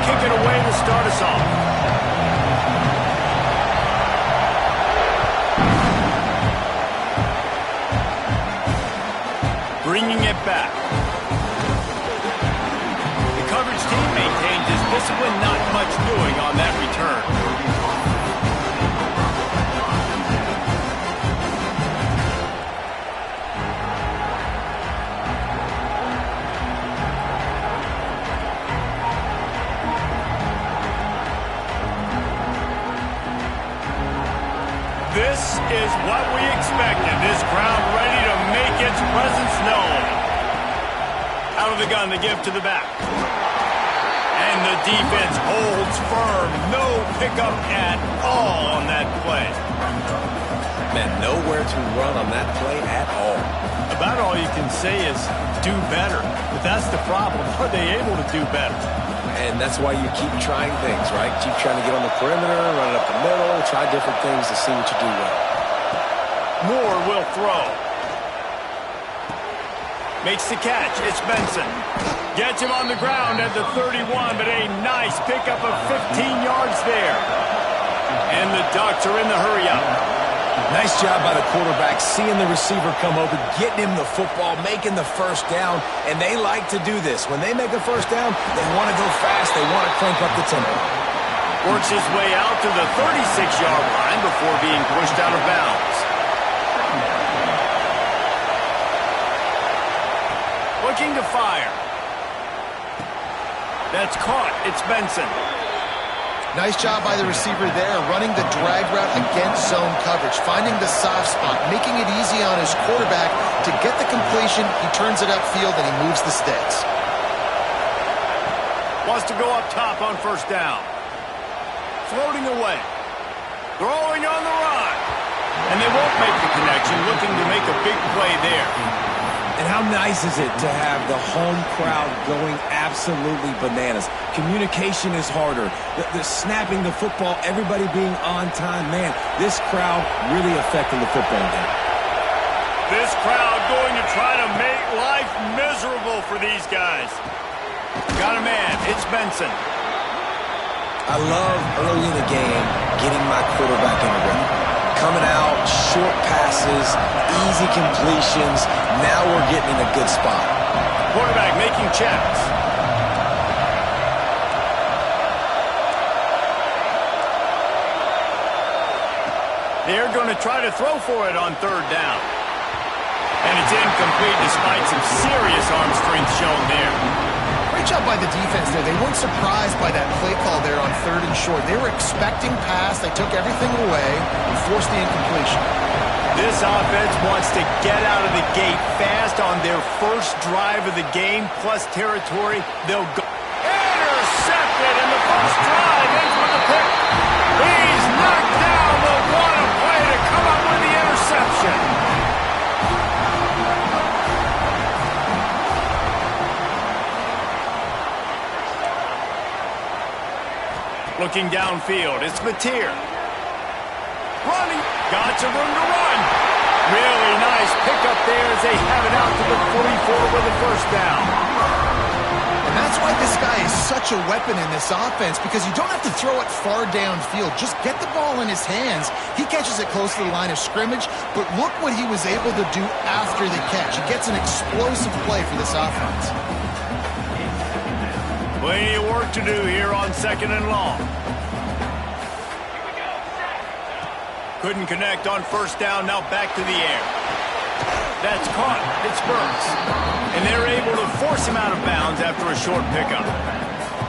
kick it away to start us off. Bringing it back. The coverage team maintains his discipline, not much doing on that return. This is what we expected. This crowd ready to make its presence known. Out of the gun, the give to the back. And the defense holds firm. No pickup at all on that play. Man, nowhere to run on that play at all. About all you can say is do better. But that's the problem. Are they able to do better? And that's why you keep trying things, right? Keep trying to get on the perimeter, run it up the middle, try different things to see what you do well. Moore will throw. Makes the catch. It's Benson. Gets him on the ground at the 31, but a nice pickup of 15 yards there. And the Ducks are in the hurry-up. Nice job by the quarterback, seeing the receiver come over, getting him the football, making the first down, and they like to do this. When they make a first down, they want to go fast, they want to crank up the tempo. Works his way out to the 36-yard line before being pushed out of bounds. Looking to fire. That's caught. It's Benson. Nice job by the receiver there, running the drag route against zone coverage, finding the soft spot, making it easy on his quarterback to get the completion. He turns it upfield and he moves the sticks. Wants to go up top on first down. Floating away. Throwing on the run. And they won't make the connection, looking to make a big play there. And how nice is it to have the home crowd going absolutely bananas? Communication is harder. The snapping the football, everybody being on time. Man, this crowd really affecting the football game. This crowd going to try to make life miserable for these guys. Got a man. It's Benson. I love early in the game getting my quarterback in the rhythm. Coming out, short passes, easy completions. Now we're getting in a good spot. Quarterback making checks. They're going to try to throw for it on third down. And it's incomplete despite some serious arm strength shown there. Great job by the defense there. They weren't surprised by that play call there on third and short. They were expecting pass. They took everything away and forced the incompletion. This offense wants to get out of the gate fast on their first drive of the game, plus territory. They'll go. Intercepted, and the first drive ends with a pick. He's knocked down, but what a play to come up with the interception. Looking downfield, it's Mateer. Running, got some room to run. Really nice pickup there as they have it out to the 44 with a first down. And that's why this guy is such a weapon in this offense, because you don't have to throw it far downfield. Just get the ball in his hands. He catches it close to the line of scrimmage, but look what he was able to do after the catch. He gets an explosive play for this offense. Plenty of work to do here on second and long. Couldn't connect on first down, now back to the air. That's caught. It's Burks. And they're able to force him out of bounds after a short pickup.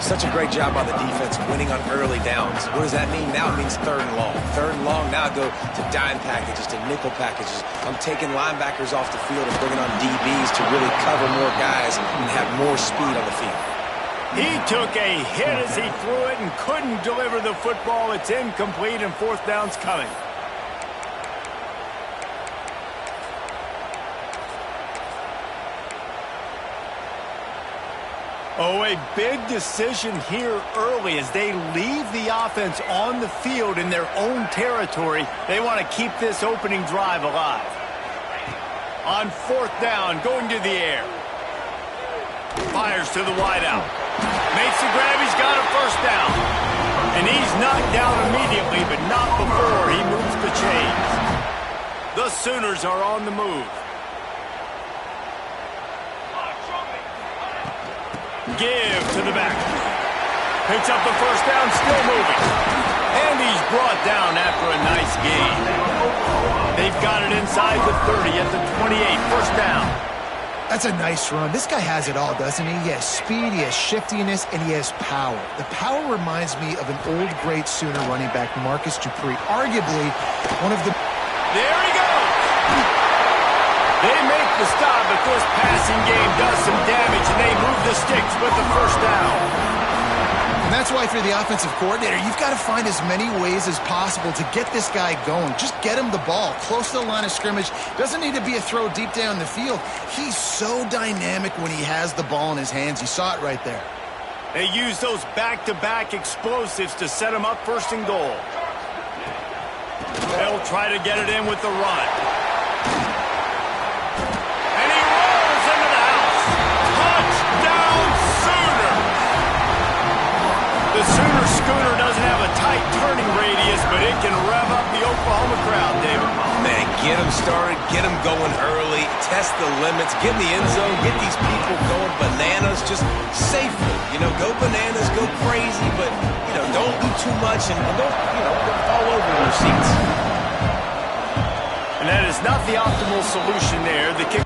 Such a great job by the defense winning on early downs. What does that mean? Now it means third and long. Third and long, now I go to dime packages, to nickel packages. I'm taking linebackers off the field and bringing on DBs to really cover more guys and have more speed on the field. He took a hit as he threw it and couldn't deliver the football. It's incomplete and fourth down's coming. Oh, a big decision here early as they leave the offense on the field in their own territory. They want to keep this opening drive alive. On fourth down, going to the air. Fires to the wideout. Makes the grab. He's got a first And he's knocked down immediately, but not before he moves the chains. The Sooners are on the move. Give to the back. Picks up the first down, still moving. And he's brought down after a nice gain. They've got it inside the 30 at the 28, first down. That's a nice run. This guy has it all, doesn't he? He has speed, he has shiftiness, and he has power. The power reminds me of an old, great Sooner running back, Marcus Dupree. Arguably, one of the... There he goes! They make the stop, but this passing game does some damage, and they move the sticks with the first down. And that's why, if you're the offensive coordinator, you've got to find as many ways as possible to get this guy going. Just get him the ball close to the line of scrimmage. Doesn't need to be a throw deep down the field. He's so dynamic when he has the ball in his hands. You saw it right there. They use those back-to-back explosives to set him up first and goal. They'll try to get it in with the run. And he rolls into the house. Touchdown, Sooner! The Sooner Schooner doesn't have a tight turning radius, but it can rev up the Oklahoma crowd, David. Man, get them started, get them going early, test the limits, get in the end zone, get these people going bananas just safely. You know, go bananas, go crazy, but, you know, don't do too much and don't, you know, don't fall over in your seats. And that is not the optimal solution there. The kick.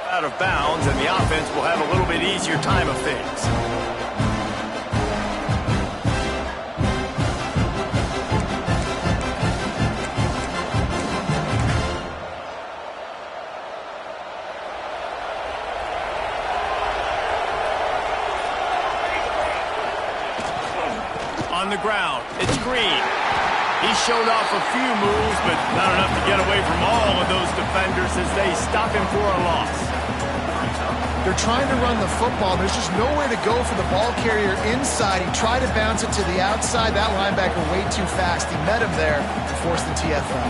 Out of bounds, and the offense will have a little bit easier time of things. On the ground, it's Green. He showed off a few moves, but not enough to get away from all of those defenders as they stop him for a loss. They're trying to run the football. There's just nowhere to go for the ball carrier inside. He tried to bounce it to the outside. That linebacker way too fast. He met him there and forced the TFL.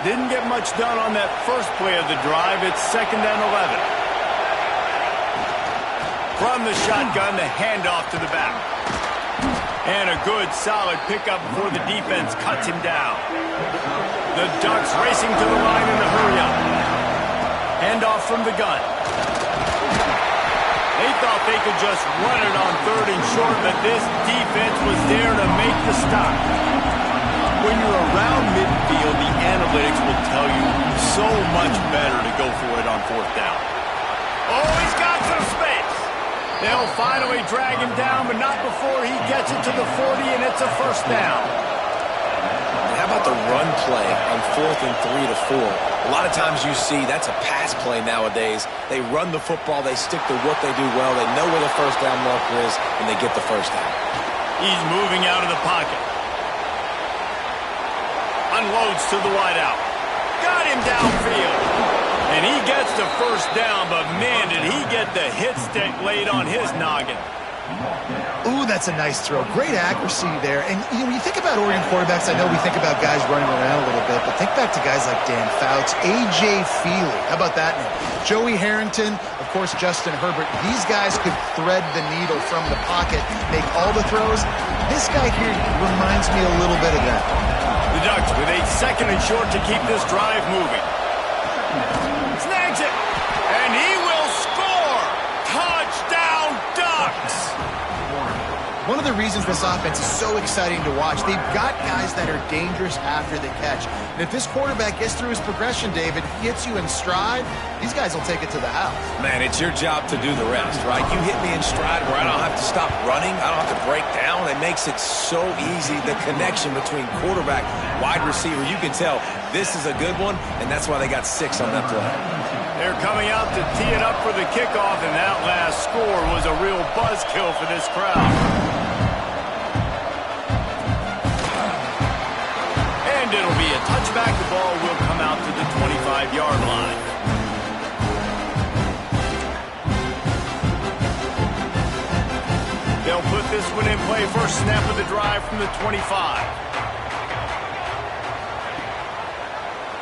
Didn't get much done on that first play of the drive. It's 2nd and 11. From the shotgun, the handoff to the back. And a good, solid pickup before the defense cuts him down. The Ducks racing to the line in a hurry-up. Handoff from the gun. They thought they could just run it on 3rd and short, but this defense was there to make the stop. When you're around midfield, the analytics will tell you so much better to go for it on 4th down. Oh, he's got some space. They'll finally drag him down, but not before he gets it to the 40, and it's a first down. How about the run play on 4th and 3 to 4? A lot of times you see that's a pass play nowadays. They run the football, they stick to what they do well, they know where the first down marker is, and they get the first down. He's moving out of the pocket. Unloads to the wideout. Got him downfield. And he gets the first down, but man, did he get the hit stick laid on his noggin. Ooh, that's a nice throw. Great accuracy there. And you know, when you think about Oregon quarterbacks, I know we think about guys running around a little bit, but think back to guys like Dan Fouts, A.J. Feely. How about that name? Joey Harrington, of course, Justin Herbert. These guys could thread the needle from the pocket, make all the throws. This guy here reminds me a little bit of that. The Ducks with 8 2nd and short to keep this drive moving. Snags it, and he will score! Touchdown, one of the reasons this offense is so exciting to watch, they've got guys that are dangerous after the catch. And if this quarterback gets through his progression, David, hits you in stride, these guys will take it to the house. Man, it's your job to do the rest, right? You hit me in stride where I don't have to stop running. I don't have to break down. It makes it so easy. The connection between quarterback, wide receiver, you can tell this is a good one, and that's why they got 6 on that play. They're coming out to tee it up for the kickoff, and that last score was a real buzzkill for this crowd. And it'll be a touchback. The ball will come out to the 25-yard line. They'll put this one in play. First snap of the drive from the 25.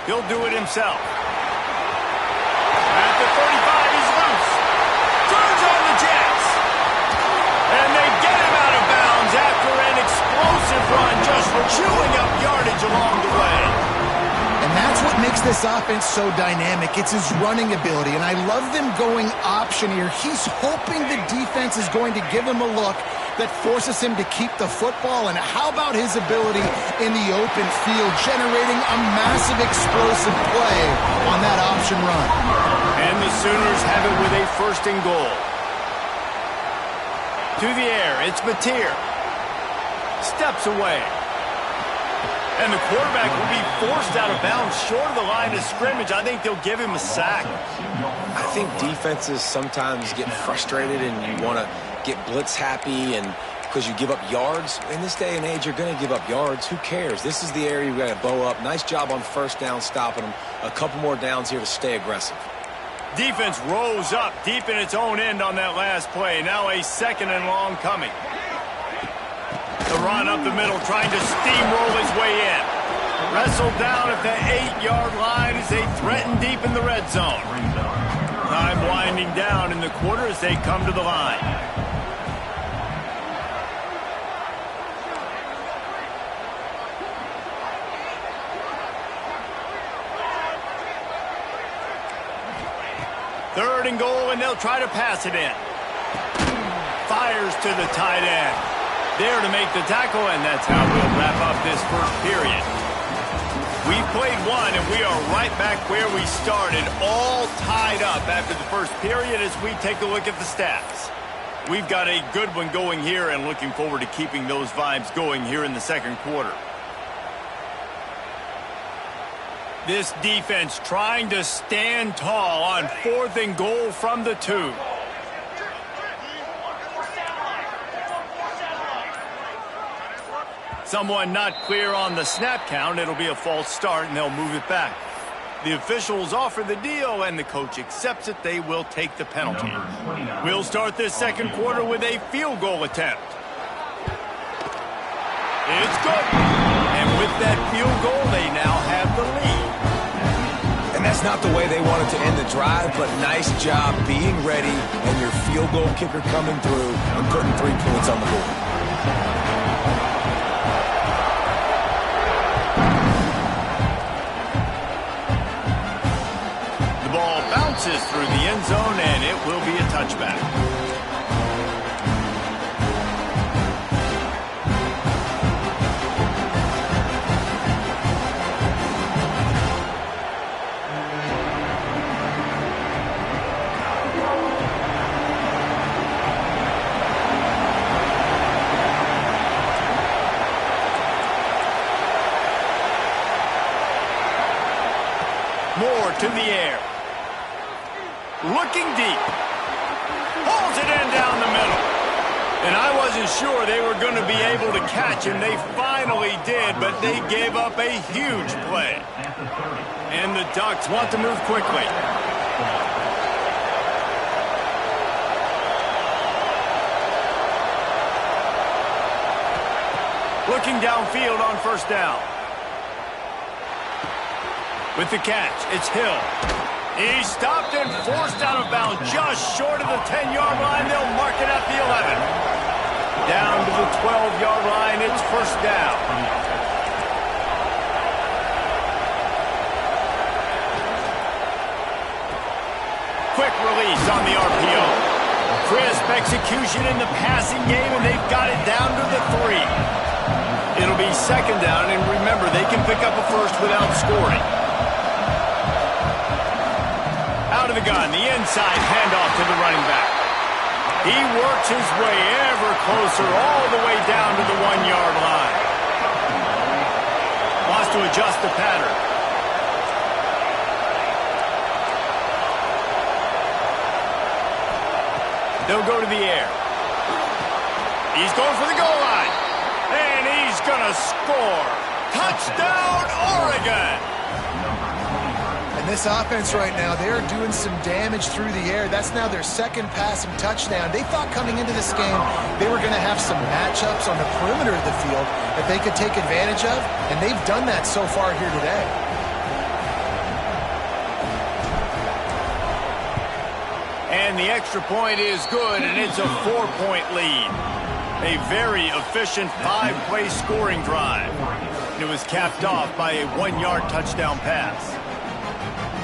He'll do it himself. At the 35, he's loose. Turns on the Jets. And they get him out of bounds after an explosive run, just chewing up yardage along the way. And that's what makes this offense so dynamic. It's his running ability, and I love them going option here. He's hoping the defense is going to give him a look that forces him to keep the football. And how about his ability in the open field, generating a massive explosive play on that option run? And the Sooners have it with a 1st and goal. To the air, it's Mateer. Steps away. And the quarterback will be forced out of bounds short of the line of scrimmage. I think they'll give him a sack. I think defenses sometimes get frustrated and you want to get blitz happy and because you give up yards. In this day and age, you're going to give up yards. Who cares? This is the area you've got to bow up. Nice job on 1st down stopping them. A couple more downs here to stay aggressive. Defense rose up deep in its own end on that last play. Now a 2nd and long coming. The run up the middle, trying to steamroll his way in. Wrestled down at the 8-yard line as they threaten deep in the red zone. Time winding down in the quarter as they come to the line. Third and goal, and they'll try to pass it in. Fires to the tight end. There to make the tackle, and that's how we'll wrap up this first period. We've played one, and we are right back where we started, all tied up after the first period as we take a look at the stats. We've got a good one going here and looking forward to keeping those vibes going here in the second quarter. This defense trying to stand tall on 4th and goal from the 2. Someone not clear on the snap count. It'll be a false start, and they'll move it back. The officials offer the deal, and the coach accepts it. They will take the penalty. We'll start this second quarter with a field goal attempt. It's good. And with that field goal, they now have the lead. And that's not the way they wanted to end the drive, but nice job being ready and your field goal kicker coming through and putting 3 points on the board. Bounces through the end zone, and it will be a touchback. Moore to the air. Looking deep. Pulls it in down the middle. And I wasn't sure they were going to be able to catch him. They finally did, but they gave up a huge play. And the Ducks want to move quickly. Looking downfield on 1st down. With the catch, it's Hill. He stopped and forced out of bounds just short of the 10-yard line. They'll mark it at the 11. Down to the 12-yard line, it's 1st down. Quick release on the RPO. Crisp execution in the passing game, and they've got it down to the 3. It'll be second down, and remember, they can pick up a first without scoring. Out of the gun, the inside handoff to the running back. He works his way ever closer all the way down to the 1-yard line. Wants to adjust the pattern. They'll go to the air. He's going for the goal line. And he's going to score. Touchdown, Oregon! And this offense right now, they're doing some damage through the air. That's now their second passing touchdown. They thought coming into this game they were going to have some matchups on the perimeter of the field that they could take advantage of, and they've done that so far here today. And the extra point is good, and it's a 4-point lead. A very efficient 5-play scoring drive. It was capped off by a 1-yard touchdown pass.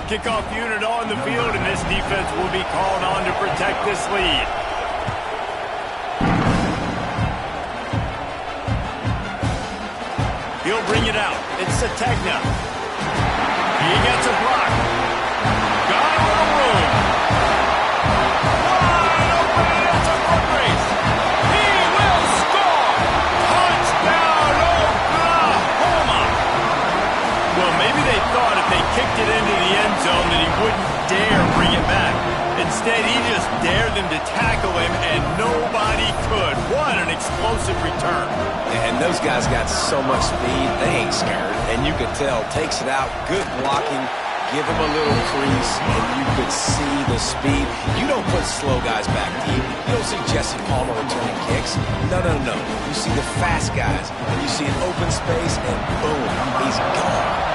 Kickoff unit on the field, and this defense will be called on to protect this lead. He'll bring it out. It's Sategna. He gets a block. Got a little room. Wide open, it's a foot race. He will score. Touchdown, Oklahoma. Well, maybe they thought if they kicked it into the end zone that he wouldn't dare bring it back. Instead, he just dared them to tackle him, and nobody could. What an explosive return. And those guys got so much speed, they ain't scared. And you could tell, takes it out, good blocking, give him a little crease, and you could see the speed. You don't put slow guys back deep. You don't see Jesse Palmer returning kicks. No, no, no. You see the fast guys, and you see an open space, and boom, he's gone.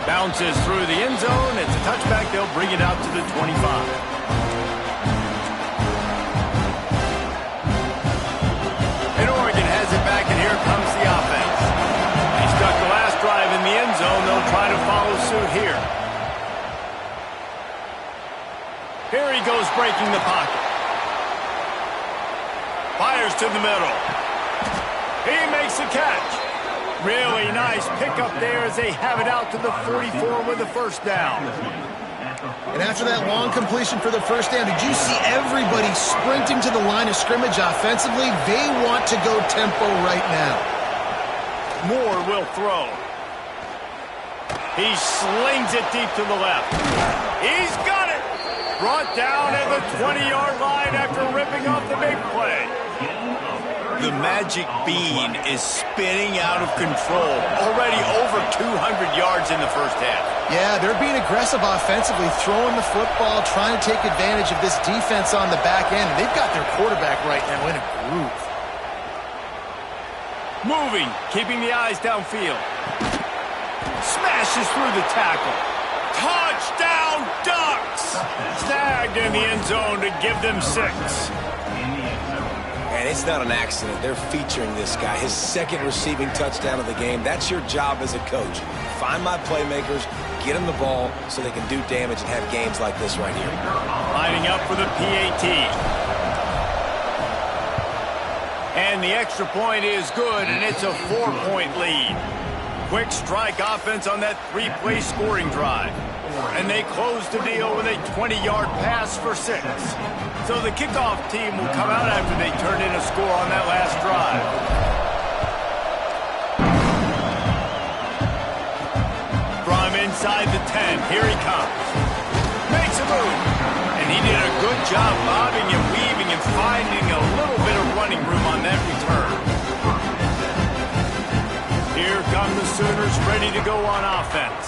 Bounces through the end zone. It's a touchback. They'll bring it out to the 25. And Oregon has it back, and here comes the offense. He stuck the last drive in the end zone. They'll try to follow suit here. Here he goes, breaking the pocket. Fires to the middle. He makes the catch. Really nice pickup there as they have it out to the 44 with the first down. And after that long completion for the first down, did you see everybody sprinting to the line of scrimmage offensively? They want to go tempo right now. Moore will throw. He slings it deep to the left. He's got it. Brought down at the 20-yard line after ripping off the big play. The magic bean is spinning out of control. Already over 200 yards in the first half. Yeah, they're being aggressive offensively, throwing the football, trying to take advantage of this defense on the back end. And they've got their quarterback right now in a groove. Moving, keeping the eyes downfield. Smashes through the tackle. Touchdown, Ducks! Snagged in the end zone to give them 6. And it's not an accident. They're featuring this guy. His second receiving touchdown of the game. That's your job as a coach. Find my playmakers, get them the ball so they can do damage and have games like this right here. Lining up for the PAT. And the extra point is good, and it's a 4-point lead. Quick strike offense on that 3-play scoring drive. And they close the deal with a 20-yard pass for 6. So the kickoff team will come out after they turn in a score on that last drive. From inside the 10, here he comes. Makes a move. And he did a good job bobbing and weaving and finding a little bit of running room on that return. Here come the Sooners ready to go on offense.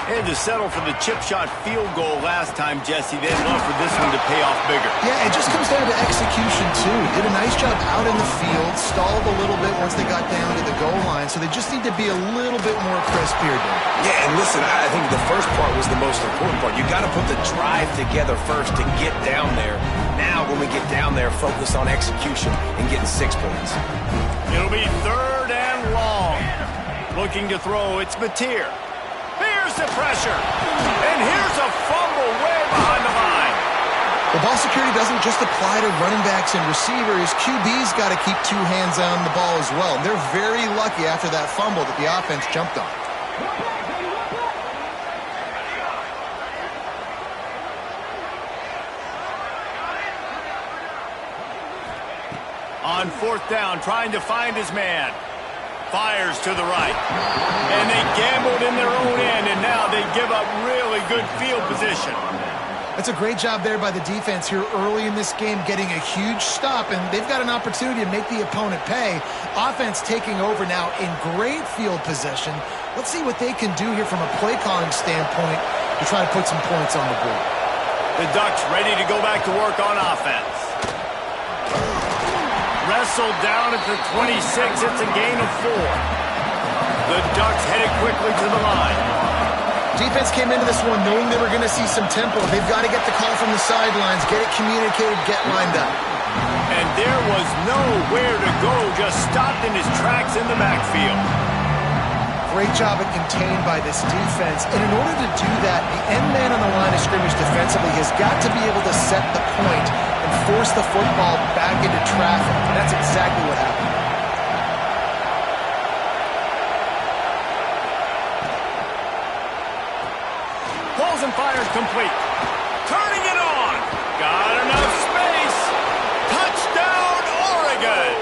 They had to settle for the chip shot field goal last time, Jesse. They'd love for this one to pay off bigger. Yeah, it just comes down to execution, too. Did a nice job out in the field, stalled a little bit once they got down to the goal line, so they just need to be a little bit more crisp here, Dan. Yeah, and listen, I think the first part was the most important part. You got to put the drive together first to get down there. Now, when we get down there, focus on execution and getting 6 points. It'll be 3rd and long. Looking to throw, it's Mateer. Here's the pressure. And here's The ball security doesn't just apply to running backs and receivers. QB's got to keep 2 hands on the ball as well. And they're very lucky after that fumble that the offense jumped on. On 4th down, trying to find his man. Fires to the right. And they gambled in their own end, and now they give up really good field position. That's a great job there by the defense here early in this game, getting a huge stop, and they've got an opportunity to make the opponent pay. Offense taking over now in great field position. Let's see what they can do here from a play calling standpoint to try to put some points on the board. The Ducks ready to go back to work on offense. Wrestled down at the 26. It's a gain of 4. The Ducks headed quickly to the line. Defense came into this one knowing they were going to see some tempo. They've got to get the call from the sidelines, get it communicated, get lined up. And there was nowhere to go, just stopped in his tracks in the backfield. Great job at contained by this defense. And in order to do that, the end man on the line of scrimmage defensively has got to be able to set the point and force the football back into traffic. And that's exactly what happened. Pulls and fires complete. Turning it on. Got enough space. Touchdown, Oregon.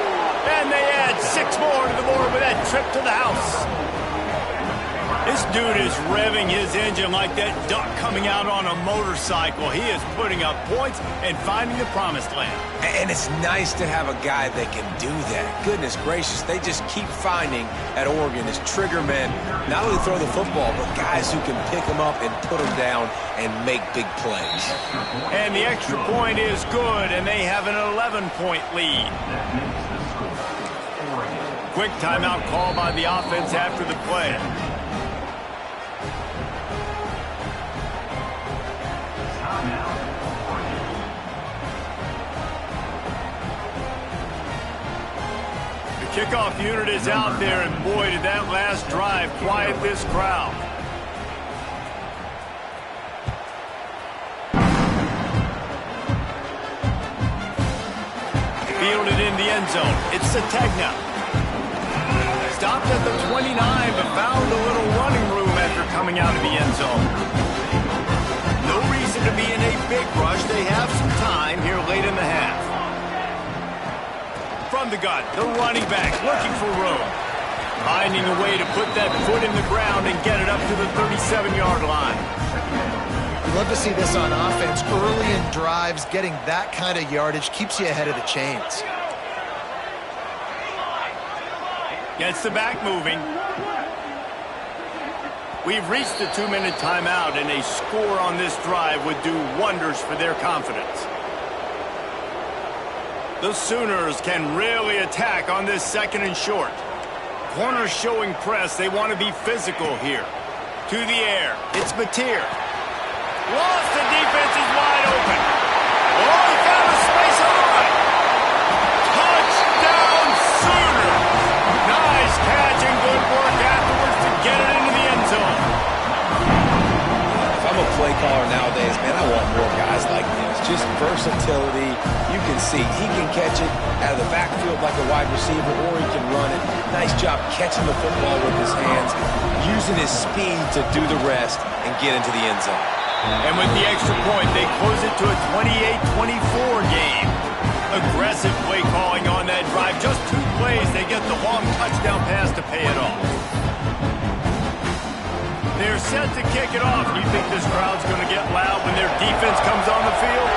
And they add 6 more to the board with that trip to the house. This dude is revving his engine like that duck coming out on a motorcycle. He is putting up points and finding the promised land. And it's nice to have a guy that can do that. Goodness gracious, they just keep finding at Oregon as trigger men, not only throw the football, but guys who can pick them up and put them down and make big plays. And the extra point is good, and they have an 11-point lead. Quick timeout call by the offense after the play. Kickoff unit is out there, and boy, did that last drive quiet this crowd. Fielded in the end zone. It's Sategna. Stopped at the 29, but found a little running room after coming out of the end zone. No reason to be in a big rush. They have some time here late in the half. From the gun, the running back looking for room. Finding a way to put that foot in the ground and get it up to the 37-yard line. You'd love to see this on offense. Early in drives, getting that kind of yardage keeps you ahead of the chains. Gets the back moving. We've reached the 2-minute timeout, and a score on this drive would do wonders for their confidence. The Sooners can really attack on this 2nd and short. Corners showing press. They want to be physical here. To the air. It's Mateer. Lost. The defense is wide open. Oh, he found a space on the right. Touchdown, Sooners. Nice catch and good work afterwards to get it into the end zone. If I'm a play caller nowadays, man, I want more guys like this. Just versatility. You can see he can catch it out of the backfield like a wide receiver, or he can run it. Nice job catching the football with his hands, using his speed to do the rest and get into the end zone. And with the extra point, they close it to a 28-24 game. Aggressive play calling on that drive. Just 2 plays, they get the long touchdown pass to pay it off. They're set to kick it off. Do you think this crowd's going to get loud when their defense comes on the field?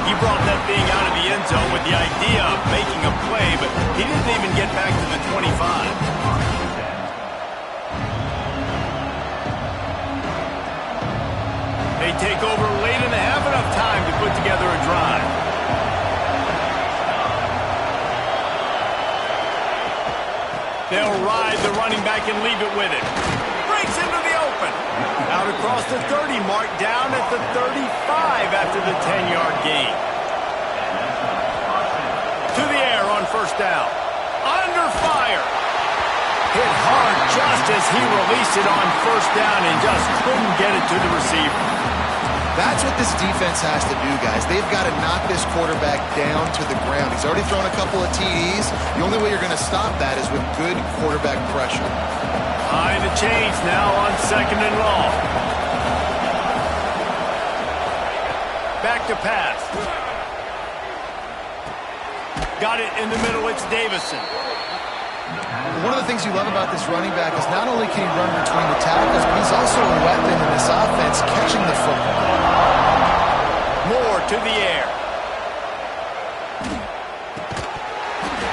He brought that thing out of the end zone with the idea of making a play, but he didn't even get back to the 25. They take over late in the half, enough time to put together a drive. They'll ride the running back and leave it with it. Breaks into the open. Out across the 30 mark, down at the 35 after the 10-yard gain. To the air on 1st down. Under fire. Hit hard just as he released it on first down and just couldn't get it to the receiver. That's what this defense has to do, guys. They've got to knock this quarterback down to the ground. He's already thrown a couple of TDs. The only way you're going to stop that is with good quarterback pressure. Behind the chains now on 2nd and long. Back to pass. Got it in the middle. It's Davison. One of the things you love about this running back is not only can he run between the tackles, but he's also a weapon in this offense catching the football. Moore to the air.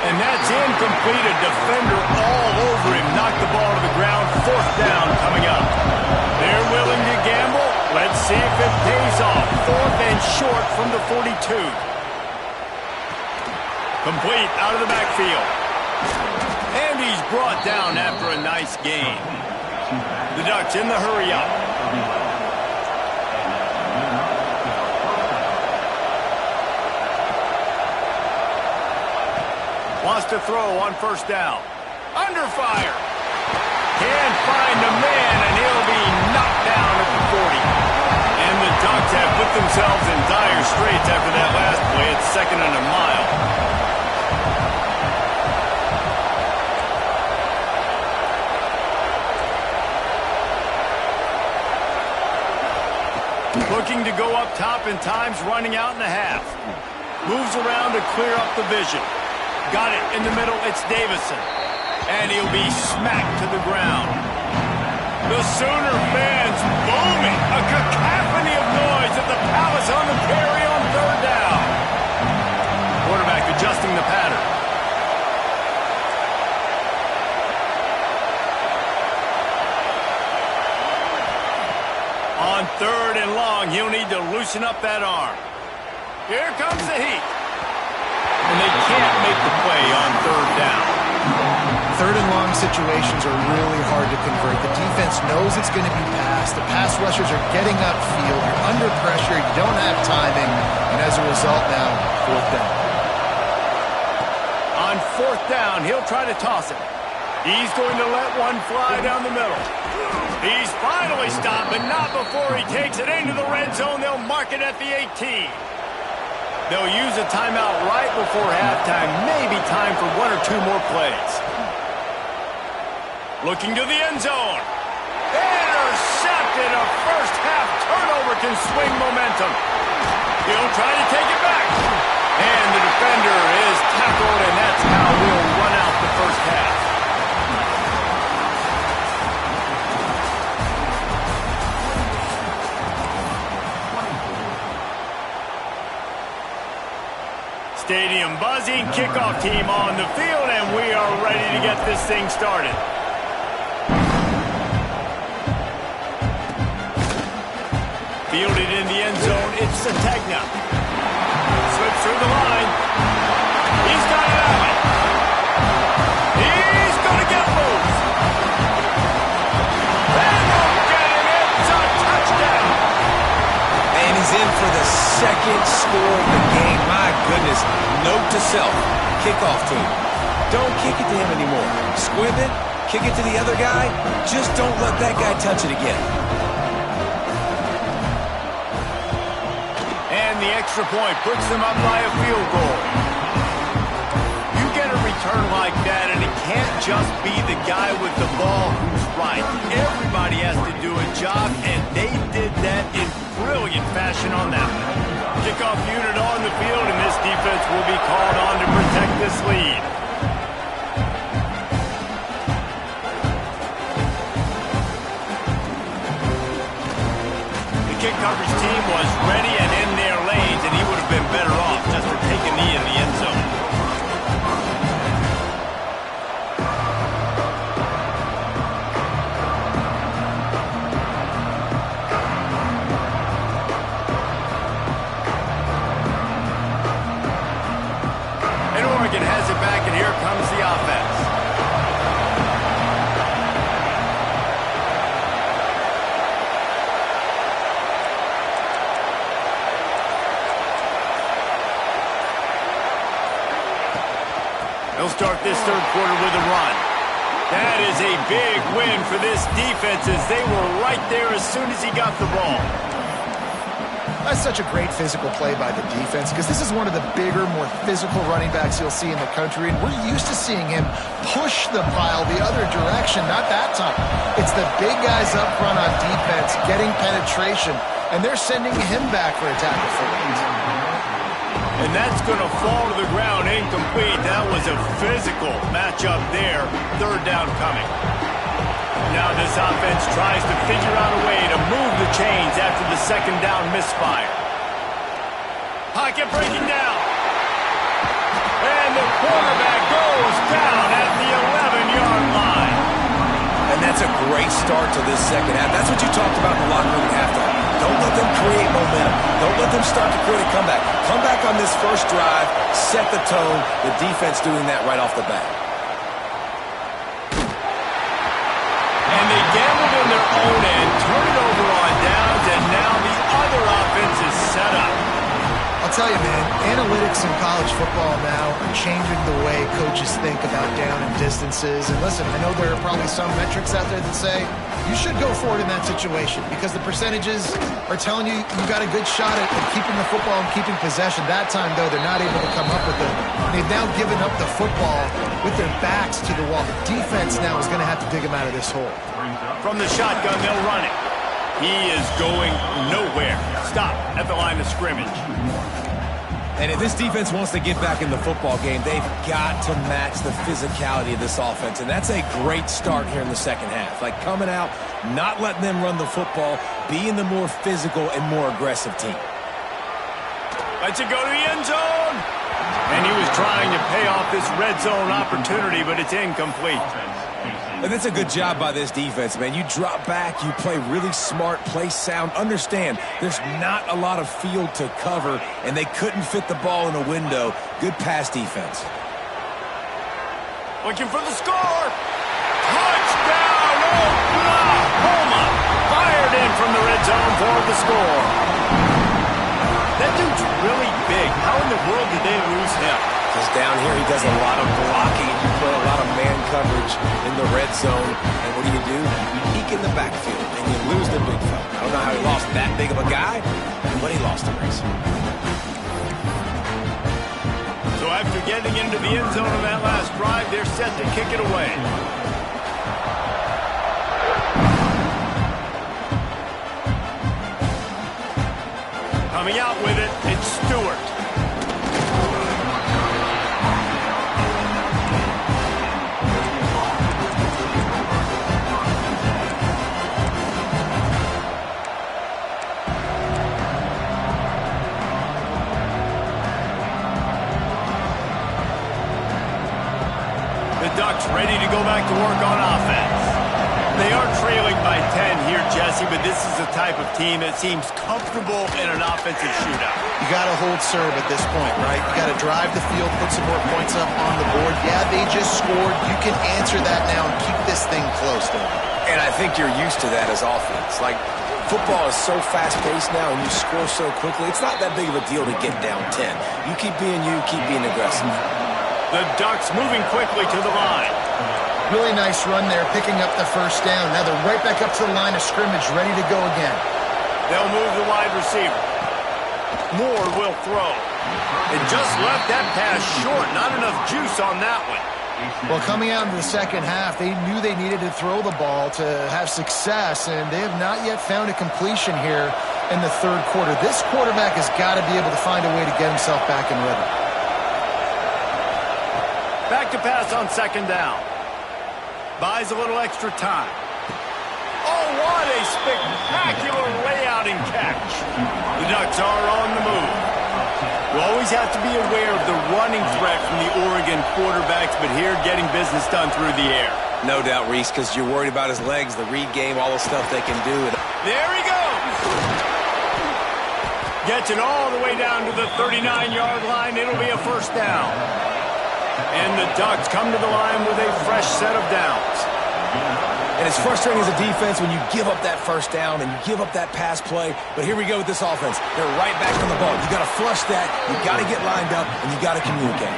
And that's incomplete. A defender all over him. Knocked the ball to the ground. 4th down coming up. They're willing to gamble. Let's see if it pays off. 4th and short from the 42. Complete out of the backfield. And he's brought down after a nice gain. The Ducks in the hurry-up. Wants to throw on 1st down. Under fire. Can't find the man, and he'll be knocked down at the 40. And the Ducks have put themselves in dire straits after that last play. It's 2nd and a mile. Looking to go up top, and time's running out in the half. Moves around to clear up the vision. Got it in the middle. It's Davison. And he'll be smacked to the ground. The Sooner fans booming. A cacophony of noise at the Palace on the carry on 3rd down. Quarterback adjusting the pattern. On 3rd and long, he'll need to loosen up that arm. Here comes the heat. And they can't make the play on 3rd down. 3rd and long situations are really hard to convert. The defense knows it's going to be passed. The pass rushers are getting upfield. You're under pressure. You don't have timing. And as a result now, 4th down. On 4th down, he'll try to toss it. He's going to let one fly down the middle. He's finally stopped, but not before he takes it into the red zone. They'll mark it at the 18. They'll use a timeout right before halftime. Maybe time for 1 or 2 more plays. Looking to the end zone. Intercepted. A first half turnover can swing momentum. He'll try to take it back. And the defender is tackled, and that's how we'll run out the first half. Stadium buzzing, kickoff team on the field, and we are ready to get this thing started. Fielded in the end zone, it's Sategna. Slips through the line. He's got it out. He's going to get loose. And they'll get him. It's a touchdown. And he's in for the 2nd score of the game. My goodness. Note to self. Kickoff team. Don't kick it to him anymore. Squib it. Kick it to the other guy. Just don't let that guy touch it again. And the extra point puts them up by a field goal. You get a return like that, and it can't just be the guy with the ball who's right. Everybody has to do a job, and they did that in brilliant fashion on that one. Kickoff unit on the field, and this defense will be called on to protect this lead. The kick coverage team was ready and in their lanes, and he would have been better off just for taking knee in the end zone. Has it back, and here comes the offense. They'll start this third quarter with a run. That is a big win for this defense as they were right there as soon as he got the ball. That's such a great physical play by the defense because this is one of the bigger, more physical running backs you'll see in the country, and we're used to seeing him push the pile the other direction. Not that time. It's the big guys up front on defense getting penetration, and they're sending him back for a tackle for it. And that's going to fall to the ground incomplete. That was a physical matchup there. Third down coming. Now this offense tries to figure out a way to move the chains after the second down misfire. Pocket breaking down. And the quarterback goes down at the 11-yard line. And that's a great start to this second half. That's what you talked about in the locker room at halftime. Don't let them create momentum. Don't let them start to create a comeback. Come back on this first drive, set the tone. The defense doing that right off the bat. And they gambled in their own end, turn it over on downs, and now the other offense is set up. I'll tell you, man, analytics in college football now are changing the way coaches think about down and distances. And listen, I know there are probably some metrics out there that say you should go for it in that situation because the percentages are telling you you've got a good shot at keeping the football and keeping possession. That time, though, they're not able to come up with it. They've now given up the football with their backs to the wall. The defense now is going to have to dig them out of this hole. From the shotgun, they'll run it. He is going nowhere. Stop at the line of scrimmage. And if this defense wants to get back in the football game, they've got to match the physicality of this offense. And that's a great start here in the second half. Like coming out, not letting them run the football, being the more physical and more aggressive team. Lets it go to the end zone. And he was trying to pay off this red zone opportunity, but it's incomplete. And that's a good job by this defense, man. You drop back, you play really smart, play sound. Understand, there's not a lot of field to cover, and they couldn't fit the ball in a window. Good pass defense. Looking for the score. Touchdown, Oklahoma. Fired in from the red zone for the score. That dude's really big. How in the world did they lose him? Because down here he does a lot of blocking. You play a lot of man coverage in the red zone. And what do? You peek in the backfield, and you lose the big fella. I don't know how he lost that big of a guy, but he lost a race. So after getting into the end zone on that last drive, they're set to kick it away. Coming out with it, it's Stewart. Ducks ready to go back to work on offense. They are trailing by 10 here, Jesse, but this is the type of team that seems comfortable in an offensive shootout. You got to hold serve at this point, right? You got to drive the field, put some more points up on the board. Yeah, they just scored. You can answer that now and keep this thing close to them. And I think you're used to that as offense. Like, football is so fast-paced now and you score so quickly, it's not that big of a deal to get down 10. You keep being you, keep being aggressive. The Ducks moving quickly to the line. Really nice run there, picking up the first down. Now they're right back up to the line of scrimmage, ready to go again. They'll move the wide receiver. Moore will throw. It just left that pass short. Not enough juice on that one. Well, coming out into the second half, they knew they needed to throw the ball to have success, and they have not yet found a completion here in the third quarter. This quarterback has got to be able to find a way to get himself back in rhythm. Back to pass on second down. Buys a little extra time. Oh, what a spectacular layout and catch. The Ducks are on the move. You always have to be aware of the running threat from the Oregon quarterbacks, but here getting business done through the air. No doubt, Reese, because you're worried about his legs, the read game, all the stuff they can do. There he goes. Gets it all the way down to the 39-yard line. It'll be a first down. And the Ducks come to the line with a fresh set of downs. And it's frustrating as a defense when you give up that first down and you give up that pass play. But here we go with this offense. They're right back on the ball. You got to flush that. You got to get lined up, and you got to communicate.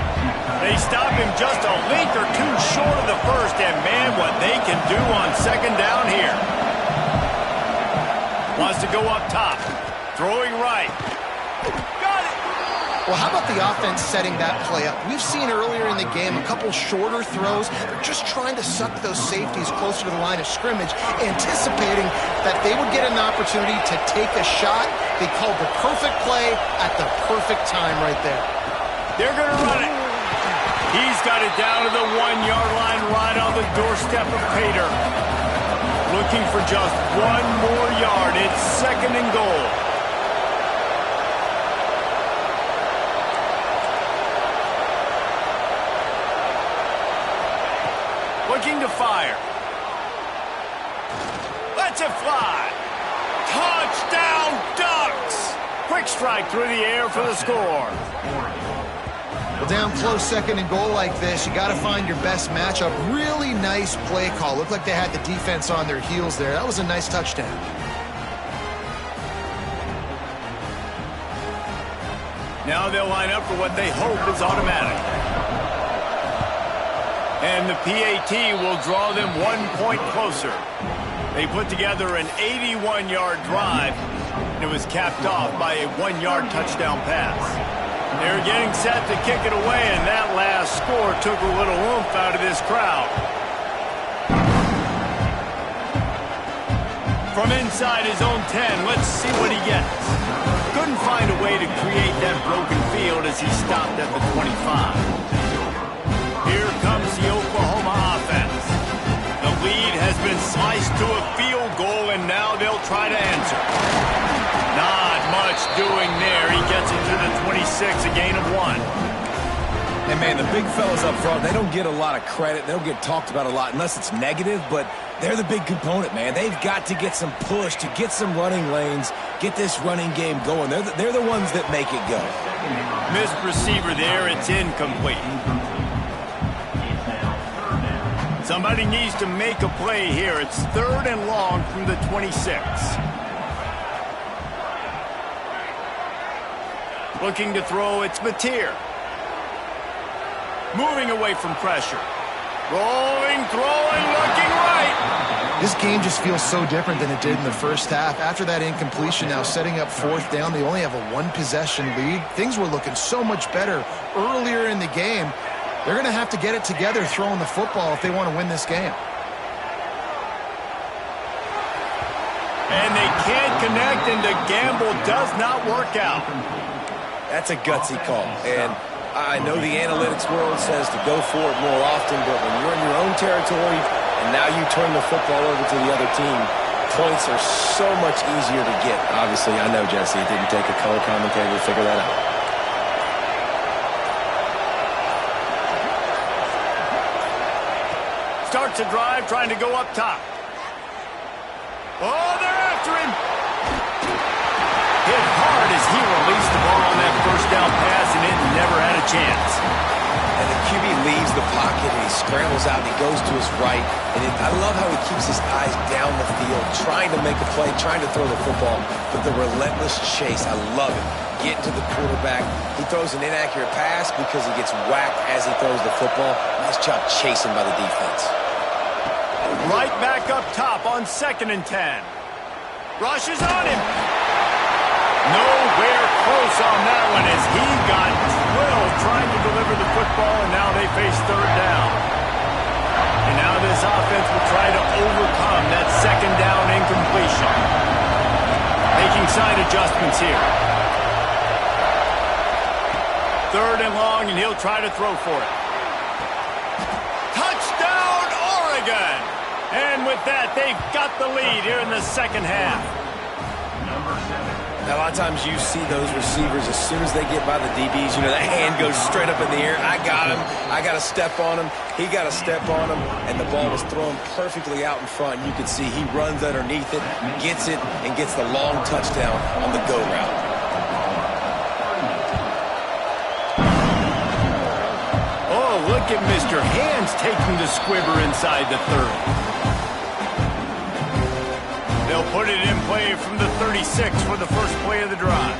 They stop him just a link or two short of the first, and man, what they can do on second down here. Wants to go up top. Throwing right. Got it. Well, how about the offense setting that play up? We've seen earlier in the game a couple shorter throws. They're just trying to suck those safeties closer to the line of scrimmage, anticipating that they would get an opportunity to take a shot. They called the perfect play at the perfect time right there. They're going to run it. He's got it down to the 1-yard line right on the doorstep of Pater. Looking for just one more yard. It's second and goal. Looking to fire. Lets it fly. Touchdown Ducks! Quick strike through the air for the score. Well, down close second and goal like this, you got to find your best matchup. Really nice play call. Looked like they had the defense on their heels there. That was a nice touchdown. Now they'll line up for what they hope is automatic. And the PAT will draw them 1 point closer. They put together an 81-yard drive, and it was capped off by a 1-yard touchdown pass. They're getting set to kick it away, and that last score took a little oomph out of this crowd. From inside his own 10, let's see what he gets. Couldn't find a way to create that broken field as he stopped at the 25. Here comes the Oklahoma offense. The lead has been sliced to a field goal, and now they'll try to answer. Not much doing there. He gets it to the 26, a gain of 1. And, man, the big fellas up front, they don't get a lot of credit. They don't get talked about a lot unless it's negative, but they're the big component, man. They've got to get some push, to get some running lanes, get this running game going. They're the ones that make it go. Missed receiver there. It's incomplete. Somebody needs to make a play here. It's 3rd and long from the 26. Looking to throw, it's Mateer. Moving away from pressure. Rolling, throwing, looking right. This game just feels so different than it did in the first half. After that incompletion, now setting up 4th down, they only have a 1-possession lead. Things were looking so much better earlier in the game. They're going to have to get it together throwing the football if they want to win this game. And they can't connect, and the gamble does not work out. That's a gutsy call. And I know the analytics world says to go for it more often, but when you're in your own territory and now you turn the football over to the other team, points are so much easier to get. Obviously, I know, Jesse, it didn't take a color commentator to figure that out. Starts a drive, trying to go up top. Oh, they're after him. Hit hard as he released the ball on that first down pass, and it never had a chance. And the QB leaves the pocket, and he scrambles out, and he goes to his right. And I love how he keeps his eyes down the field, trying to make a play, trying to throw the football. But the relentless chase, I love it. Getting to the quarterback. He throws an inaccurate pass because he gets whacked as he throws the football. Nice job chasing by the defense. Right back up top on 2nd and 10. Rushes on him. Nowhere close on that one as he got drilled trying to deliver the football, and now they face 3rd down. And now this offense will try to overcome that 2nd down incompletion. Making side adjustments here. 3rd and long, and he'll try to throw for it. Touchdown, Oregon! And with that, they've got the lead here in the second half. Now, a lot of times you see those receivers, as soon as they get by the DBs, you know, that hand goes straight up in the air. I got him. I got to step on him. He got to step on him. And the ball was thrown perfectly out in front. You can see he runs underneath it, and gets the long touchdown on the go route. Oh, look at Mr. Hands taking the squibber inside the 30. They'll put it in play from the 36 for the first play of the drive.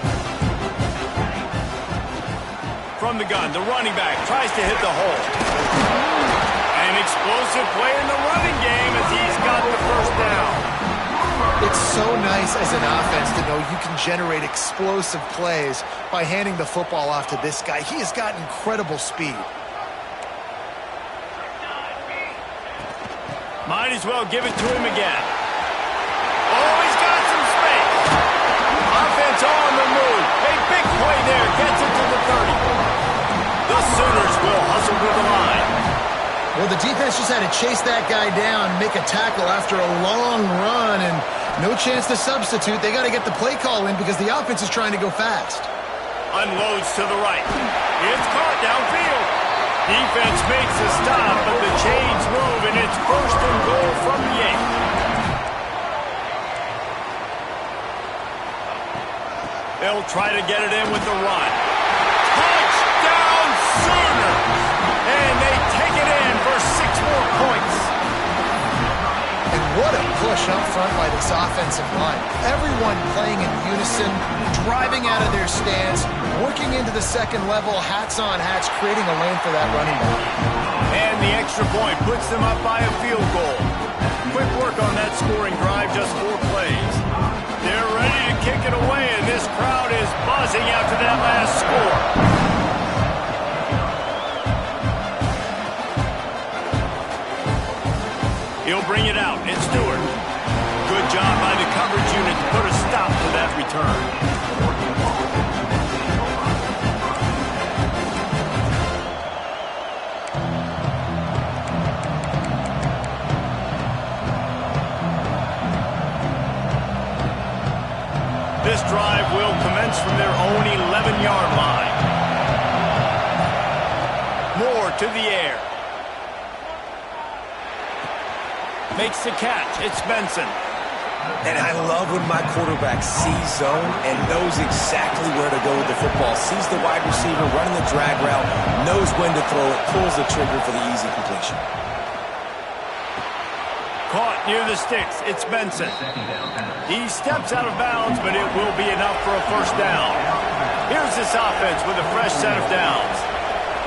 From the gun, the running back tries to hit the hole. An explosive play in the running game as he's got the first down. It's so nice as an offense to know you can generate explosive plays by handing the football off to this guy. He has got incredible speed. Might as well give it to him again. Oh, he's got some space. Offense on the move. A big play there. Gets it to the 30. The Sooners will hustle to the line. Well, the defense just had to chase that guy down, make a tackle after a long run, and no chance to substitute. They got to get the play call in because the offense is trying to go fast. Unloads to the right. It's caught downfield. Defense makes a stop, but the chains move, and it's first and goal from the 8. They'll try to get it in with the run. Touchdown Sooners! And they take it in for 6 more points. And what a push up front by this offensive line. Everyone playing in unison, driving out of their stance, working into the second level, hats on hats, creating a lane for that running back. And the extra point puts them up by a field goal. Quick work on that scoring drive, just 4 plays. They're ready to kick it away, and this crowd is buzzing after that last score. He'll bring it out. It's Stewart. Good job by the coverage unit to put a stop to that return. This drive will commence from their own 11-yard line. Moore to the air. Makes the catch. It's Benson. And I love when my quarterback sees zone and knows exactly where to go with the football. Sees the wide receiver running the drag route, knows when to throw it, pulls the trigger for the easy completion. Caught near the sticks. It's Benson. He steps out of bounds, but it will be enough for a first down. Here's this offense with a fresh set of downs.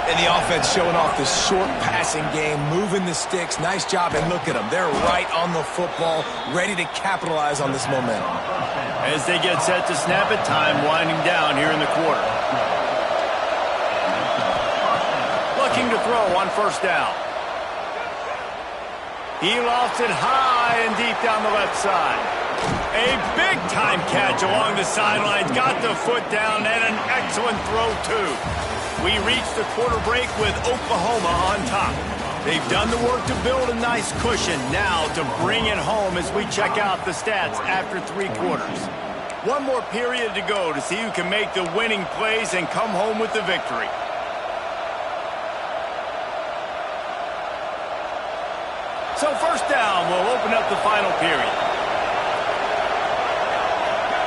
And the offense showing off the short passing game, moving the sticks. Nice job, and look at them. They're right on the football, ready to capitalize on this momentum. As they get set to snap it, time winding down here in the quarter. Looking to throw on first down. He lofts it high and deep down the left side. A big-time catch along the sidelines. Got the foot down and an excellent throw, too. We reach the quarter break with Oklahoma on top. They've done the work to build a nice cushion. Now to bring it home as we check out the stats after 3 quarters. One more period to go to see who can make the winning plays and come home with the victory. So first down will open up the final period.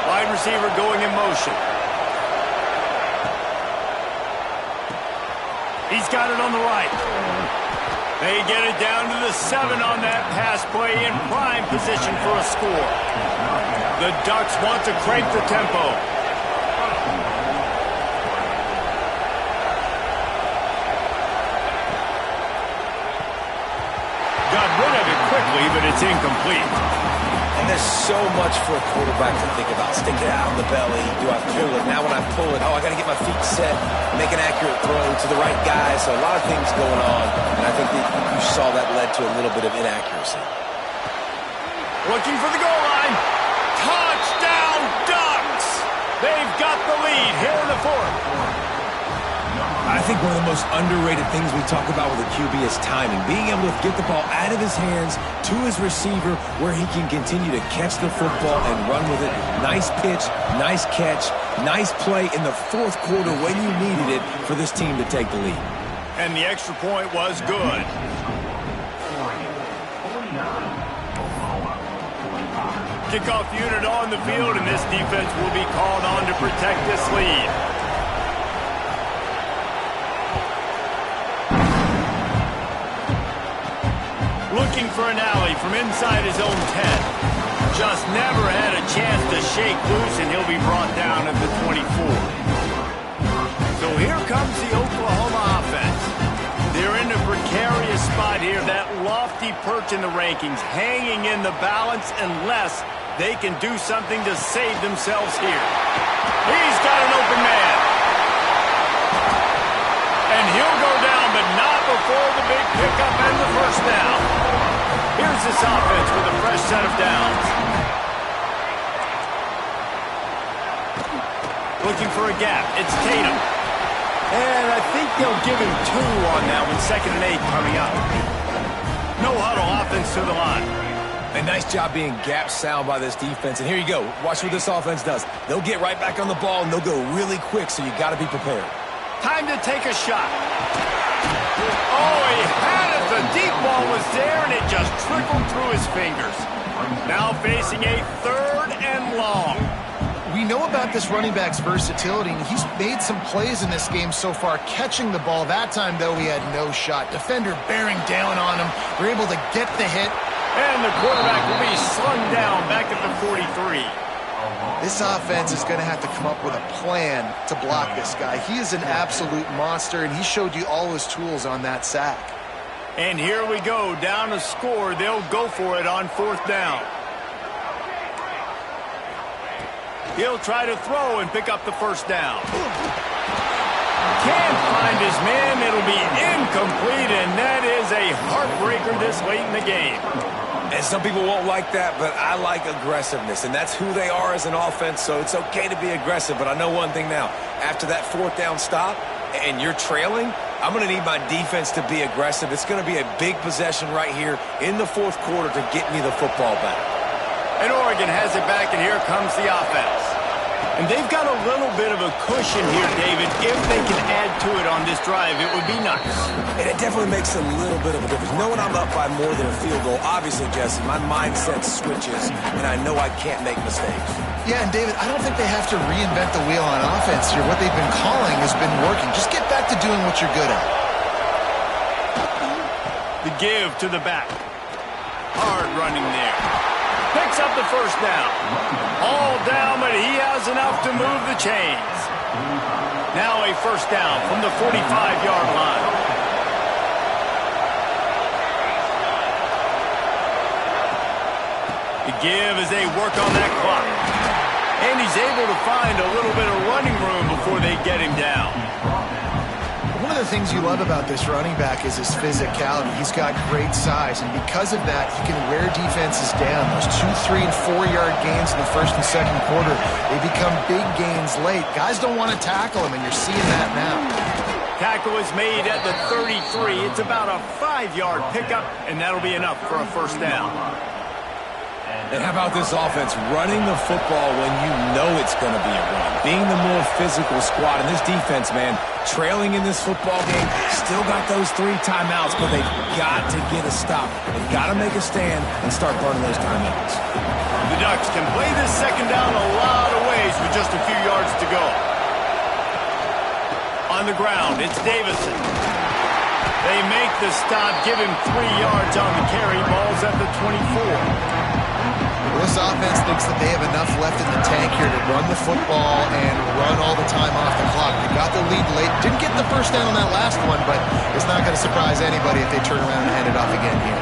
Wide receiver going in motion. He's got it on the right. They get it down to the 7 on that pass play in prime position for a score. The Ducks want to crank the tempo. Got rid of it quickly, but it's incomplete. And there's so much for a quarterback to think about. Stick it out in the belly. Do I pull it? Now when I pull it, I got to get my feet set, make an accurate throw to the right guy. So a lot of things going on, and I think that you saw that led to a little bit of inaccuracy. Looking for the goal line. Touchdown, Ducks! They've got the lead here in the 4th. I think one of the most underrated things we talk about with a QB is timing. Being able to get the ball out of his hands to his receiver where he can continue to catch the football and run with it. Nice pitch, nice catch, nice play in the 4th quarter when you needed it for this team to take the lead. And the extra point was good. Kickoff unit on the field, and this defense will be called on to protect this lead. Looking for an alley from inside his own 10. just never had a chance to shake loose, and he'll be brought down at the 24. So here comes the Oklahoma offense. They're in a precarious spot here, that lofty perch in the rankings, hanging in the balance unless they can do something to save themselves here. He's got an open man. And he'll go down, but not before the big pickup and the first down. Here's this offense with a fresh set of downs. Looking for a gap. It's Tatum. And I think they'll give him 2 on that one. 2nd and 8 coming up. No huddle, offense to the line. A nice job being gap sound by this defense. And here you go. Watch what this offense does. They'll get right back on the ball, and they'll go really quick, so you got to be prepared. Time to take a shot. Oh, he had it. The deep ball was there, and it just trickled through his fingers. Now facing a 3rd and long. We know about this running back's versatility, and he's made some plays in this game so far, catching the ball. That time, though, he had no shot. Defender bearing down on him. We're able to get the hit. And the quarterback will be slung down back at the 43. This offense is going to have to come up with a plan to block this guy. He is an absolute monster, and he showed you all his tools on that sack. And here we go, down a score. They'll go for it on 4th down. He'll try to throw and pick up the first down. Can't find his man. It'll be incomplete, and that is a heartbreaker this late in the game. And some people won't like that, but I like aggressiveness, and that's who they are as an offense, so it's okay to be aggressive. But I know one thing now. After that 4th down stop and you're trailing, I'm going to need my defense to be aggressive. It's going to be a big possession right here in the 4th quarter to get me the football back. And Oregon has it back, and here comes the offense. And they've got a little bit of a cushion here, David. If they can add to it on this drive, it would be nice. And it definitely makes a little bit of a difference. Knowing I'm up by more than a field goal, obviously, Jesse, my mindset switches, and I know I can't make mistakes. Yeah, and David, I don't think they have to reinvent the wheel on offense here. What they've been calling has been working. Just get back to doing what you're good at. The give to the back. Hard running there. Picks up the first down. All down, but he has enough to move the chains. Now a first down from the 45-yard line. The give as they work on that clock. And he's able to find a little bit of running room before they get him down. One of the things you love about this running back is his physicality. He's got great size, and because of that, he can wear defenses down. Those 2, 3, and 4-yard gains in the 1st and 2nd quarter, they become big gains late. Guys don't want to tackle him, and you're seeing that now. Tackle is made at the 33. It's about a 5-yard pickup, and that'll be enough for a first down. And how about this offense running the football when you know it's going to be a run? Being the more physical squad. And this defense, man, trailing in this football game, still got those 3 timeouts, but they've got to get a stop. They've got to make a stand and start burning those timeouts. The Ducks can play this second down a lot of ways with just a few yards to go. On the ground, it's Davison. They make the stop, give him 3 yards on the carry. Ball's at the 24. This offense thinks that they have enough left in the tank here to run the football and run all the time off the clock. They got the lead late. Didn't get the first down on that last one, but it's not going to surprise anybody if they turn around and hand it off again here.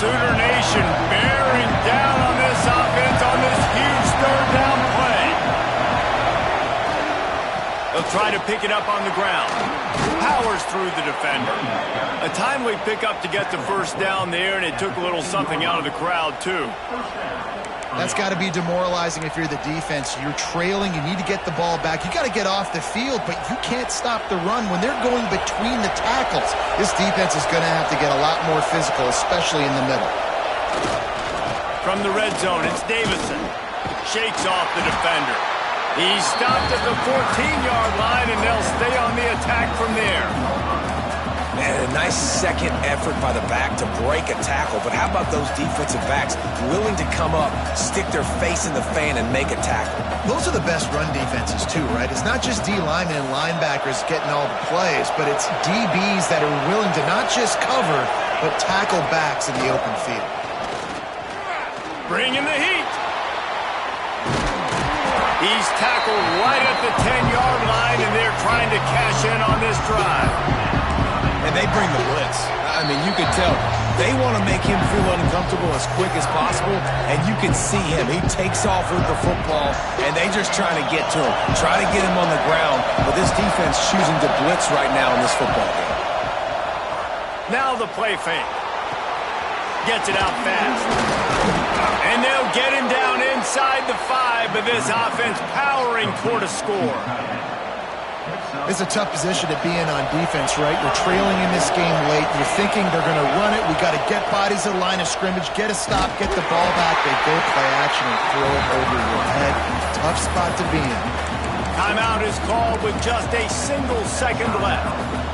Sooner Nation bearing down on this offense on this huge 3rd down play. They'll try to pick it up on the ground. Powers through the defender. A timely pickup to get the first down there, and it took a little something out of the crowd, too. That's got to be demoralizing if you're the defense. You're trailing. You need to get the ball back. You got to get off the field, but you can't stop the run. When they're going between the tackles, this defense is going to have to get a lot more physical, especially in the middle. From the red zone, it's Davison. Shakes off the defender. He's stopped at the 14-yard line, and they'll stay on the attack from there. And a nice second effort by the back to break a tackle. But how about those defensive backs willing to come up, stick their face in the fan, and make a tackle? Those are the best run defenses, too, right? It's not just D linemen and linebackers getting all the plays, but it's DBs that are willing to not just cover, but tackle backs in the open field. bringing the heat. He's tackled right at the 10-yard line, and they're trying to cash in on this drive. And they bring the blitz. I mean, you can tell they want to make him feel uncomfortable as quick as possible, and you can see him. He takes off with the football, and they just trying to get to him, try to get him on the ground, but this defense choosing to blitz right now in this football game. Now the play fake. Gets it out fast. And they'll get him down inside the 5, but this offense powering toward a score. It's a tough position to be in on defense, right? You're trailing in this game late. You're thinking they're going to run it. We got to get bodies at the line of scrimmage, get a stop, get the ball back. They go play action and throw it over your head. Tough spot to be in. Timeout is called with just a single second left.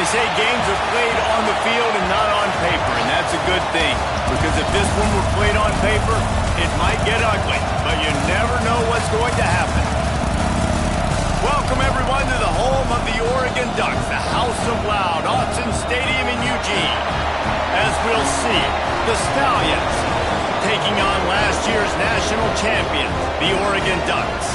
They say games are played on the field and not on paper, and that's a good thing. Because if this one were played on paper, it might get ugly. But you never know what's going to happen. Welcome, everyone, to the home of the Oregon Ducks, the House of Loud, Autzen Stadium in Eugene. As we'll see, the Stallions taking on last year's national champions, the Oregon Ducks.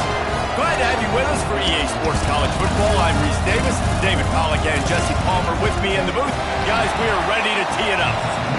Glad to have you with us for EA Sports College Football. I'm Reese Davis, David Pollack and Jesse Palmer with me in the booth. Guys, we are ready to tee it up.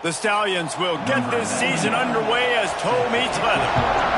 The Stallions will get this season underway as toe meets leather.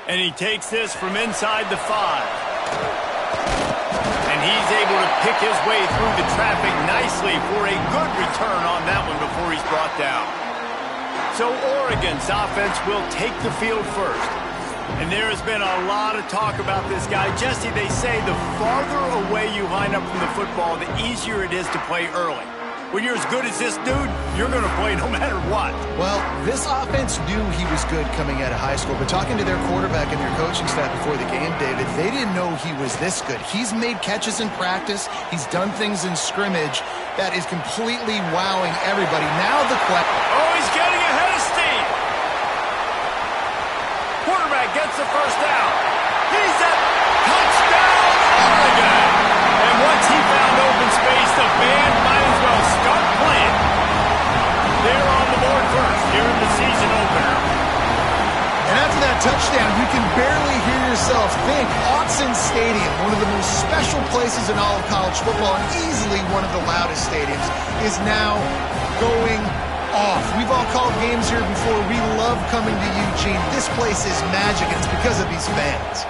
And he takes this from inside the 5. And he's able to pick his way through the traffic nicely for a good return on that one before he's brought down. So Oregon's offense will take the field first. And there has been a lot of talk about this guy. Jesse, they say the farther away you line up from the football, the easier it is to play early. When you're as good as this dude, you're going to play no matter what. Well, this offense knew he was good coming out of high school, but talking to their quarterback and their coaching staff before the game, David, they didn't know he was this good. He's made catches in practice. He's done things in scrimmage that is completely wowing everybody. Now the question... Oh, he's getting ahead of steam. Quarterback gets the first down. He's at touchdown, Oregon. And once he found open space, the band might as well start playing. They're on the board first here in the season opener. And after that touchdown, you can barely hear yourself think. Autzen Stadium, one of the most special places in all of college football, and easily one of the loudest stadiums, is now going off. We've all called games here before. We love coming to Eugene. This place is magic, and it's because of these fans.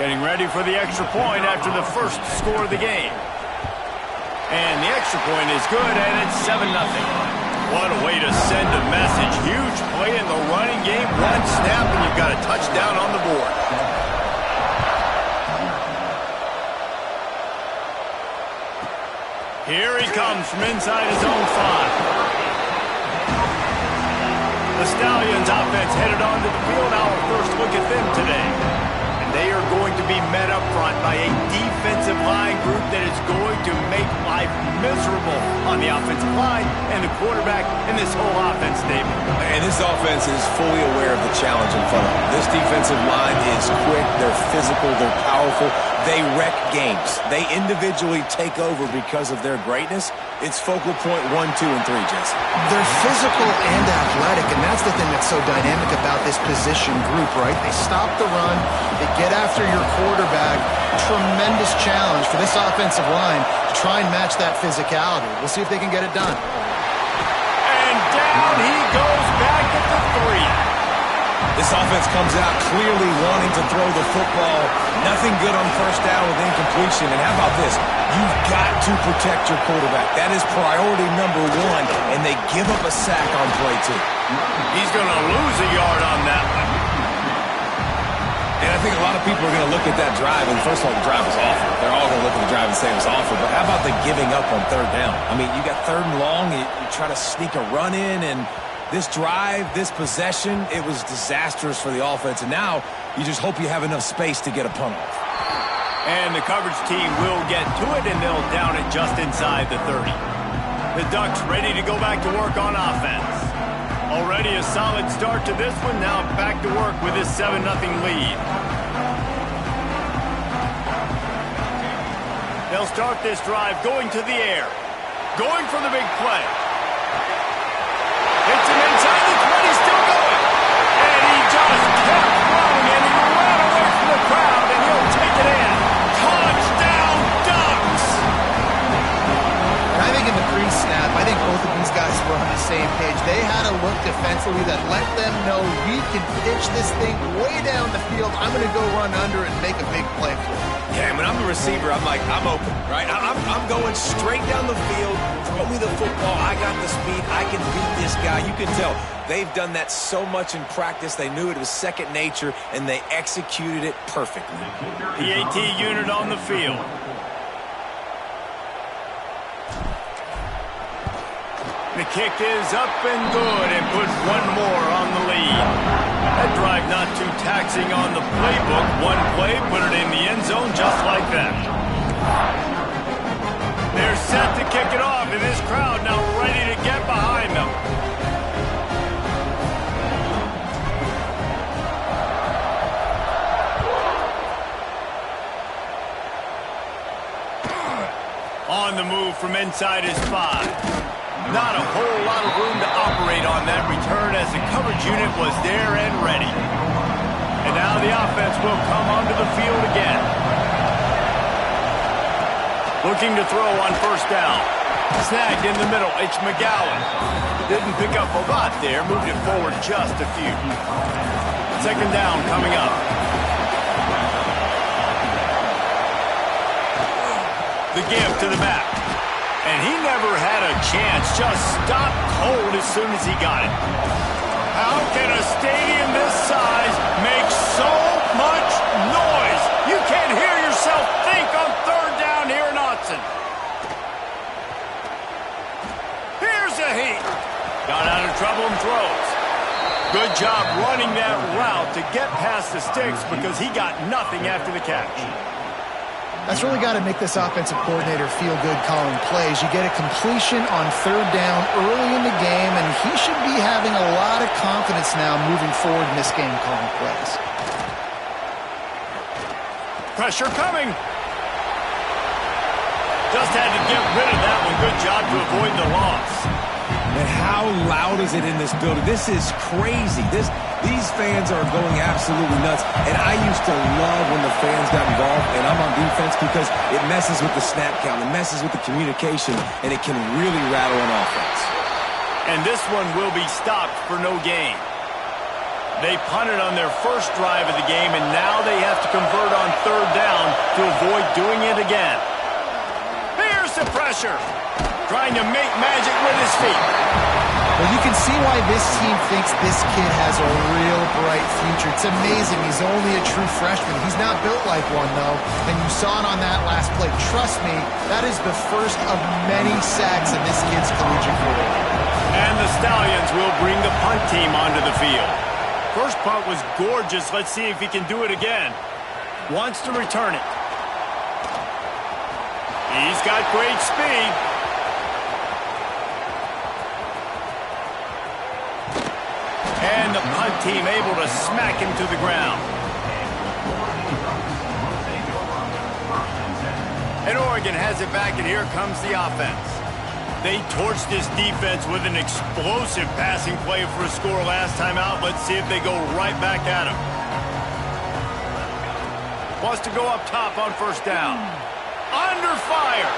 Getting ready for the extra point after the first score of the game. And the extra point is good, and it's 7-0. What a way to send a message. Huge play in the running game. One snap, and you've got a touchdown on the board. Here he comes from inside his own 5. The Stallions offense headed onto the field. Our first look at them today. They are going to be met up front by a defensive line group that is going to make life miserable on the offensive line and the quarterback and this whole offense, David. And this offense is fully aware of the challenge in front of them. This defensive line is quick, they're physical, they're powerful, they wreck games. They individually take over because of their greatness. It's focal point 1, 2, and 3, Jesse. They're physical and athletic, and that's the thing that's so dynamic about this position group, right? They stop the run, they get after your quarterback. Tremendous challenge for this offensive line to try and match that physicality. We'll see if they can get it done. And down he goes back at the 3. This offense comes out clearly wanting to throw the football. Nothing good on first down with incompletion. And how about this? You've got to protect your quarterback. That is priority number 1, and they give up a sack on play 2. He's going to lose a yard on that one. And I think a lot of people are going to look at that drive, and first of all, the drive was awful. They're all going to look at the drive and say it was awful, but how about the giving up on third down? I mean, you got 3rd and long, you try to sneak a run in, and this drive, this possession, it was disastrous for the offense, and now you just hope you have enough space to get a punt off. And the coverage team will get to it, and they'll down it just inside the 30. The Ducks ready to go back to work on offense. Already a solid start to this one. Now back to work with this 7-0 lead. They'll start this drive going to the air. Going for the big play. Hits him inside the 20, still going. And he just kept running, and he ran away from the crowd, and he'll take it in. Touchdown, Ducks! And I think in the pre-snap, I think both of these guys were on the same page. They had a look defensively that let them know we can pitch this thing way down the field. I'm going to go run under and make a big play for it. Yeah, when I'm the receiver, I'm like, I'm open, right? I'm going straight down the field. Throw me the football. I got the speed. I can beat this guy. You can tell they've done that so much in practice. They knew it was second nature, and they executed it perfectly. The AT unit on the field. The kick is up and good and puts one more on the lead. That drive not too taxing on the playbook. One play, put it in the end zone just like that. They're set to kick it off, and this crowd now ready to get behind them. On the move from inside his 5. Not a whole lot of room to operate on that return as the coverage unit was there and ready. And now the offense will come onto the field again. Looking to throw on first down. Snagged in the middle, it's McGowan. Didn't pick up a lot there, moved it forward just a few. Second down coming up. The give to the back. And he never had a chance, just stopped cold as soon as he got it. How can a stadium this size make so much noise? You can't hear yourself think on third down here in Autzen. Here's a heat. Got out of trouble and throws. Good job running that route to get past the sticks because he got nothing after the catch. That's really got to make this offensive coordinator feel good calling plays. You get a completion on third down early in the game, and he should be having a lot of confidence now moving forward in this game calling plays. Pressure coming. Just had to get rid of that one. Good job to avoid the loss. And how loud is it in this building? This is crazy. These fans are going absolutely nuts. And I used to love when the fans got involved, and I'm on defense because it messes with the snap count, it messes with the communication, and it can really rattle an offense. And this one will be stopped for no gain. They punted on their first drive of the game, and now they have to convert on third down to avoid doing it again. Here's the pressure. Trying to make magic with his feet. Well, you can see why this team thinks this kid has a real bright future. It's amazing. He's only a true freshman. He's not built like one, though. And you saw it on that last play. Trust me, that is the first of many sacks in this kid's collegiate career. And the Stallions will bring the punt team onto the field. First punt was gorgeous. Let's see if he can do it again. Wants to return it. He's got great speed. And the punt team able to smack him to the ground. And Oregon has it back, and here comes the offense. They torched this defense with an explosive passing play for a score last time out. Let's see if they go right back at him. Wants to go up top on first down. Under fire.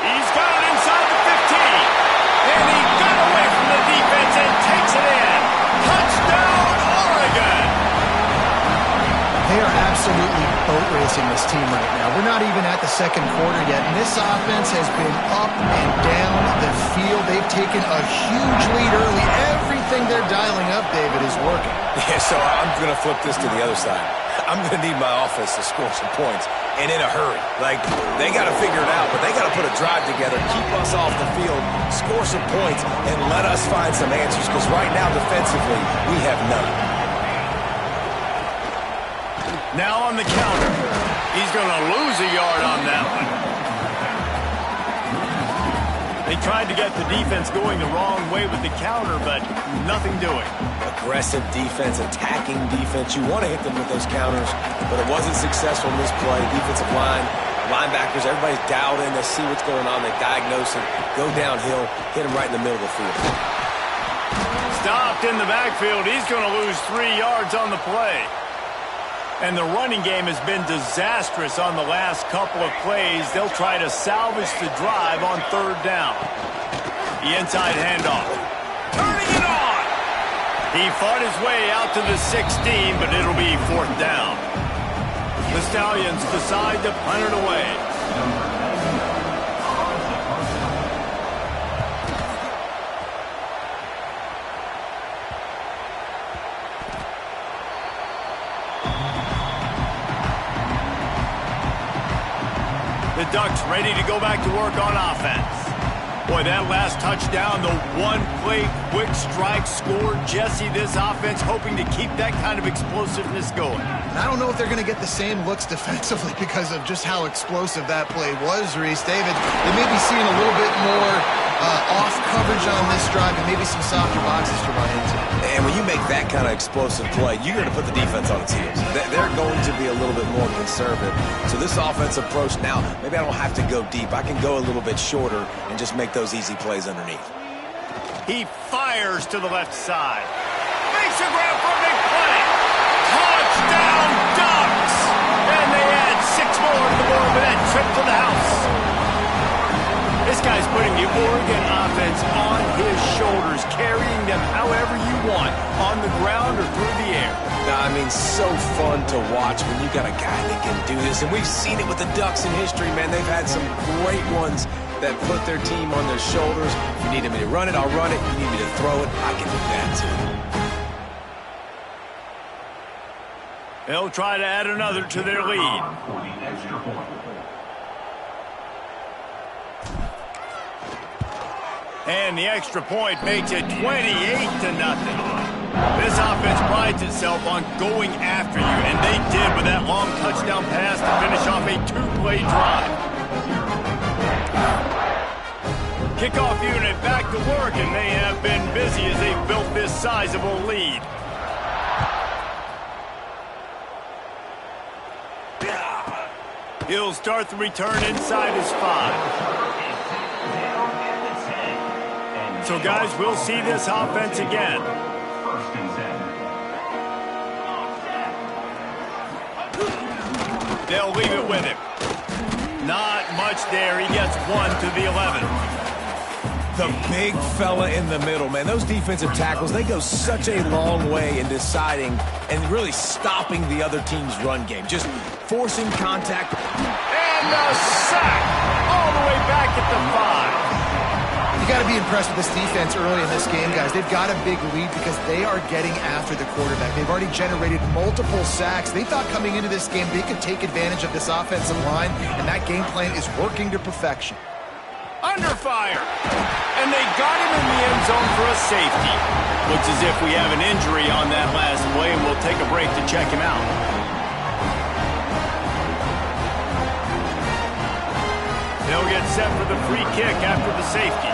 He's got it inside the 15. And he got away from the defense and takes it in. Touchdown, Oregon! They are absolutely boat racing this team right now. We're not even at the second quarter yet, and this offense has been up and down the field. They've taken a huge lead early. Everything they're dialing up, David, is working. Yeah, so I'm going to flip this to the other side. I'm going to need my offense to score some points, and in a hurry. Like, they got to figure it out, but they got to put a drive together, keep us off the field, score some points, and let us find some answers, because right now, defensively, we have none. Now on the counter. He's going to lose a yard on that one. They tried to get the defense going the wrong way with the counter, but nothing doing. Aggressive defense, attacking defense. You want to hit them with those counters, but it wasn't successful in this play. Defensive line, linebackers, everybody's dialed in. They see what's going on. They diagnose it, go downhill, hit him right in the middle of the field. Stopped in the backfield. He's going to lose 3 yards on the play. And the running game has been disastrous on the last couple of plays. They'll try to salvage the drive on third down. The inside handoff. Turning it on! He fought his way out to the 16, but it'll be fourth down. The Stallions decide to punt it away. The Ducks ready to go back to work on offense. Boy, that last touchdown, the one-play quick strike score. Jesse, this offense hoping to keep that kind of explosiveness going. And I don't know if they're going to get the same looks defensively because of just how explosive that play was, Reese. David, they may be seeing a little bit more off coverage on this drive and maybe some softer boxes to run into. And when you make that kind of explosive play, you're going to put the defense on its heels. They're going to be a little bit more conservative. So this offense approach now, maybe I don't have to go deep. I can go a little bit shorter and just make those easy plays underneath. He fires to the left side. Makes a grab for a big play. Touchdown, Ducks! And they add 6 more to the board with that trip to the house. This guy's putting the Oregon offense on his shoulders, carrying them however you want, on the ground or through the air. I mean, so fun to watch when you got a guy that can do this. And we've seen it with the Ducks in history, man. They've had some great ones that put their team on their shoulders. If you need me to run it, I'll run it. If you need me to throw it, I can do that too. They'll try to add another to their lead. And the extra point makes it 28-0. This offense prides itself on going after you, and they did with that long touchdown pass to finish off a 2-play drive. Kickoff unit back to work, and they have been busy as they've built this sizable lead. He'll start the return inside his 5. So, guys, we'll see this offense again. They'll leave it with him. Not much there. He gets 1 to the 11. The big fella in the middle, man. Those defensive tackles, they go such a long way in deciding and really stopping the other team's run game. Just forcing contact. And a sack all the way back at the 5. You got to be impressed with this defense early in this game, guys. They've got a big lead because they are getting after the quarterback. They've already generated multiple sacks. They thought coming into this game they could take advantage of this offensive line, and that game plan is working to perfection. Under fire. And they got him in the end zone for a safety. Looks as if we have an injury on that last play, and we'll take a break to check him out. They'll get set for the free kick after the safety.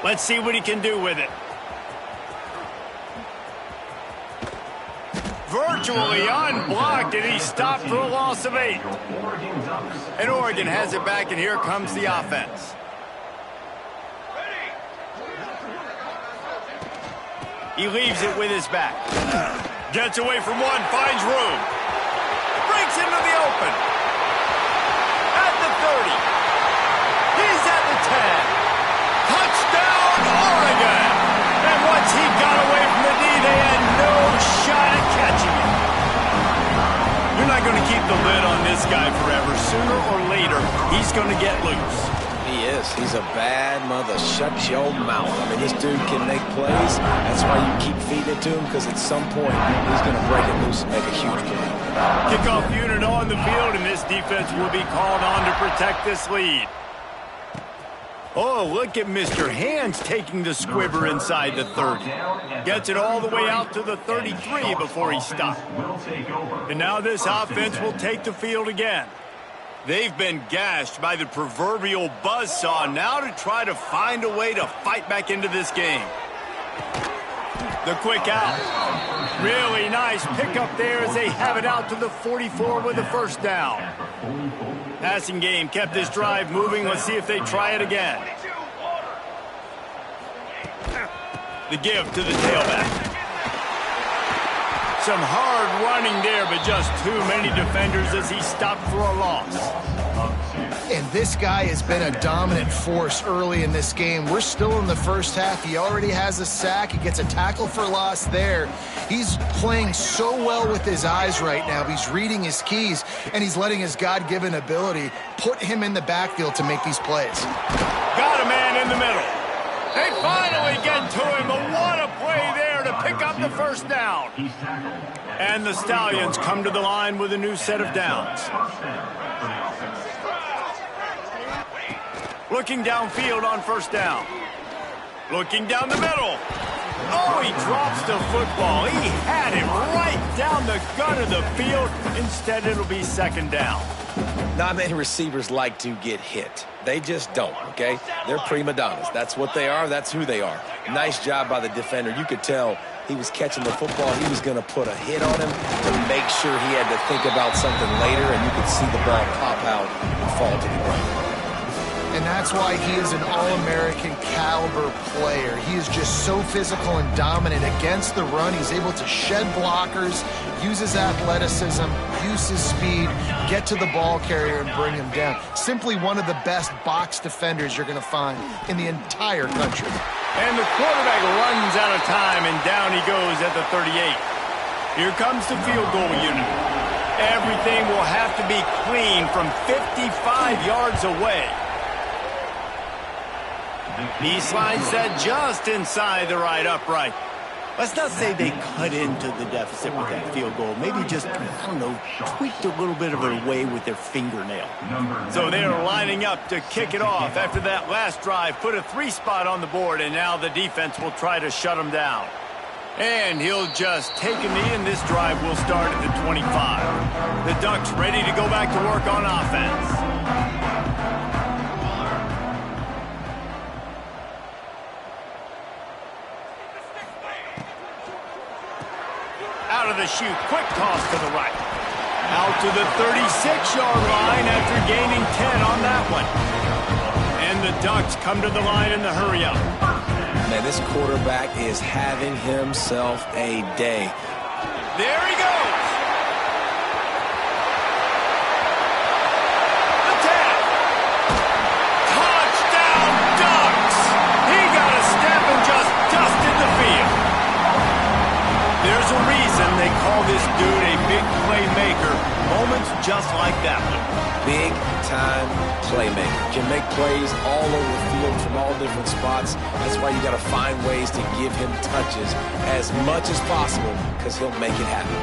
Let's see what he can do with it. Virtually unblocked, and he's stopped for a loss of 8. And Oregon has it back, and here comes the offense. He leaves it with his back. Gets away from one, finds room. Breaks into the open. At the 30. He's at the 10. Touchdown, Oregon! And once he got away from the D, they had no shot at catching him. You're not going to keep the lid on this guy forever. Sooner or later, he's going to get loose. He is. He's a bad mother. Shut your mouth. I mean, this dude can make plays. That's why you keep feeding it to him, because at some point, he's going to break it loose and make a huge play. Kickoff unit on the field, and this defense will be called on to protect this lead. Oh, look at Mr. Hands taking the squibber inside the 30. Gets it all the way out to the 33 before he stopped. And now this offense will take the field again. They've been gashed by the proverbial buzzsaw, now to try to find a way to fight back into this game. The quick out. Really nice pickup there as they have it out to the 44 with a first down. Passing game kept this drive moving. Let's see if they try it again. The give to the tailback. Some hard running there, but just too many defenders as he stopped for a loss. And this guy has been a dominant force early in this game. We're still in the first half. He already has a sack. He gets a tackle for loss there. He's playing so well with his eyes right now. He's reading his keys, and he's letting his God-given ability put him in the backfield to make these plays. Got a man in the middle. They finally get to him, but what a play there to pick up the first down. And the Stallions come to the line with a new set of downs. Looking downfield on first down. Looking down the middle. Oh, he drops the football. He had it right down the gut of the field. Instead, it'll be second down. Not many receivers like to get hit. They just don't, okay? They're prima donnas. That's what they are. That's who they are. Nice job by the defender. You could tell he was catching the football. He was going to put a hit on him to make sure he had to think about something later, and you could see the ball pop out and fall to the ground. And that's why he is an All-American caliber player. He is just so physical and dominant against the run. He's able to shed blockers, use his athleticism, use his speed, get to the ball carrier and bring him down. Simply one of the best box defenders you're going to find in the entire country. And the quarterback runs out of time, and down he goes at the 38. Here comes the field goal unit. Everything will have to be clean from 55 yards away. He slides that just inside the right upright. Let's not say they cut into the deficit with that field goal. Maybe just, I don't know, tweaked a little bit of it away with their fingernail. So they're lining up to kick it off after that last drive. Put a 3-spot on the board, and now the defense will try to shut them down. And he'll just take a knee, and this drive will start at the 25. The Ducks ready to go back to work on offense. Out of the chute, quick toss to the right. Out to the 36-yard line after gaining 10 on that one. And the Ducks come to the line in the hurry-up. Man, this quarterback is having himself a day. There he goes. The tap. Touchdown, Ducks. He got a step and just dusted the field. There's a reason they call this dude a big playmaker. Moments just like that one. Big-time playmaker. Can make plays all over the field from all different spots. That's why you got to find ways to give him touches as much as possible because he'll make it happen.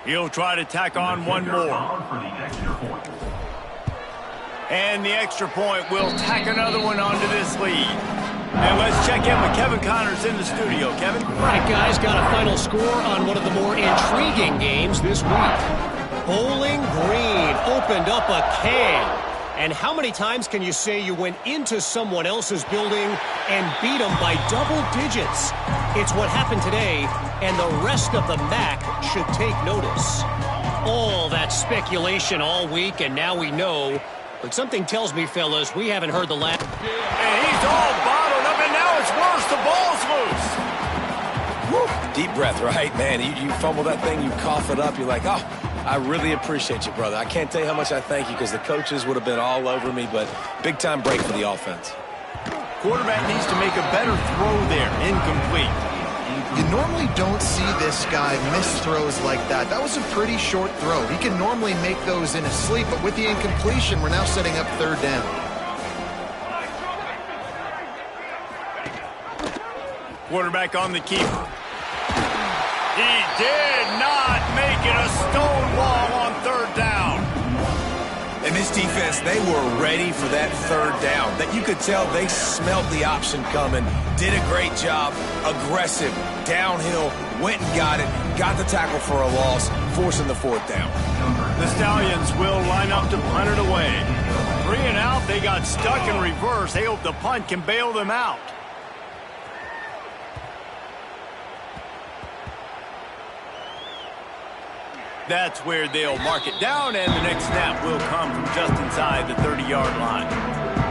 He'll try to tack on one more. And the extra point will tack another one onto this lead. And let's check in with Kevin Connors in the studio. Kevin? All right, guys, got a final score on one of the more intriguing games this week. Bowling Green opened up a can. And how many times can you say you went into someone else's building and beat them by double digits? It's what happened today, and the rest of the MAC should take notice. All that speculation all week, and now we know. But something tells me, fellas, we haven't heard the last. And he's all bottled up, and now it's worse. The ball's loose. Woo. Deep breath, right? Man, you fumble that thing, you cough it up, you're like, oh, I really appreciate you, brother. I can't tell you how much I thank you because the coaches would have been all over me, but big-time break for the offense. Quarterback needs to make a better throw there. Incomplete. You normally don't see this guy miss throws like that. That was a pretty short throw. He can normally make those in his sleep, but with the incompletion, we're now setting up third down. Quarterback on the keeper. He did not make it a stone wall on third down. And this defense, they were ready for that third down. That you could tell they smelt the option coming. Did a great job. Aggressive. Downhill. Went and got it. Got the tackle for a loss. Forcing the fourth down. The Stallions will line up to punt it away. 3 and out. They got stuck in reverse. They hope the punt can bail them out. That's where they'll mark it down, and the next snap will come from just inside the 30-yard line.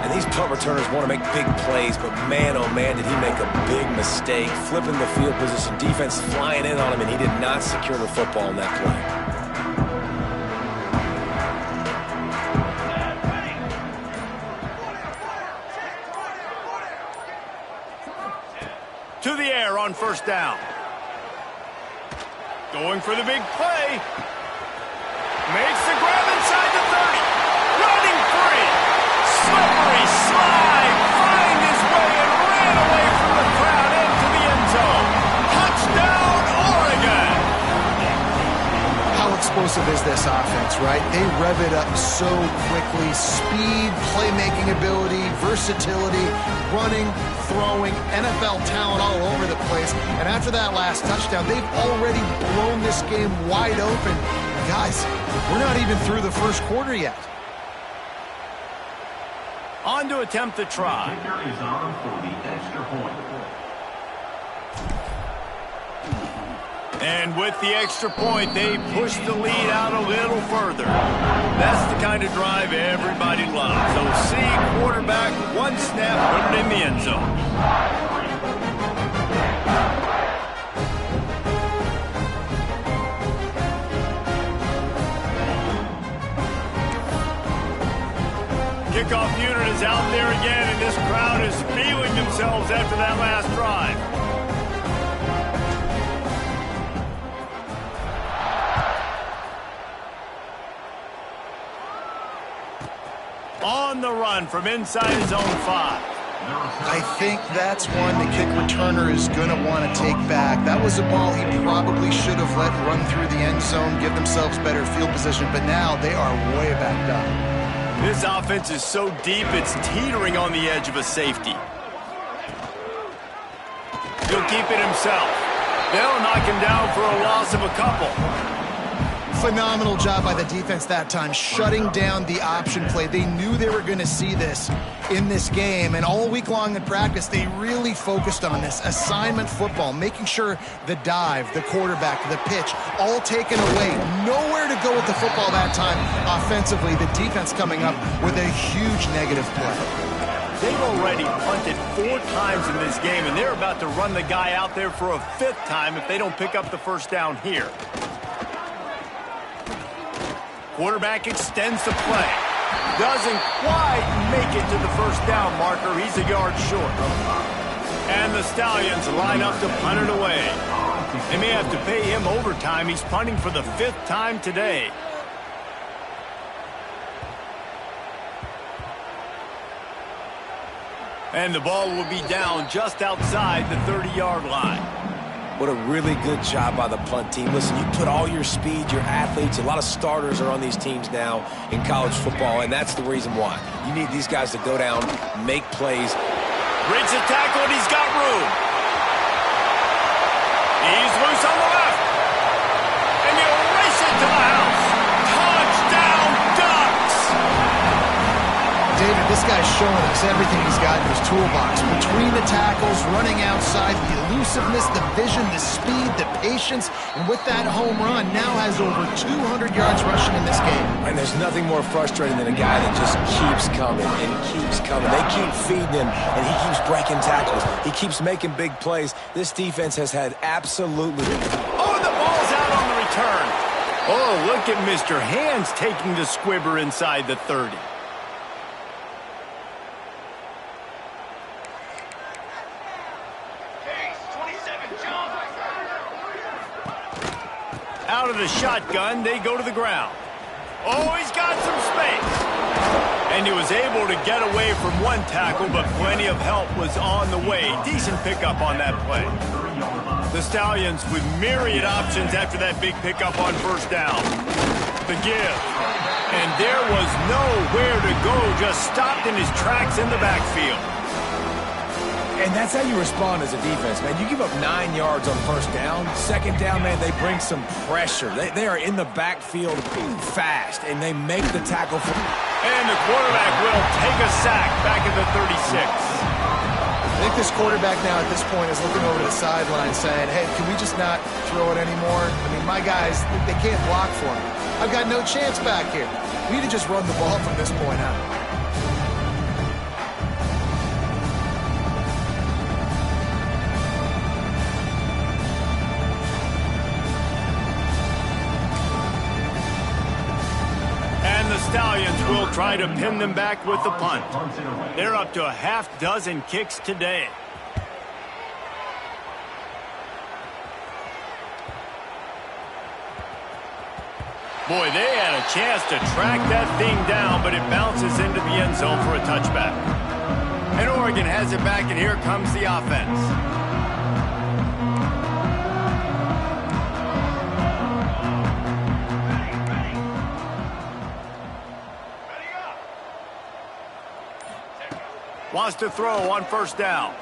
And these punt returners want to make big plays, but man, oh man, did he make a big mistake. Flipping the field position, defense flying in on him, and he did not secure the football in that play. To the air on first down. Going for the big play. Makes the grab inside the 30. Running free. Slippery slide. Find his way and ran away from the crowd into the end zone. Touchdown, Oregon. How explosive is this offense, right? They rev it up so quickly. Speed, playmaking ability, versatility, running, throwing, NFL talent all over the place. And after that last touchdown, they've already blown this game wide open. Guys, we're not even through the first quarter yet. On to attempt the try. Is on for the extra point. And with the extra point, they push the lead out a little further. That's the kind of drive everybody loves. So see quarterback, one snap, put it in the end zone. Kickoff unit is out there again, and this crowd is feeling themselves after that last drive. On the run from inside his own 5. I think that's one the kick returner is going to want to take back. That was a ball he probably should have let run through the end zone, give themselves better field position, but now they are way backed up. This offense is so deep, it's teetering on the edge of a safety. He'll keep it himself. They'll knock him down for a loss of a couple. Phenomenal job by the defense that time, shutting down the option play. They knew they were going to see this in this game, and all week long in practice, they really focused on this. Assignment football, making sure the dive, the quarterback, the pitch, all taken away. Nowhere to go with the football that time offensively. The defense coming up with a huge negative play. They've already punted 4 times in this game, and they're about to run the guy out there for a 5th time if they don't pick up the first down here. Quarterback extends the play. Doesn't quite make it to the first down marker. He's a yard short. And the Stallions line up to punt it away. They may have to pay him overtime. He's punting for the 5th time today. And the ball will be down just outside the 30-yard line. What a really good job by the punt team. Listen, you put all your speed, your athletes, a lot of starters are on these teams now in college football, and that's the reason why. You need these guys to go down, make plays. Breaks the tackle, and he's got room. He's loose on the left. And he'll race it to the house. Touchdown, Ducks! David, this guy's showing us everything he's got in his toolbox. Between the tackles, running outside, the elusiveness, the vision, the speed, the patience, and with that home run, now has over 200 yards rushing in this game. And there's nothing more frustrating than a guy that just keeps coming and keeps coming. They keep feeding him, and he keeps breaking tackles. He keeps making big plays. This defense has had absolutely... Oh, the ball's out on the return. Oh, look at Mr. Hands taking the squibber inside the 30. Out of the shotgun, they go to the ground. Oh, he's got some space. And he was able to get away from one tackle, but plenty of help was on the way. Decent pickup on that play. The Stallions with myriad options after that big pickup on first down. The give. And there was nowhere to go, just stopped in his tracks in the backfield. And that's how you respond as a defense, man. You give up 9 yards on first down. Second down, man, they bring some pressure. They are in the backfield fast, and they make the tackle. And the quarterback will take a sack back at the 36. I think this quarterback now at this point is looking over to the sideline saying, hey, can we just not throw it anymore? I mean, my guys, they can't block for me. I've got no chance back here. We need to just run the ball from this point out. Stallions will try to pin them back with the punt. They're up to a half dozen kicks today. Boy, they had a chance to track that thing down, but it bounces into the end zone for a touchback. And Oregon has it back, and here comes the offense. Wants to throw on first down.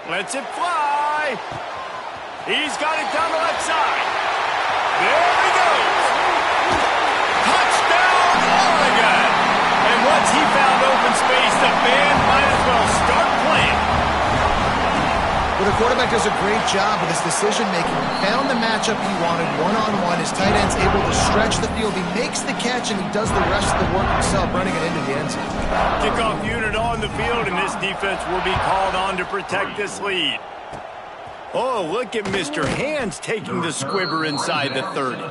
Lets it fly. He's got it down the left side. There he goes. Touchdown, Oregon. And once he found open space, the band might as well start playing. Well, the quarterback does a great job with his decision-making. He found the matchup he wanted one-on-one. His tight end's able to stretch the field. He makes the catch, and he does the rest of the work himself, running it into the end zone. Kickoff unit on the field, and this defense will be called on to protect this lead. Oh, look at Mr. Hands taking the squibber inside the 30.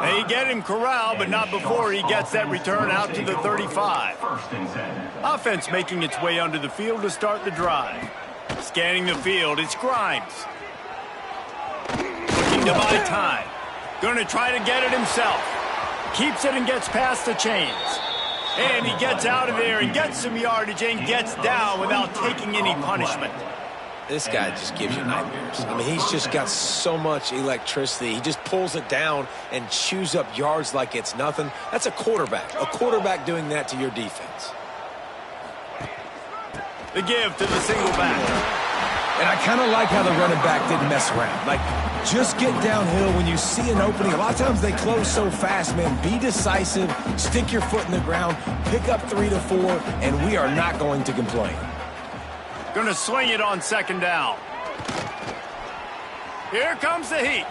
They get him corralled, but not before he gets that return out to the 35. Offense making its way onto the field to start the drive. Scanning the field, it's Grimes. Looking to buy time. Going to try to get it himself. Keeps it and gets past the chains. And he gets out of there and gets some yardage and gets down without taking any punishment. This guy just gives you nightmares. I mean, he's just got so much electricity. He just pulls it down and chews up yards like it's nothing. That's a quarterback. A quarterback doing that to your defense. The give to the single back. And I kind of like how the running back didn't mess around. Like, Just get downhill when you see an opening. A lot of times they close so fast, man. Be decisive, stick your foot in the ground, pick up 3 to 4, and we are not going to complain. Going to swing it on second down. Here comes the heat.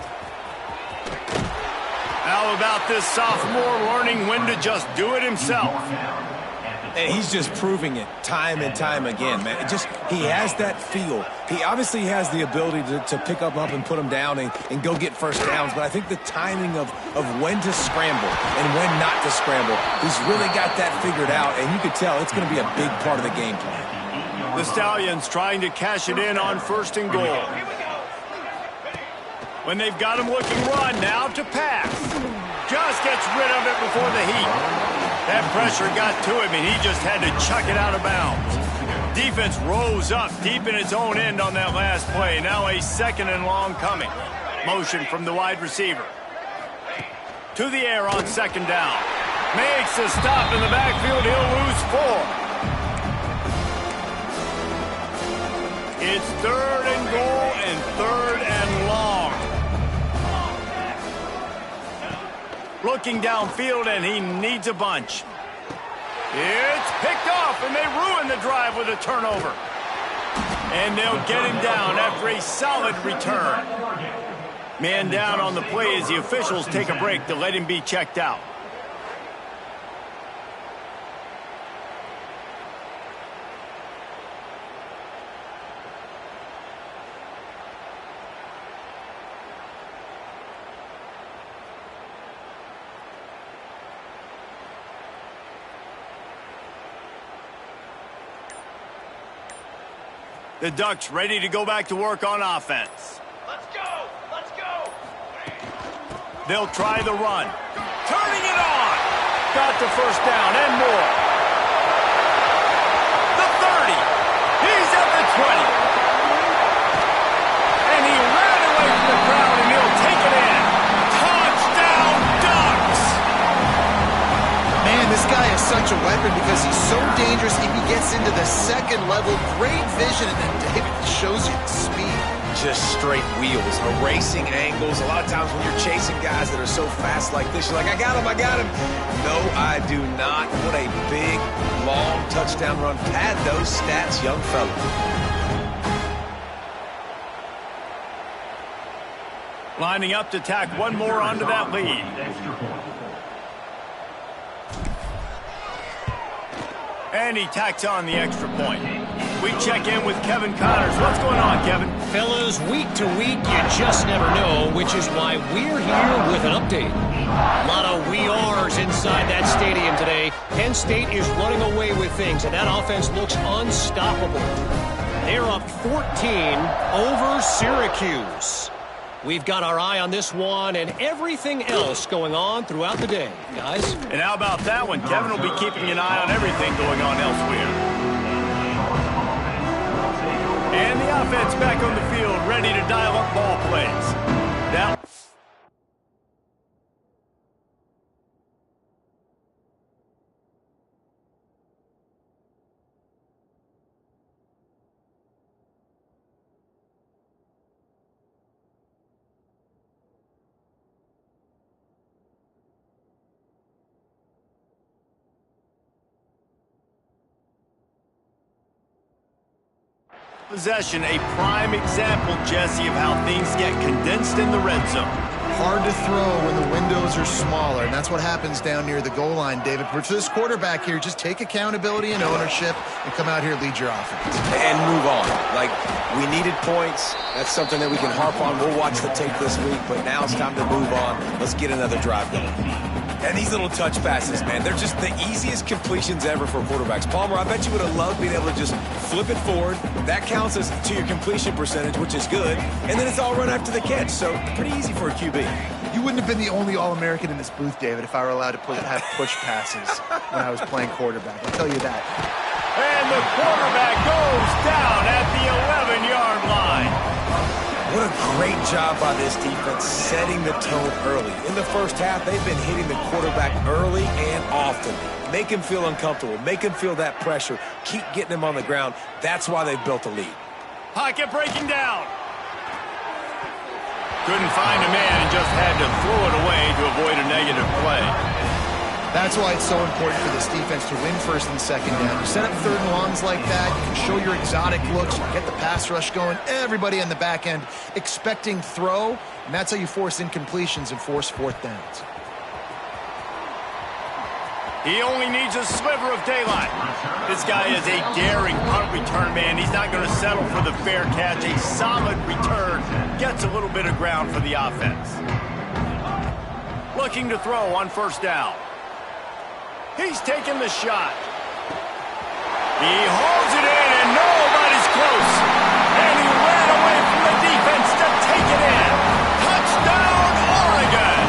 How about this sophomore learning when to just do it himself? And he's just proving it time and time again, man. He has that feel. He obviously has the ability to pick up and put him down and go get first downs, but I think the timing of when to scramble and when not to scramble, he's really got that figured out, and you could tell it's going to be a big part of the game plan. The Stallions trying to cash it in on 1st and goal. When they've got him looking run, now to pass. Just gets rid of it before the heat. That pressure got to him, and he just had to chuck it out of bounds. Defense rose up deep in its own end on that last play. Now a 2nd and long coming. Motion from the wide receiver. To the air on 2nd down. Makes a stop in the backfield. He'll lose 4. It's 3rd and goal and 3rd and long. Looking downfield, and he needs a bunch. It's picked off, and they ruin the drive with a turnover. And they'll get him down after a solid return. Man down on the play as the officials take a break to let him be checked out. The Ducks ready to go back to work on offense. Let's go! Let's go! They'll try the run. Turning it on! Got the first down and more. The 30. He's at the 20. And he ran away from the crowd, and he'll take it in. Touchdown, Ducks! Man, this guy is such a weapon because he's so dangerous. If he gets into the 2nd level, great vision, and then David shows you the speed. Just straight wheels, erasing angles. A lot of times when you're chasing guys that are so fast like this, you're like, I got him, I got him. No, I do not. What a big, long touchdown run. Pad those stats, young fella. Lining up to tack one more onto that lead. And he tacks on the extra point. We check in with Kevin Connors. What's going on, Kevin? Fellas, week to week, you just never know, which is why we're here with an update. A lot of we are's inside that stadium today. Penn State is running away with things, and that offense looks unstoppable. They're up 14 over Syracuse. We've got our eye on this one and everything else going on throughout the day, guys. And how about that one? Kevin will be keeping an eye on everything going on elsewhere. And the offense back on the field, ready to dial up ball plays. Now, possession, a prime example, Jesse, of how things get condensed in the red zone. Hard to throw when the windows are smaller, and that's what happens down near the goal line, David. But for this quarterback here, just take accountability and ownership and come out here and lead your offense. And move on. Like, we needed points. That's something that we can harp on. We'll watch the tape this week, but now it's time to move on. Let's get another drive going. And these little touch passes, man, they're just the easiest completions ever for quarterbacks. Palmer, I bet you would have loved being able to just flip it forward. That counts as to your completion percentage, which is good. And then it's all run after the catch, so pretty easy for a QB. You wouldn't have been the only All-American in this booth, David, if I were allowed to have push passes when I was playing quarterback. I'll tell you that. And the quarterback goes down at the 11-yard line. What a great job by this defense setting the tone early. In the first half, they've been hitting the quarterback early and often. Make him feel uncomfortable. Make him feel that pressure. Keep getting him on the ground. That's why they've built a lead. Pocket breaking down. Couldn't find a man and just had to throw it away to avoid a negative play. That's why it's so important for this defense to win first and second down. You set up third and longs like that, you can show your exotic looks, you can get the pass rush going, everybody on the back end expecting throw, and that's how you force incompletions and force fourth downs. He only needs a sliver of daylight. This guy is a daring punt return man. He's not going to settle for the fair catch. A solid return gets a little bit of ground for the offense. Looking to throw on first down. He's taking the shot. He holds it in, and nobody's close. And he ran away from the defense to take it in. Touchdown, Oregon!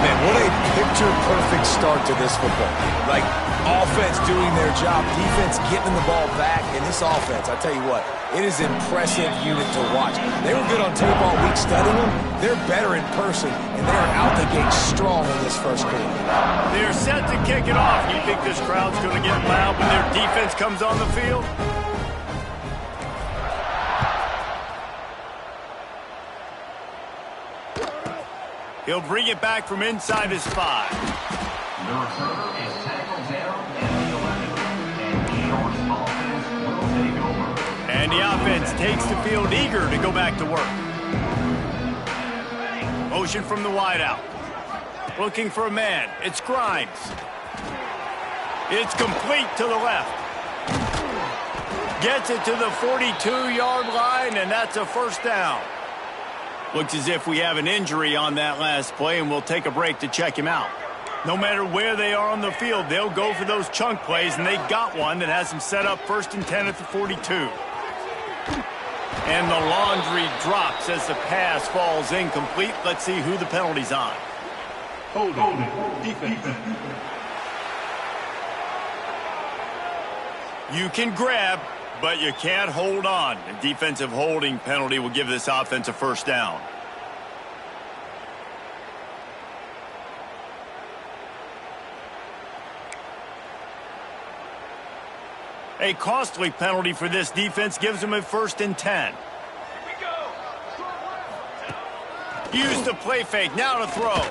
Man, what a picture-perfect start to this football. Like, offense doing their job, defense getting the ball back, and this offense, I tell you what, it is an impressive unit to watch. They were good on tape all week studying them. They're better in person, and they are out the gate strong in this first quarter. They're set to kick it off. You think this crowd's going to get loud when their defense comes on the field? He'll bring it back from inside his 5. The returner is tackled down at the 11. And the Sharks offense will take over. And the offense takes the field eager to go back to work. Motion from the wideout. Looking for a man. It's Grimes. It's complete to the left. Gets it to the 42-yard line, and that's a first down. Looks as if we have an injury on that last play, and we'll take a break to check him out. No matter where they are on the field, they'll go for those chunk plays, and they got one that has them set up first and 10 at the 42. And the laundry drops as the pass falls incomplete. Let's see who the penalty's on. Hold it. Defense. You can grab, but you can't hold on. A defensive holding penalty will give this offense a first down. A costly penalty for this defense gives them a first and 10. Use the play fake, now to throw.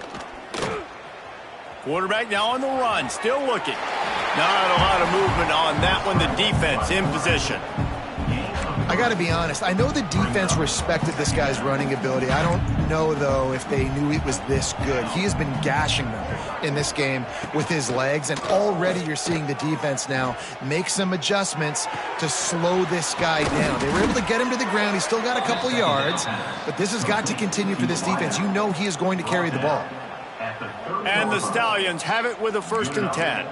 Quarterback now on the run, still looking. Not a lot of movement on that one, the defense in position. I got to be honest, I know the defense respected this guy's running ability. I don't know, though, if they knew he was this good. He has been gashing them in this game with his legs, and already you're seeing the defense now make some adjustments to slow this guy down. They were able to get him to the ground. He's still got a couple yards, but this has got to continue for this defense. You know he is going to carry the ball. And the Stallions have it with a first and 10.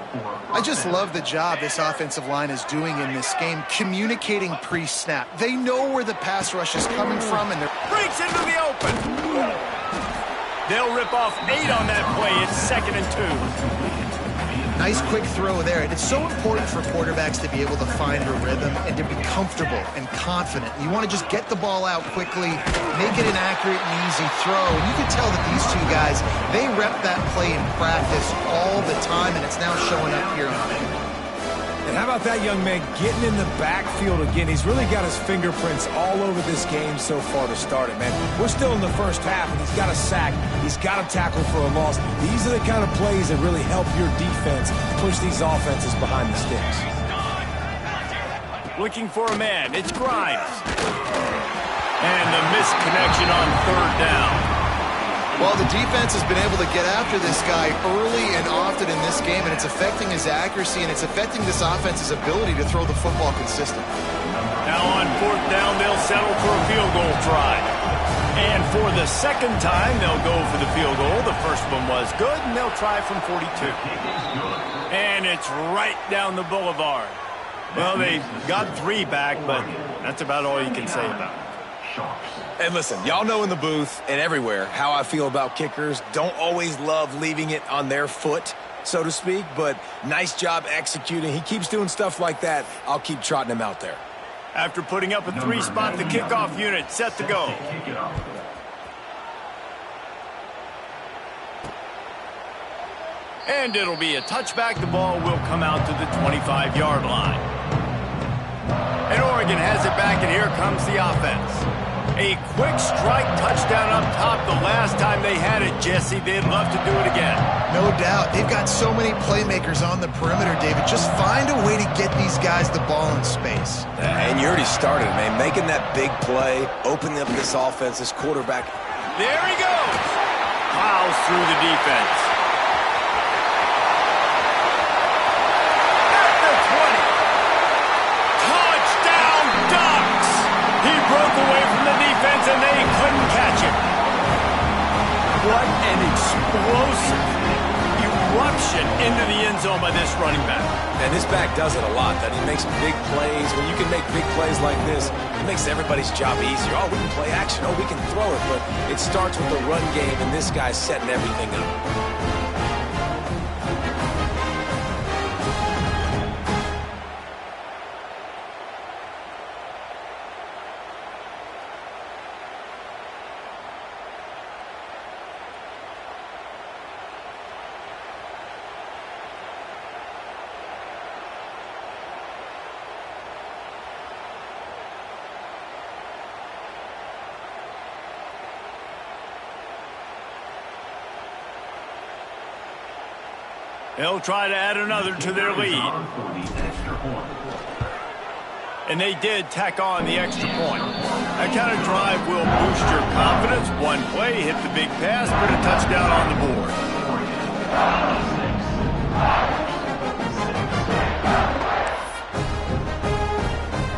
I just love the job this offensive line is doing in this game, communicating pre-snap. They know where the pass rush is coming from, and they're... Breaks into the open. They'll rip off 8 on that play. It's second and 2. Nice quick throw there. And it's so important for quarterbacks to be able to find a rhythm and to be comfortable and confident. You want to just get the ball out quickly, make it an accurate and easy throw. And you can tell that these two guys, they rep that play in practice all the time, and it's now showing up here on it. And how about that young man getting in the backfield again? He's really got his fingerprints all over this game so far to start it, man. We're still in the first half, and he's got a sack. He's got a tackle for a loss. These are the kind of plays that really help your defense push these offenses behind the sticks. Looking for a man. It's Grimes. And the missed connection on third down. Well, the defense has been able to get after this guy early and often in this game, and it's affecting his accuracy, and it's affecting this offense's ability to throw the football consistently. Now on fourth down, they'll settle for a field goal try. And for the second time, they'll go for the field goal. The first one was good, and they'll try from 42. And it's right down the boulevard. Well, they got 3 back, but that's about all you can say about it. And listen, y'all know in the booth and everywhere how I feel about kickers. Don't always love leaving it on their foot, so to speak, but nice job executing. He keeps doing stuff like that. I'll keep trotting him out there. After putting up a 3-spot, the kickoff unit set to go. And it'll be a touchback. The ball will come out to the 25-yard line. And Oregon has it back, and here comes the offense. A quick strike touchdown up top the last time they had it, Jesse. They'd love to do it again. No doubt. They've got so many playmakers on the perimeter, David. Just find a way to get these guys the ball in space. And you already started, man. Making that big play, opening up this offense, this quarterback. There he goes. Plows through the defense. At the 20. Touchdown Ducks. He broke away from the defense and they couldn't catch him. What an explosive eruption into the end zone by this running back. And this back does it a lot. That he makes big plays. When you can make big plays like this, it makes everybody's job easier. Oh, we can play action. Oh, we can throw it. But it starts with the run game, and this guy's setting everything up. They'll try to add another to their lead. And they did tack on the extra point. That kind of drive will boost your confidence. One play, hit the big pass, put a touchdown on the board.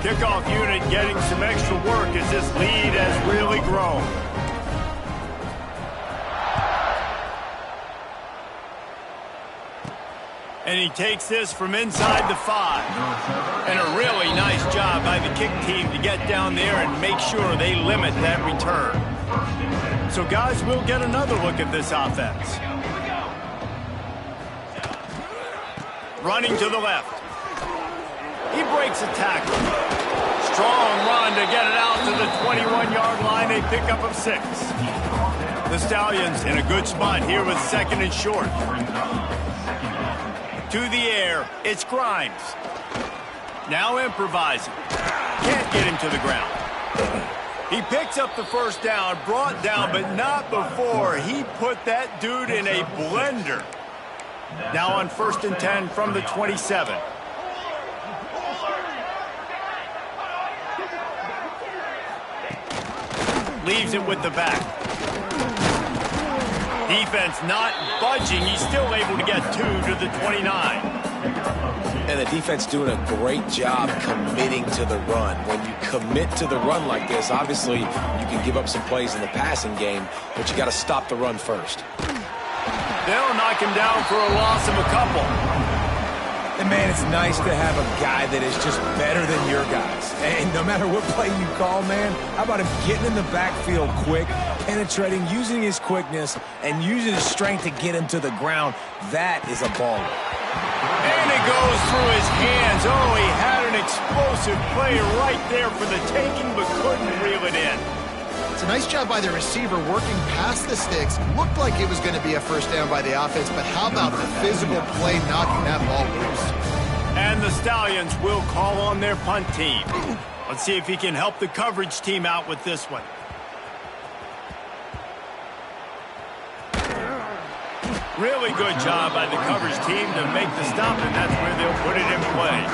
Kickoff unit getting some extra work as this lead has really grown. And he takes this from inside the 5. And a really nice job by the kick team to get down there and make sure they limit that return. So, guys, we'll get another look at this offense. Running to the left. He breaks a tackle. Strong run to get it out to the 21-yard line. A pickup of 6. The Stallions in a good spot here with 2nd and short. To the air, it's Grimes. Now improvising. Can't get him to the ground. He picks up the first down, brought down, but not before he put that dude in a blender. Now on 1st and 10 from the 27. Leaves it with the back. Defense not budging. He's still able to get 2 to the 29. And the defense doing a great job committing to the run. When you commit to the run like this, obviously you can give up some plays in the passing game, but you got to stop the run first. They'll knock him down for a loss of a couple. And, man, it's nice to have a guy that is just better than your guys. And no matter what play you call, man, how about him getting in the backfield quick, penetrating, using his quickness, and using his strength to get him to the ground. That is a baller. And it goes through his hands. Oh, he had an explosive play right there for the taking, but couldn't reel it in. It's a nice job by the receiver working past the sticks. Looked like it was going to be a first down by the offense, but how about the physical play knocking that ball loose? And the Stallions will call on their punt team. Let's see if he can help the coverage team out with this one. Really good job by the coverage team to make the stop, and that's where they'll put it in play.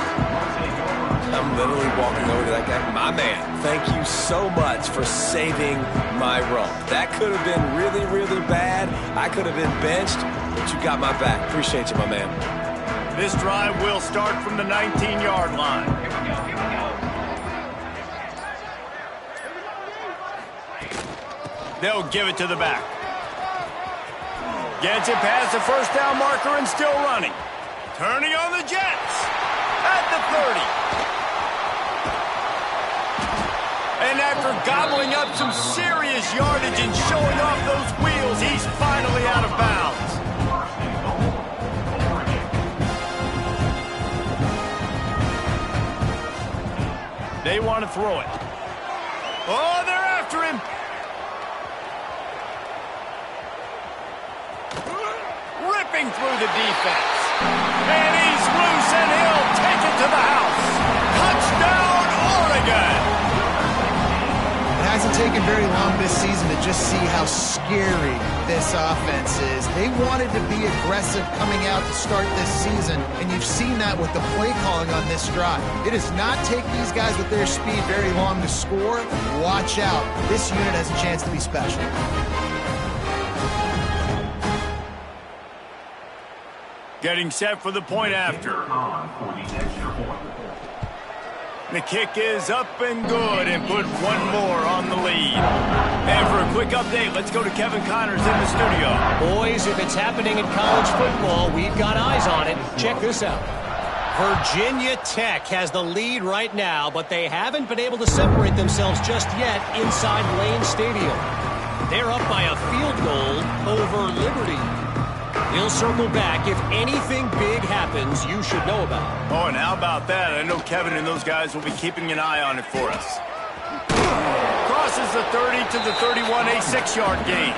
I'm literally walking over to that guy. My man, thank you so much for saving my rump. That could have been really, really bad. I could have been benched, but you got my back. Appreciate you, my man. This drive will start from the 19-yard line. They'll give it to the back. Gets it past the first down marker and still running. Turning on the Jets at the 30. And after gobbling up some serious yardage and showing off those wheels, he's finally out of bounds. They want to throw it. Oh, they're after him. Ripping through the defense. And he's loose, and he'll take it to the house. Touchdown, Oregon. It hasn't taken very long this season to just see how scary this offense is. They wanted to be aggressive coming out to start this season, and you've seen that with the play calling on this drive. It does not take these guys with their speed very long to score. Watch out. This unit has a chance to be special. Getting set for the point after. The kick is up and good and put one more on the lead. And for a quick update, let's go to Kevin Connors in the studio. Boys, if it's happening in college football, we've got eyes on it. Check this out. Virginia Tech has the lead right now, but they haven't been able to separate themselves just yet inside Lane Stadium. They're up by a field goal over Liberty. He'll circle back. If anything big happens, you should know about it. Oh, and how about that? I know Kevin and those guys will be keeping an eye on it for us. Crosses the 30 to the 31, a 6-yard gain.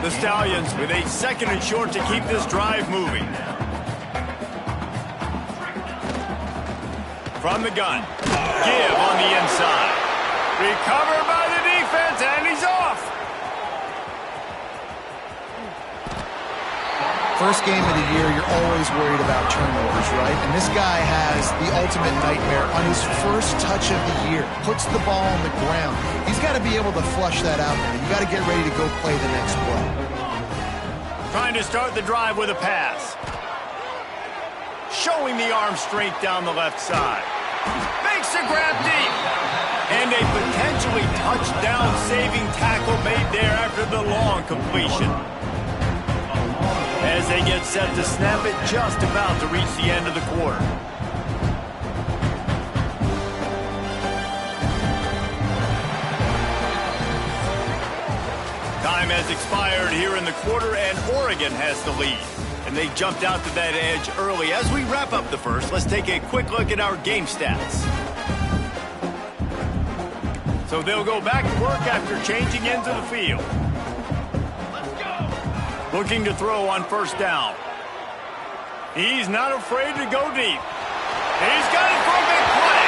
The Stallions with a second and short to keep this drive moving. From the gun. Give on the inside. Recovered by the defense, and he's off. First game of the year, you're always worried about turnovers, right? And this guy has the ultimate nightmare on his first touch of the year. Puts the ball on the ground. He's got to be able to flush that out there. You got to get ready to go play the next play. Trying to start the drive with a pass. Showing the arm strength down the left side. Makes a grab deep. And a potentially touchdown-saving tackle made there after the long completion. As they get set to snap it, just about to reach the end of the quarter. Time has expired here in the quarter, and Oregon has the lead. And they jumped out to that edge early. As we wrap up the first, let's take a quick look at our game stats. So they'll go back to work after changing into the field. Looking to throw on first down. He's not afraid to go deep. He's got it for a big play.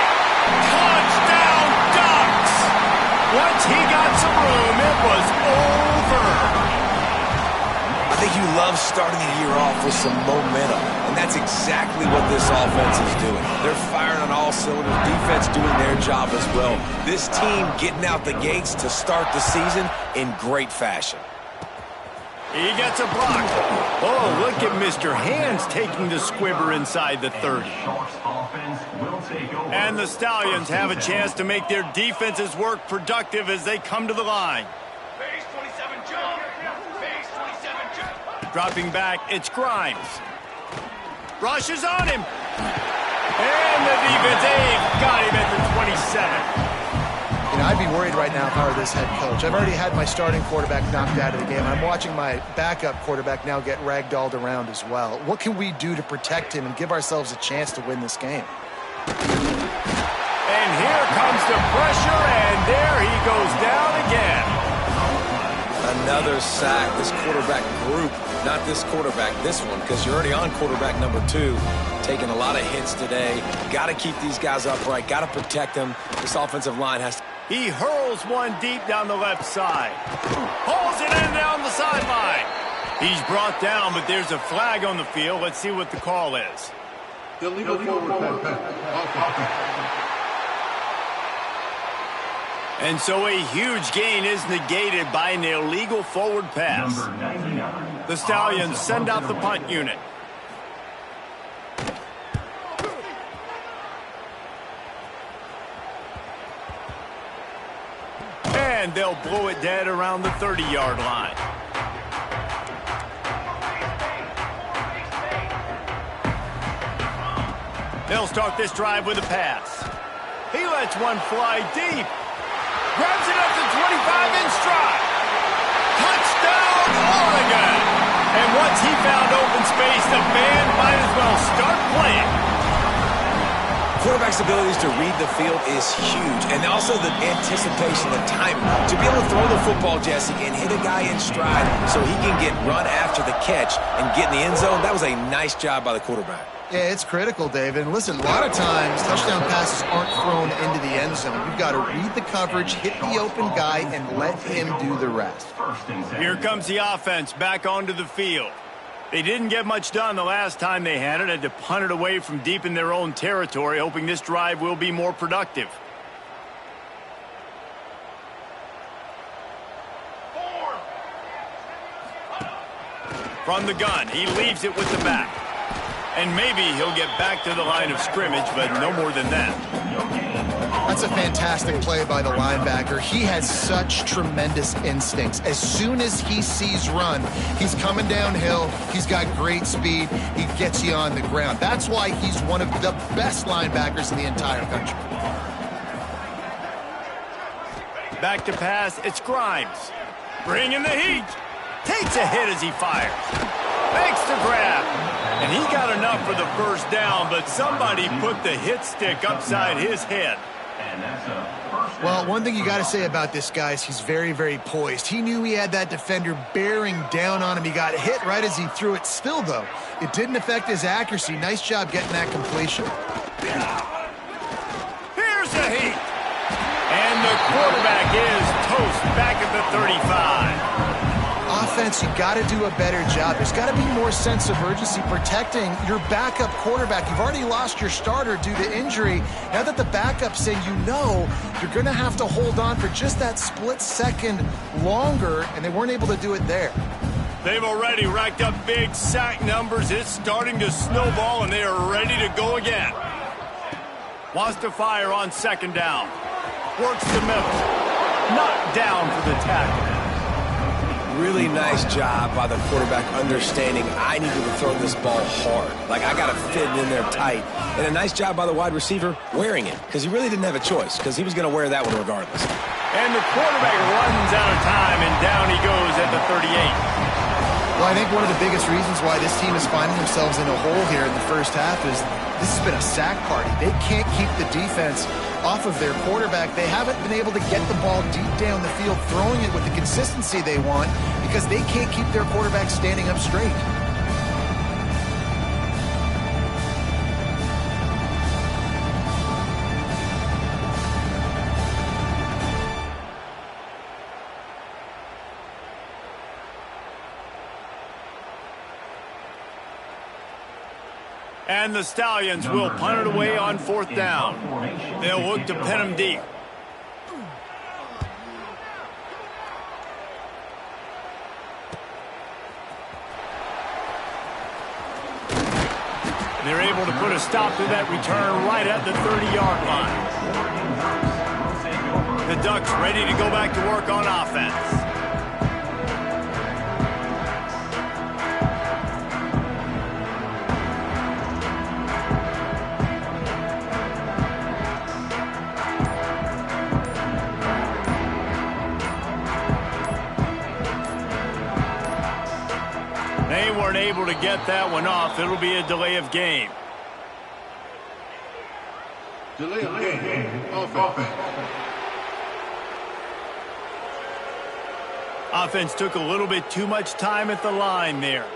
Touchdown, Ducks! Once he got some room, it was over. I think you love starting the year off with some momentum, and that's exactly what this offense is doing. They're firing on all cylinders, defense doing their job as well. This team getting out the gates to start the season in great fashion. He gets a block. Oh, look at Mr. Hands taking the squibber inside the 30. And the Stallions have a chance to make their defense's work productive as they come to the line. Dropping back, it's Grimes. Rushes on him. And the defense got him at the 27. You know, I'd be worried right now if I were this head coach. I've already had my starting quarterback knocked out of the game. I'm watching my backup quarterback now get ragdolled around as well. What can we do to protect him and give ourselves a chance to win this game? And here comes the pressure, and there he goes down again. Another sack. This quarterback group, not this quarterback, this one, because you're already on quarterback number 2. Taking a lot of hits today. Got to keep these guys upright. Got to protect them. This offensive line has to... He hurls one deep down the left side. Pulls it in down the sideline. He's brought down, but there's a flag on the field. Let's see what the call is. Illegal forward pass. And so a huge gain is negated by an illegal forward pass. The Stallions send out the punt unit. And they'll blow it dead around the 30-yard line. They'll start this drive with a pass. He lets one fly deep. Grabs it up to 25 in stride. Touchdown, Oregon! And once he found open space, the band might as well start playing. Quarterback quarterback's abilities to read the field is huge. And also the anticipation, the timing. To be able to throw the football, Jesse, and hit a guy in stride so he can get run after the catch and get in the end zone, that was a nice job by the quarterback. Yeah, it's critical, David. And listen, a lot of times touchdown passes aren't thrown into the end zone. You've got to read the coverage, hit the open guy, and let him do the rest. Here comes the offense back onto the field. They didn't get much done the last time they had it. Had to punt it away from deep in their own territory, hoping this drive will be more productive. From the gun, he leaves it with the back. And maybe he'll get back to the line of scrimmage, but no more than that. That's a fantastic play by the linebacker. He has such tremendous instincts. As soon as he sees run, he's coming downhill. He's got great speed. He gets you on the ground. That's why he's one of the best linebackers in the entire country. Back to pass, it's Grimes. Bringing the heat. Takes a hit as he fires. Makes the grab. And he got enough for the first down, but somebody put the hit stick upside his head. Well, one thing you got to say about this guy is he's very, very poised. He knew he had that defender bearing down on him. He got hit right as he threw it. Still, though, it didn't affect his accuracy. Nice job getting that completion. Here's the heat. And the quarterback is toast back at the 35. Offense, you got to do a better job. There's got to be more sense of urgency protecting your backup quarterback. You've already lost your starter due to injury. Now that the backup's in, you know you're going to have to hold on for just that split second longer, and they weren't able to do it there. They've already racked up big sack numbers. It's starting to snowball, and they are ready to go again. Wants to fire on second down. Works the middle. Knocked down for the tackle. Really nice job by the quarterback understanding I needed to throw this ball hard. Like, I got to fit it in there tight. And a nice job by the wide receiver wearing it, because he really didn't have a choice, because he was going to wear that one regardless. And the quarterback runs out of time, and down he goes at the 38. Well, I think one of the biggest reasons why this team is finding themselves in a hole here in the first half is this has been a sack party. They can't keep the defense off of their quarterback. They haven't been able to get the ball deep down the field, throwing it with the consistency they want, because they can't keep their quarterback standing up straight. And the Stallions will punt it away on fourth down. They'll look to pin him deep. They're able to put a stop to that return right at the 30-yard line. The Ducks ready to go back to work on offense. They weren't able to get that one off. It'll be a delay of game. Delay of game. Offense. Offense took a little bit too much time at the line there.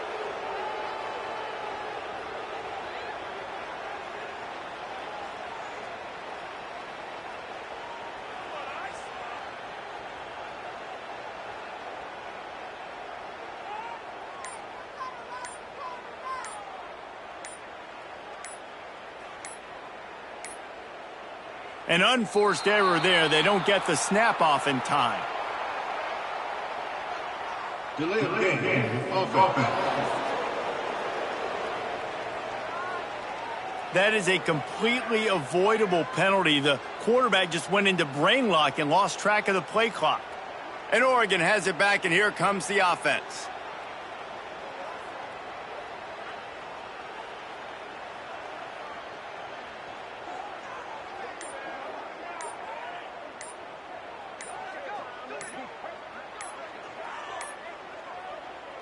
An unforced error there. They don't get the snap off in time. Delay of game. Offense. That is a completely avoidable penalty. The quarterback just went into brain lock and lost track of the play clock. And Oregon has it back, and here comes the offense.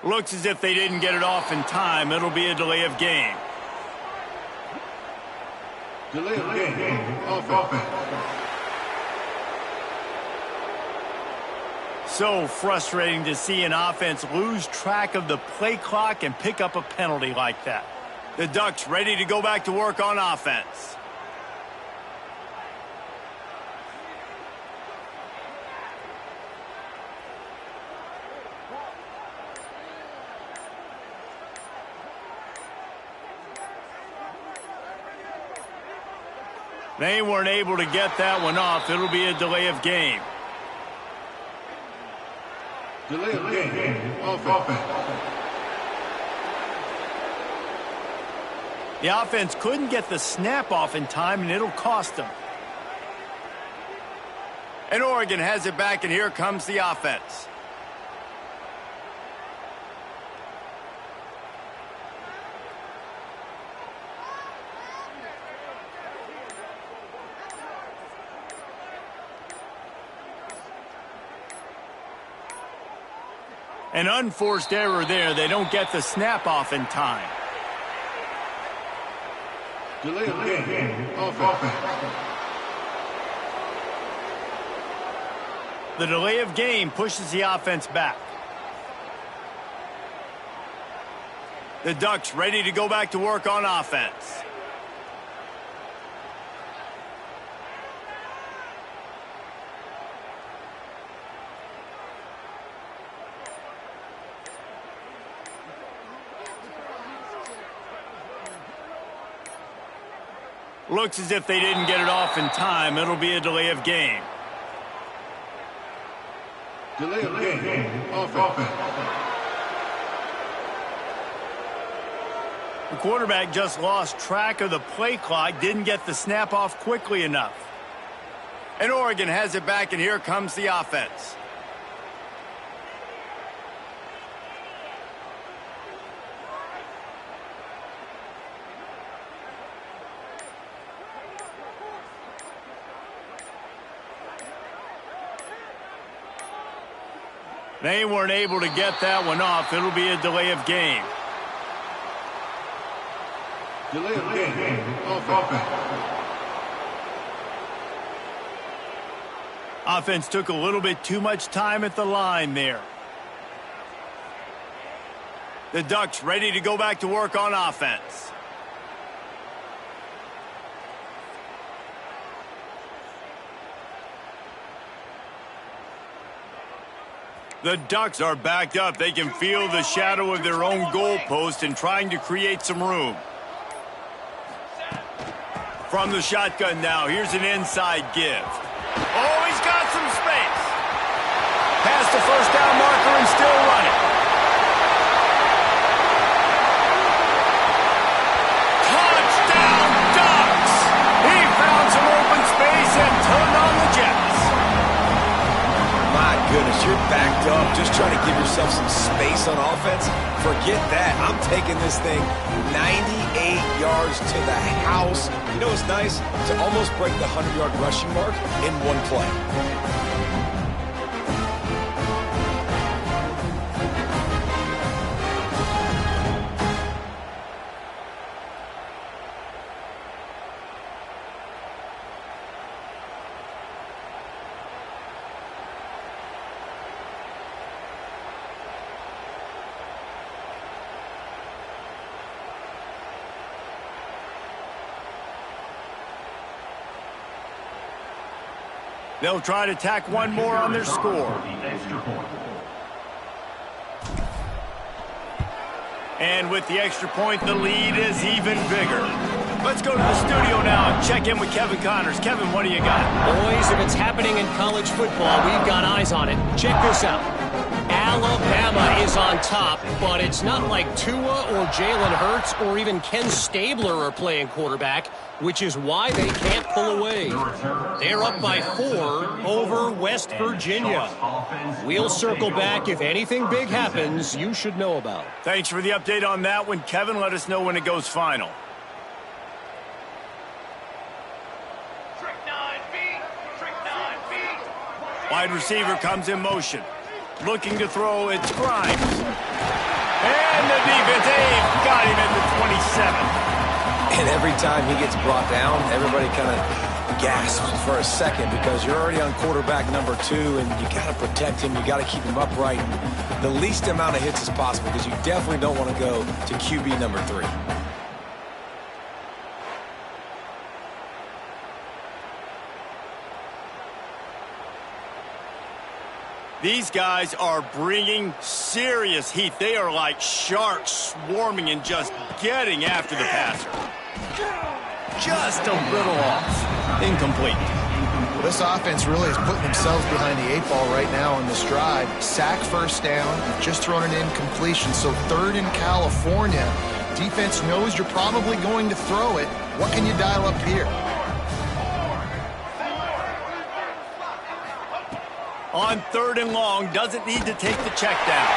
Looks as if they didn't get it off in time. It'll be a delay of game. Delay of game. Offense. So frustrating to see an offense lose track of the play clock and pick up a penalty like that. The Ducks ready to go back to work on offense. They weren't able to get that one off. It'll be a delay of game. Delay of game. Offense. The offense couldn't get the snap off in time, and it'll cost them. And Oregon has it back, and here comes the offense. An unforced error there. They don't get the snap off in time. Delay of game. Offense. The delay of game pushes the offense back. The Ducks ready to go back to work on offense. Looks as if they didn't get it off in time. It'll be a delay of game. Delay of game. Offense. The quarterback just lost track of the play clock, didn't get the snap off quickly enough. And Oregon has it back, and here comes the offense. They weren't able to get that one off. It'll be a delay of game. Delay of game. Offense. Offense took a little bit too much time at the line there. The Ducks ready to go back to work on offense. The Ducks are backed up. They can feel the shadow of their own goalpost and trying to create some room. From the shotgun now, here's an inside give. Oh, he's got some space. Past the first down marker and still running. Touchdown, Ducks! He found some open space and turned on the Jets. My goodness, you're backed up just trying to give yourself some space on offense. Forget that. I'm taking this thing 98 yards to the house. You know what's nice? To almost break the 100-yard rushing mark in one play. They'll try to tack one more on their score. And with the extra point, the lead is even bigger. Let's go to the studio now and check in with Kevin Connors. Kevin, what do you got? Boys, if it's happening in college football, we've got eyes on it. Check this out. Alabama is on top, but it's not like Tua or Jalen Hurts or even Ken Stabler are playing quarterback, which is why they can't pull away. They're up by 4 over West Virginia. We'll circle back if anything big happens you should know about. Thanks for the update on that one, Kevin. Let us know when it goes final. Wide receiver comes in motion. Looking to throw, it's Grimes. And the defense, they've got him at the 27. And every time he gets brought down, everybody kind of gasps for a second because you're already on quarterback number 2, and you got to protect him. You got to keep him upright. And the least amount of hits as possible because you definitely don't want to go to QB number 3. These guys are bringing serious heat. They are like sharks swarming and just getting after the passer. Just a little off. Incomplete. Well, this offense really is putting themselves behind the 8 ball right now on this drive. Sack, first down. You've just thrown an incompletion. So 3rd in California. Defense knows you're probably going to throw it. What can you dial up here? On 3rd and long, doesn't need to take the check down.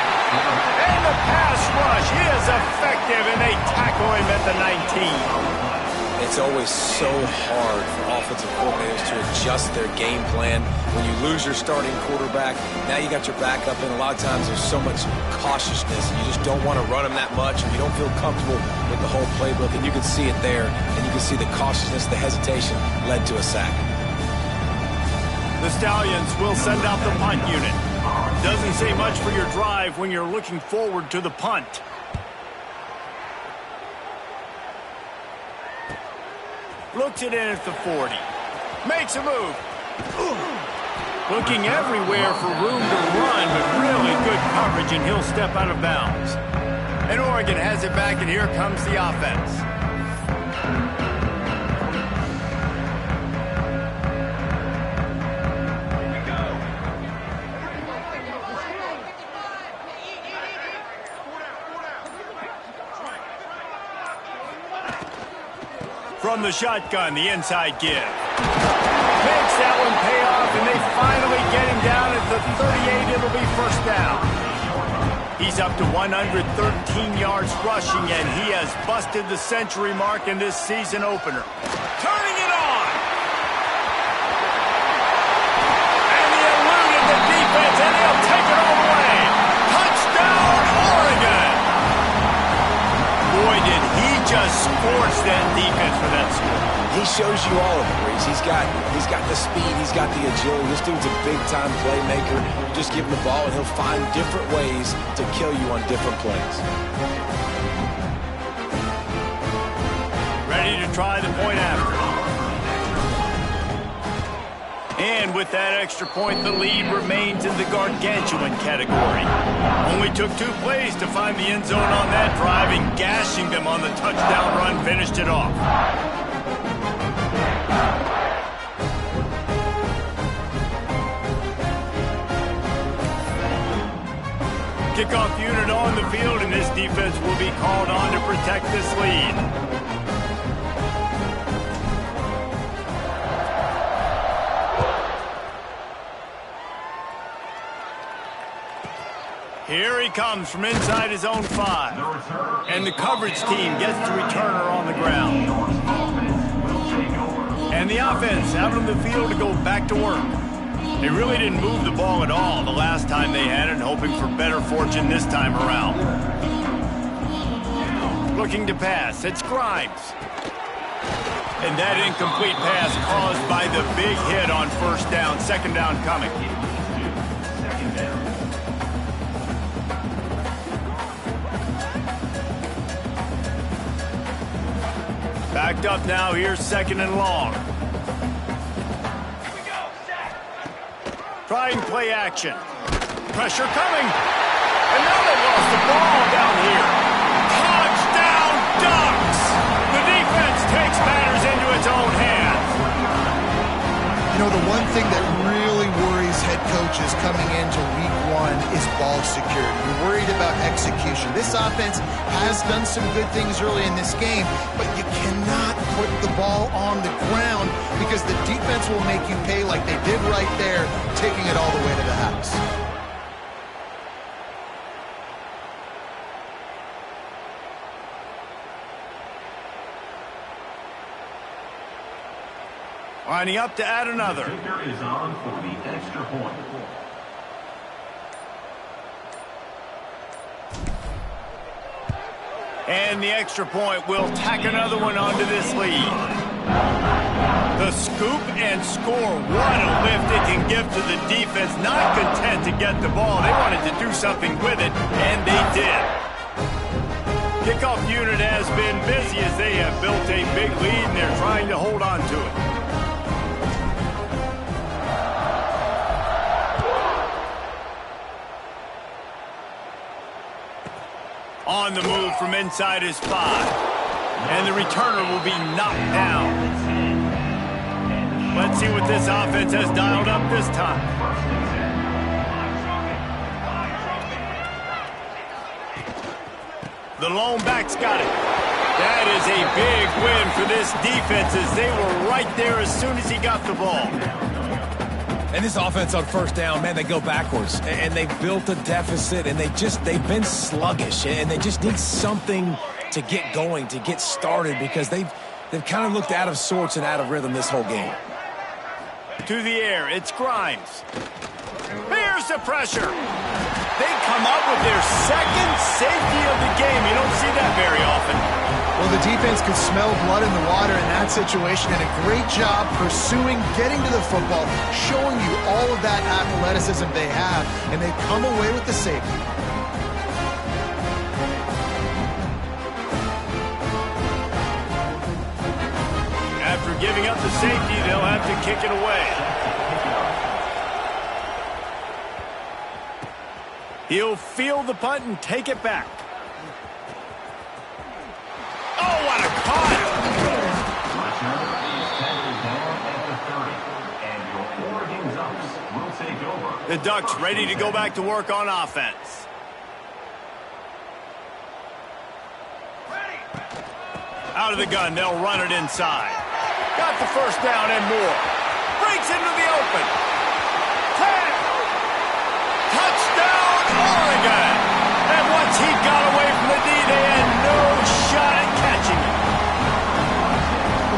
And the pass rush is effective, and they tackle him at the 19. It's always so hard for offensive coordinators to adjust their game plan. When you lose your starting quarterback, now you got your backup, and a lot of times there's so much cautiousness, and you just don't want to run them that much, and you don't feel comfortable with the whole playbook, and you can see it there, and you can see the cautiousness, the hesitation led to a sack. The Stallions will send out the punt unit. Doesn't say much for your drive when you're looking forward to the punt. Looks it in at the 40. Makes a move. Looking everywhere for room to run, but really good coverage, and he'll step out of bounds. And Oregon has it back, and here comes the offense. From the shotgun, the inside give. Makes that one pay off, and they finally get him down at the 38. It'll be first down. He's up to 113 yards rushing, and he has busted the century mark in this season opener. Turning it on! And he eluded the defense, and he'll take it all the way. Touchdown, Oregon! Boy, did he just scorch that defense for that score. He shows you all of it, Reese. He's got the speed, he's got the agility. This dude's a big-time playmaker. Just give him the ball, and he'll find different ways to kill you on different plays. Ready to try the point after. And with that extra point, the lead remains in the gargantuan category. Only took 2 plays to find the end zone on that drive, and gashing them on the touchdown run finished it off. Kickoff unit on the field, and this defense will be called on to protect this lead. Here he comes from inside his own 5. And the coverage team gets the returner on the ground. And the offense out on the field to go back to work. They really didn't move the ball at all the last time they had it, hoping for better fortune this time around. Looking to pass, it's Grimes. And that incomplete pass caused by the big hit on first down, second down coming. Backed up now, here's 2nd and long. Trying play action. Pressure coming. And now they lost the ball down here. Touchdown Ducks! The defense takes matters into its own hands. You know, the one thing that really worries head coaches coming into week 1 is ball security. You're worried about execution. This offense has done some good things early in this game, but you cannot put the ball on the ground because the defense will make you pay like they did right there, taking it all the way to the house. Lining up to add another. Kicker is on for the extra point. And the extra point will tack another one onto this lead. The scoop and score. What a lift it can give to the defense. Not content to get the ball. They wanted to do something with it, and they did. Kickoff unit has been busy as they have built a big lead, and they're trying to hold on to it. On the move from inside his 5. And the returner will be knocked down. Let's see what this offense has dialed up this time. The lone back's got it. That is a big win for this defense as they were right there as soon as he got the ball. And this offense on first down, man, they go backwards. And they've built a deficit, and they've been sluggish. And they just need something to get going, to get started, because they've kind of looked out of sorts and out of rhythm this whole game. To the air, it's Grimes. Here's the pressure. They come up with their second safety of the game. You don't see that very often. Well, the defense could smell blood in the water in that situation, and a great job pursuing, getting to the football, showing you all of that athleticism they have, and they come away with the safety. After giving up the safety, they'll have to kick it away. He'll field the punt and take it back. Oh, what a caught! The Ducks ready to go back to work on offense. Out of the gun, they'll run it inside. Got the first down and more. Breaks into the open. 10. Touchdown, Oregon. And once he got away from the D, they had no shot at catching him.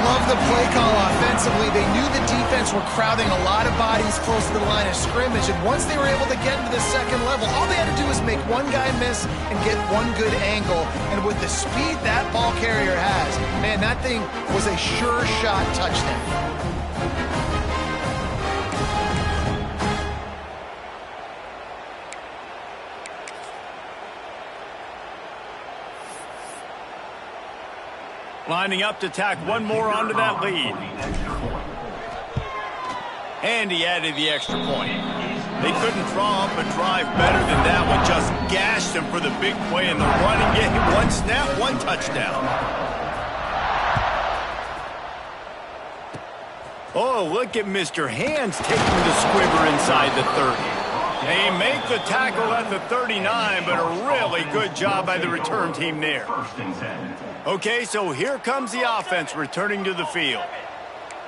Love the play call offensively. They knew the defense were crowding a lot of bodies close to the line of scrimmage, and once they were able to get into the second level, all they had to do was make one guy miss and get one good angle. And with the speed that ball carrier has, man, that thing was a sure shot touchdown. Lining up to tack one more onto that lead. And he added the extra point. They couldn't draw up a drive better than that one. Just gashed him for the big play in the running game. One snap, one touchdown. Oh, look at Mr. Hands taking the squibber inside the 30. They make the tackle at the 39, but a really good job by the return team there. Okay, so here comes the offense returning to the field.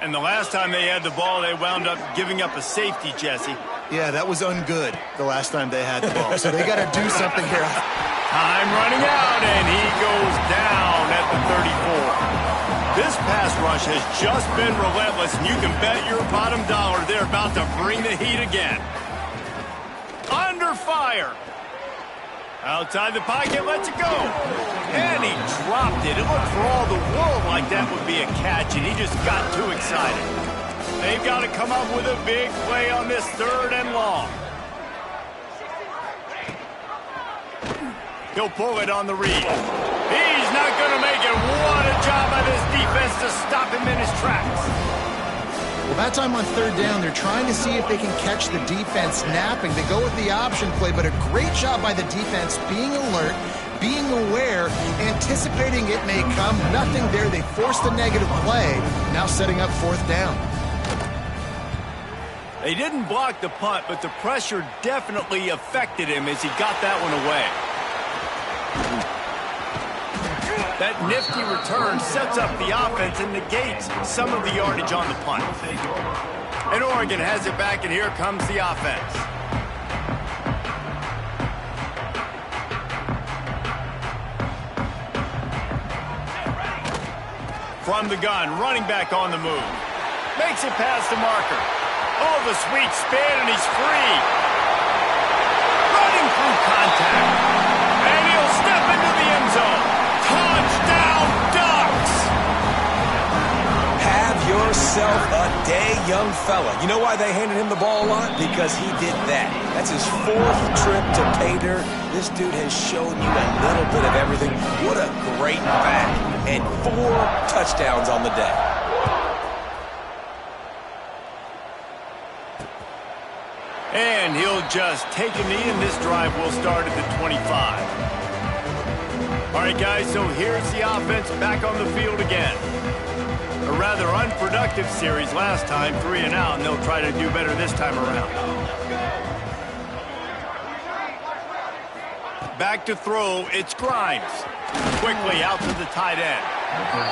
And the last time they had the ball, they wound up giving up a safety, Jesse. Yeah, that was ungood the last time they had the ball. So they got to do something here. Time running out, and he goes down at the 34. This pass rush has just been relentless, and you can bet your bottom dollar they're about to bring the heat again. Under fire. Outside the pocket, lets it go. And he dropped it. It looked for all the world like that would be a catch, and he just got too excited. They've got to come up with a big play on this 3rd and long. He'll pull it on the read. He's not going to make it. What a job by this defense to stop him in his tracks. Well, that time on 3rd down, they're trying to see if they can catch the defense napping. They go with the option play, but a great job by the defense being alert, being aware, anticipating it may come. Nothing there. They forced a negative play, now setting up 4th down. They didn't block the punt, but the pressure definitely affected him as he got that one away. That nifty return sets up the offense and negates some of the yardage on the punt. And Oregon has it back, and here comes the offense. From the gun, running back on the move. Makes it past the marker. Oh, the sweet spin, and he's free. Running through contact. And he'll step into the end zone. himself a day young fella. You know why they handed him the ball a lot? Because he did that. That's his 4th trip to pay dirt. This dude has shown you a little bit of everything. What a great back. And 4 touchdowns on the day. And he'll just take a knee, and this drive will start at the 25. All right, guys, so here's the offense back on the field again. A rather unproductive series last time, 3 and out, and they'll try to do better this time around. Back to throw, it's Grimes. Quickly out to the tight end.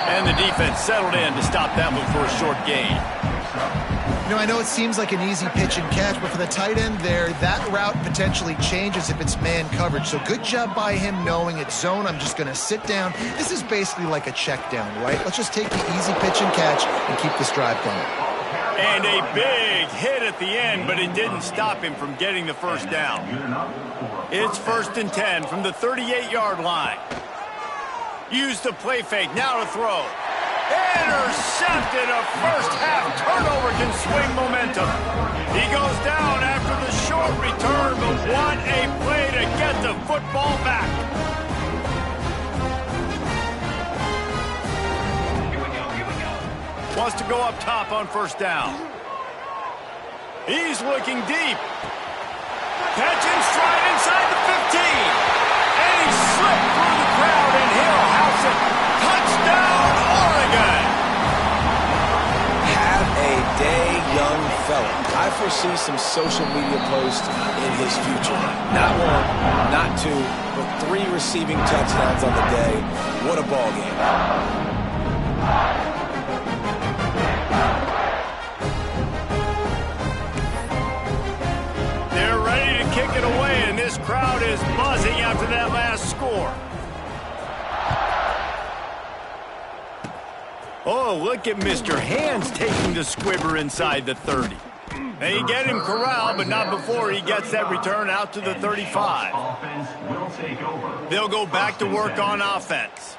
And the defense settled in to stop that one for a short gain. You know, I know it seems like an easy pitch and catch, but for the tight end there, that route potentially changes if it's man coverage. So good job by him knowing it's zone. I'm just going to sit down. This is basically like a check down, right? Let's just take the easy pitch and catch and keep this drive going. And a big hit at the end, but it didn't stop him from getting the first down. It's 1st and 10 from the 38-yard line. Use the play fake, now to throw. Intercepted. A first-half turnover can swing momentum. He goes down after the short return, but what a play to get the football back. Wants to go up top on first down. He's looking deep. Catch in stride inside the 15. And he slipped through the crowd, and he'll house it. Touchdown, Oregon. Have a day, young fella. I foresee some social media posts in his future. Not 1, not 2, but 3 receiving touchdowns on the day. What a ball game. They're ready to kick it away, and this crowd is buzzing after that last score. Oh, look at Mr. Hands taking the squibber inside the 30. They get him corralled, but not before he gets that return out to the 35. They'll go back to work on offense.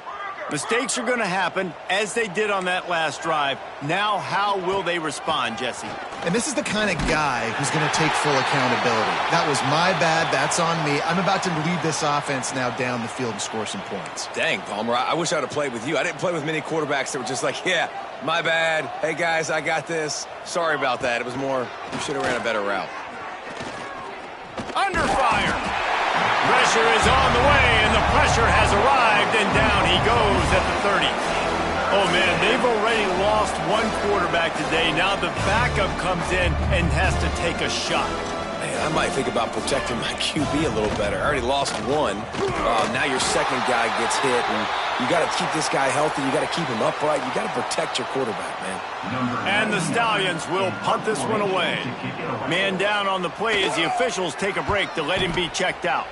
Mistakes are going to happen, as they did on that last drive. Now, how will they respond, Jesse? And this is the kind of guy who's going to take full accountability. That was my bad. That's on me. I'm about to lead this offense now down the field and score some points. Dang, Palmer, I wish I'd have played with you. I didn't play with many quarterbacks that were just like, yeah, my bad. Hey, guys, I got this. Sorry about that. It was more, you should have ran a better route. Under fire. Pressure is on the way, and the pressure has arrived, and down he goes at the 30. Oh, man, they've already lost 1 quarterback today. Now the backup comes in and has to take a shot. Man, I might think about protecting my QB a little better. I already lost 1. Now your second guy gets hit, and you got to keep this guy healthy. You got to keep him upright. You got to protect your quarterback, man. And the Stallions will punt this one away. Man down on the play as the officials take a break to let him be checked out.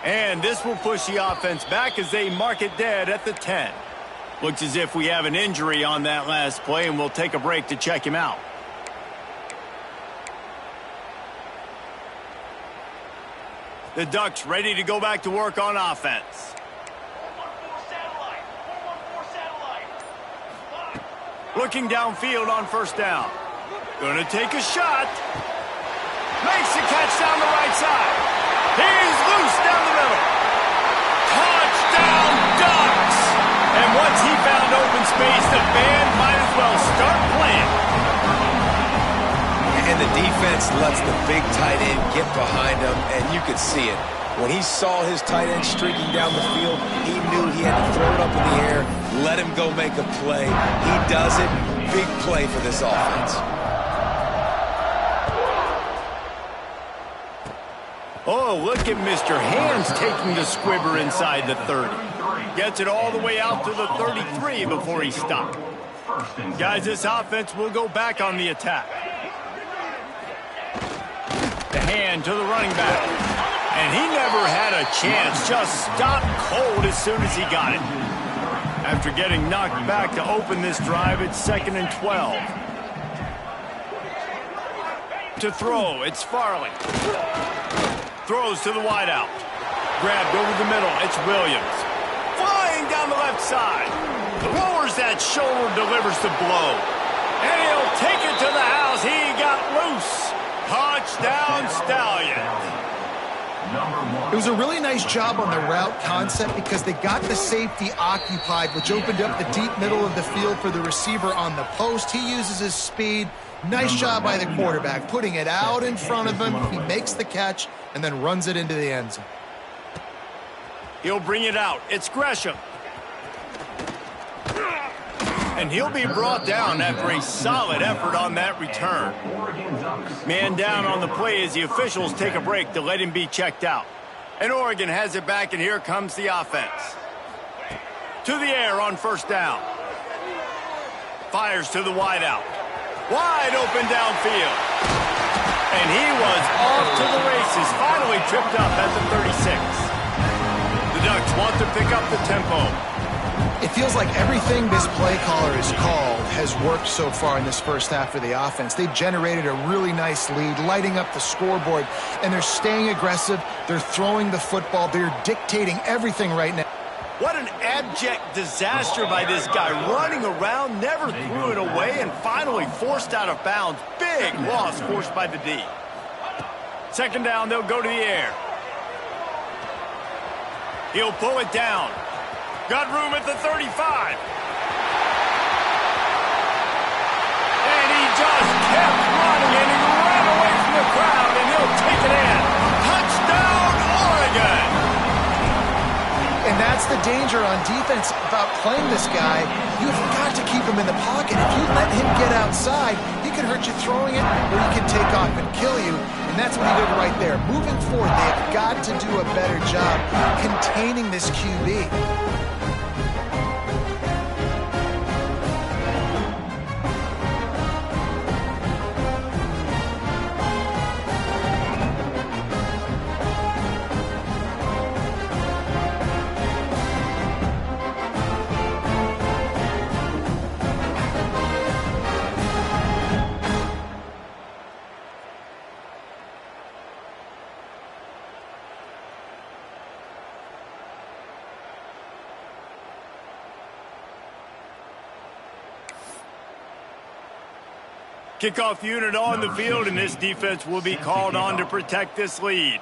And this will push the offense back as they mark it dead at the 10. Looks as if we have an injury on that last play, and we'll take a break to check him out. The Ducks ready to go back to work on offense. Looking downfield on first down. Gonna take a shot. Makes the catch down the right side. He's loose down the middle. Touchdown, Ducks! And once he found open space, the band might as well start playing. And the defense lets the big tight end get behind him, and you could see it. When he saw his tight end streaking down the field, he knew he had to throw it up in the air, let him go make a play. He does it. Big play for this offense. Oh, look at Mr. Hands taking the squibber inside the 30. Gets it all the way out to the 33 before he stopped. Guys, this offense will go back on the attack. The hand to the running back. And he never had a chance. Just stopped cold as soon as he got it. After getting knocked back to open this drive, it's 2nd and 12. To throw, it's Farley. Throws to the wideout. grabbed over the middle. It's Williams. Flying down the left side. Lowers that shoulder, delivers the blow. And he'll take it to the house. He got loose. Touchdown, Stallion. It was a really nice job on the route concept because they got the safety occupied, which opened up the deep middle of the field for the receiver on the post. He uses his speed. Nice job by the quarterback, putting it out in front of him. He makes the catch and then runs it into the end zone. He'll bring it out. It's Gresham. And he'll be brought down after a solid effort on that return. Man down on the play as the officials take a break to let him be checked out. And Oregon has it back, and here comes the offense. To the air on first down. Fires to the wideout. Wide open downfield. And he was off to the races, finally tripped up at the 36. The Ducks want to pick up the tempo. It feels like everything this play caller has called has worked so far in this first half of the offense. They've generated a really nice lead, lighting up the scoreboard, and they're staying aggressive. They're throwing the football. They're dictating everything right now. What an abject disaster by this guy, running around, never threw it away, and finally forced out of bounds. Big loss forced by the D. Second down, they'll go to the air. He'll pull it down. Got room at the 35. And he just kept running, and he ran away from the crowd, and he'll take it in. Touchdown, Oregon! And that's the danger on defense about playing this guy. You've got to keep him in the pocket. If you let him get outside, he can hurt you throwing it, or he can take off and kill you. And that's what he did right there. Moving forward, they've got to do a better job containing this QB. Kickoff unit on the field, and this defense will be called on to protect this lead.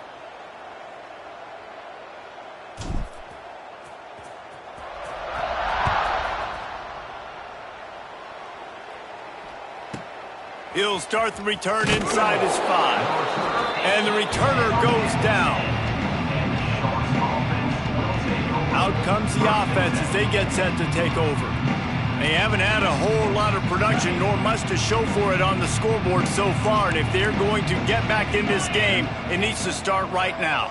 He'll start the return inside his 5. And the returner goes down. Out comes the offense as they get set to take over. They haven't had a whole lot of production, nor much to show for it on the scoreboard so far. And if they're going to get back in this game, it needs to start right now.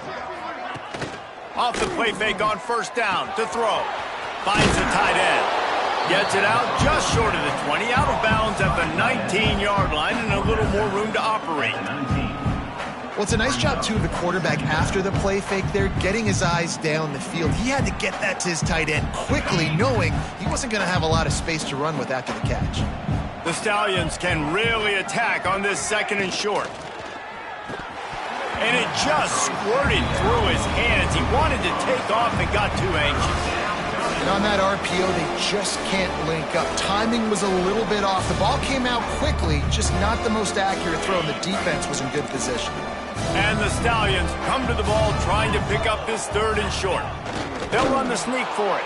Off the play fake on first down to throw. Finds the tight end. Gets it out just short of the 20, out of bounds at the 19-yard line, and a little more room to operate. Well, it's a nice job, too, of the quarterback after the play fake there, getting his eyes down the field. He had to get that to his tight end quickly, knowing he wasn't going to have a lot of space to run with after the catch. The Stallions can really attack on this second and short. And it just squirted through his hands. He wanted to take off and got too anxious. And on that RPO, they just can't link up. Timing was a little bit off. The ball came out quickly, just not the most accurate throw, and the defense was in good position. And the Stallions come to the ball trying to pick up this third and short. They'll run the sneak for it.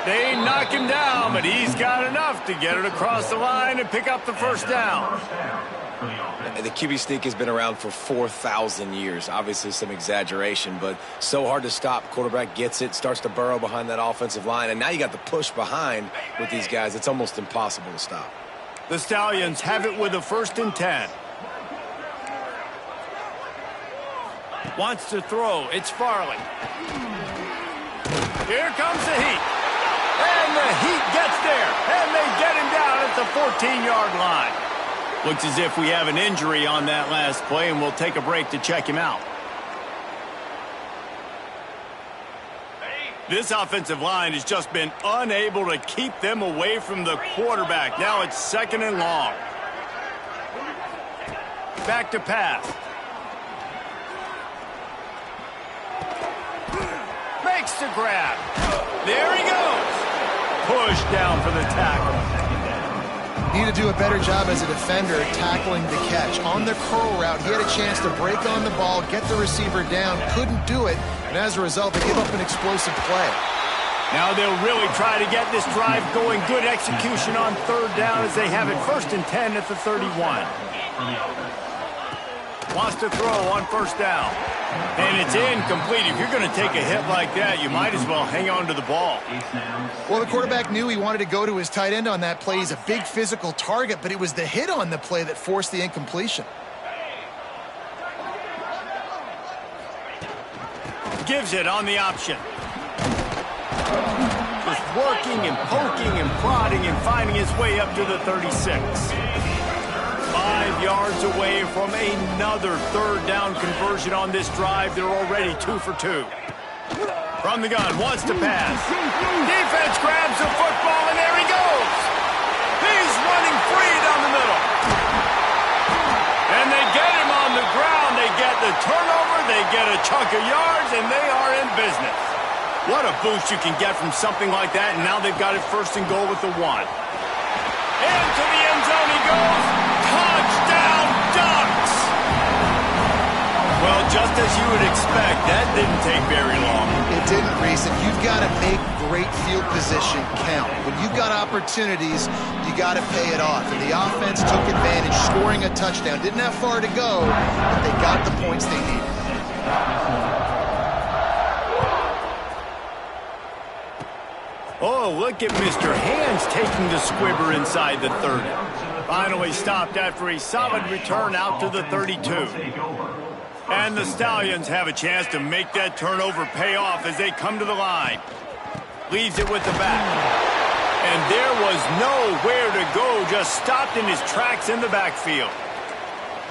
They knock him down, but he's got enough to get it across the line and pick up the first down. The QB sneak has been around for 4,000 years. Obviously some exaggeration, but so hard to stop. Quarterback gets it, starts to burrow behind that offensive line, and now you got the push behind with these guys. It's almost impossible to stop. The Stallions have it with a 1st and 10. Wants to throw. It's Farley. Here comes the heat. And the heat gets there. And they get him down at the 14-yard line. Looks as if we have an injury on that last play, and we'll take a break to check him out. This offensive line has just been unable to keep them away from the quarterback. Now it's 2nd and long. Back to pass. makes the grab. There he goes. Push down for the tackle. Need to do a better job as a defender tackling the catch. On the curl route, he had a chance to break on the ball, get the receiver down, couldn't do it, and as a result, they give up an explosive play. Now they'll really try to get this drive going. Good execution on third down as they have it 1st and 10 at the 31. Wants to throw on first down. And it's incomplete. If you're going to take a hit like that, you might as well hang on to the ball. Well, the quarterback knew he wanted to go to his tight end on that play. He's a big physical target, but it was the hit on the play that forced the incompletion. Gives it on the option. Just working and poking and prodding and finding his way up to the 36. 5 yards away from another third down conversion on this drive. They're already 2 for 2. From the gun, wants to pass. Defense grabs the football, and there he goes. He's running free down the middle. And they get him on the ground. They get the turnover. They get a chunk of yards, and they are in business. What a boost you can get from something like that, and now they've got it 1st and goal with the 1. Into the end zone he goes. Touchdown, Ducks! Well, just as you would expect, that didn't take very long. It didn't, Reese, and you've got to make great field position count. When you've got opportunities, you got to pay it off. And the offense took advantage, scoring a touchdown. Didn't have far to go, but they got the points they needed. Oh, look at Mr. Hands taking the squibber inside the 30. Finally stopped after a solid return out to the 32. And the Stallions have a chance to make that turnover pay off as they come to the line. Leaves it with the back. And there was nowhere to go, just stopped in his tracks in the backfield.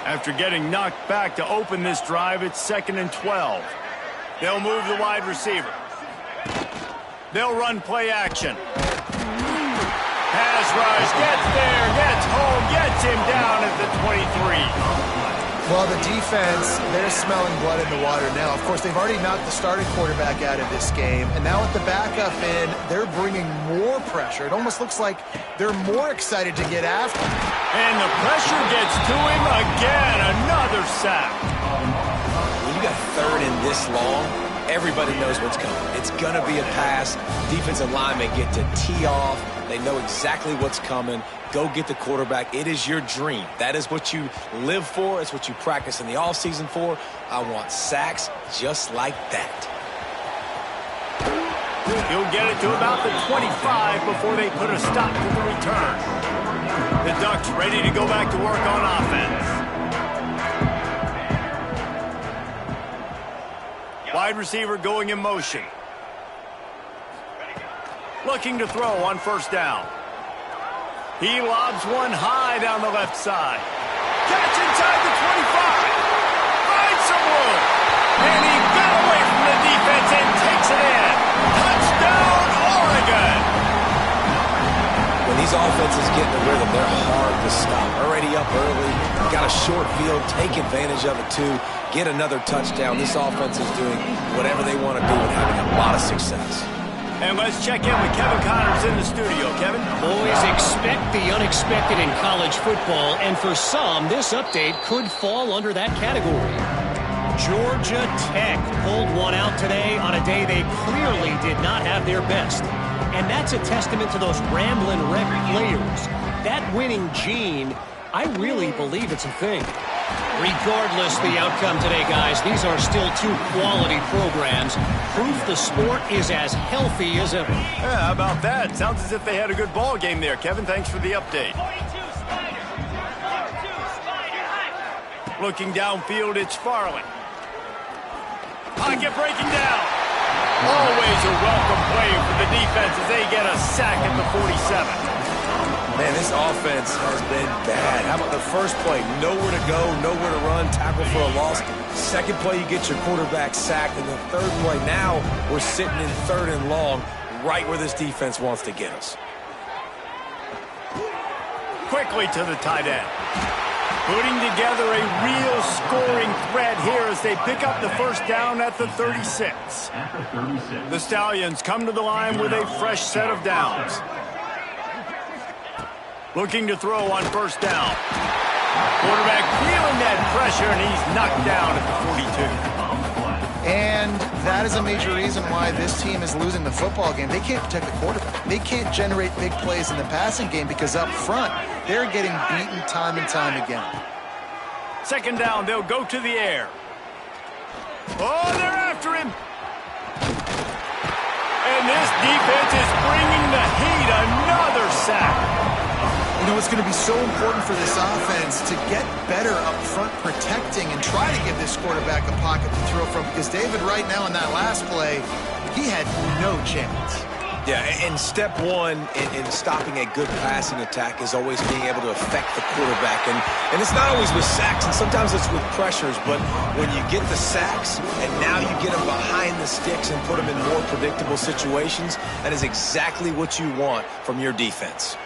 After getting knocked back to open this drive, it's 2nd and 12. They'll move the wide receiver. They'll run play action. Pass rush, gets there, gets home, gets him down at the 23. Well, the defense, they're smelling blood in the water now. Of course, they've already knocked the starting quarterback out of this game, and now at the backup end, they're bringing more pressure. It almost looks like they're more excited to get after him. And the pressure gets to him again, another sack. When you got 3rd and this long, everybody knows what's coming. It's going to be a pass. Defensive linemen get to tee off. They know exactly what's coming. Go get the quarterback. It is your dream. That is what you live for. It's what you practice in the offseason for. I want sacks just like that. He'll get it to about the 25 before they put a stop to the return. The Ducks ready to go back to work on offense. Wide receiver going in motion. Looking to throw on first down. He lobs one high down the left side. Catch inside the 25. Finds some room. And he got away from the defense and takes it in. Touchdown, Oregon. When these offenses get in the rhythm, they're hard to stop. Already up early. Got a short field. Take advantage of it, too. Get another touchdown. This offense is doing whatever they want to do and having a lot of success. And let's check in with Kevin Connors in the studio. Kevin? Boys, expect the unexpected in college football, and for some, this update could fall under that category. Georgia Tech pulled one out today on a day they clearly did not have their best. And that's a testament to those Ramblin' Wreck players. That winning gene, I really believe it's a thing. Regardless the outcome today, guys, these are still 2 quality programs. Proof the sport is as healthy as ever. Yeah, how about that? Sounds as if they had a good ball game there. Kevin, thanks for the update. Looking downfield, it's Farley. Pocket breaking down. Always a welcome play for the defense as they get a sack at the 47. Man, this offense has been bad. How about the first play? Nowhere to go, nowhere to run, tackle for a loss. Second play, you get your quarterback sacked. And the third play, now we're sitting in 3rd and long, right where this defense wants to get us. Quickly to the tight end. Putting together a real scoring threat here as they pick up the first down at the 36. At the 36. The Stallions come to the line with a fresh set of downs. Looking to throw on first down. Quarterback feeling that pressure, and he's knocked down at the 42. And that is a major reason why this team is losing the football game. They can't protect the quarterback. They can't generate big plays in the passing game because up front, they're getting beaten time and time again. Second down, they'll go to the air. Oh, they're after him. And this defense is bringing the heat. Another sack. You know, it's going to be so important for this offense to get better up front protecting and try to give this quarterback a pocket to throw from, because David right now in that last play, he had no chance. Yeah, and step one in stopping a good passing attack is always being able to affect the quarterback. And it's not always with sacks, and sometimes it's with pressures, but when you get the sacks and now you get them behind the sticks and put them in more predictable situations, that is exactly what you want from your defense.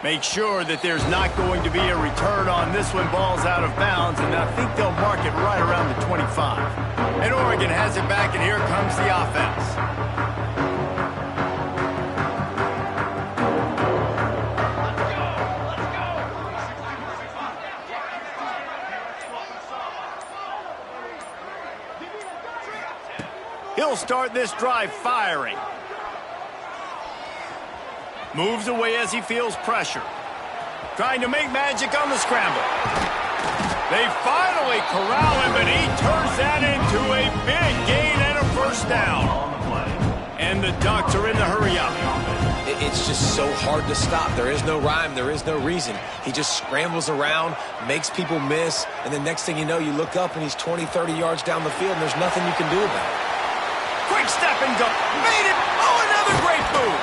Make sure that there's not going to be a return on this one. Ball's out of bounds, and I think they'll mark it right around the 25. And Oregon has it back, and here comes the offense. He'll start this drive firing. Moves away as he feels pressure. Trying to make magic on the scramble. They finally corral him, and he turns that into a big gain and a first down. And the Ducks are in the hurry-up. It's just so hard to stop. There is no rhyme. There is no reason. He just scrambles around, makes people miss, and the next thing you know, you look up, and he's 20, 30 yards down the field, and there's nothing you can do about it. Quick step and go. Made it. Oh, another great move.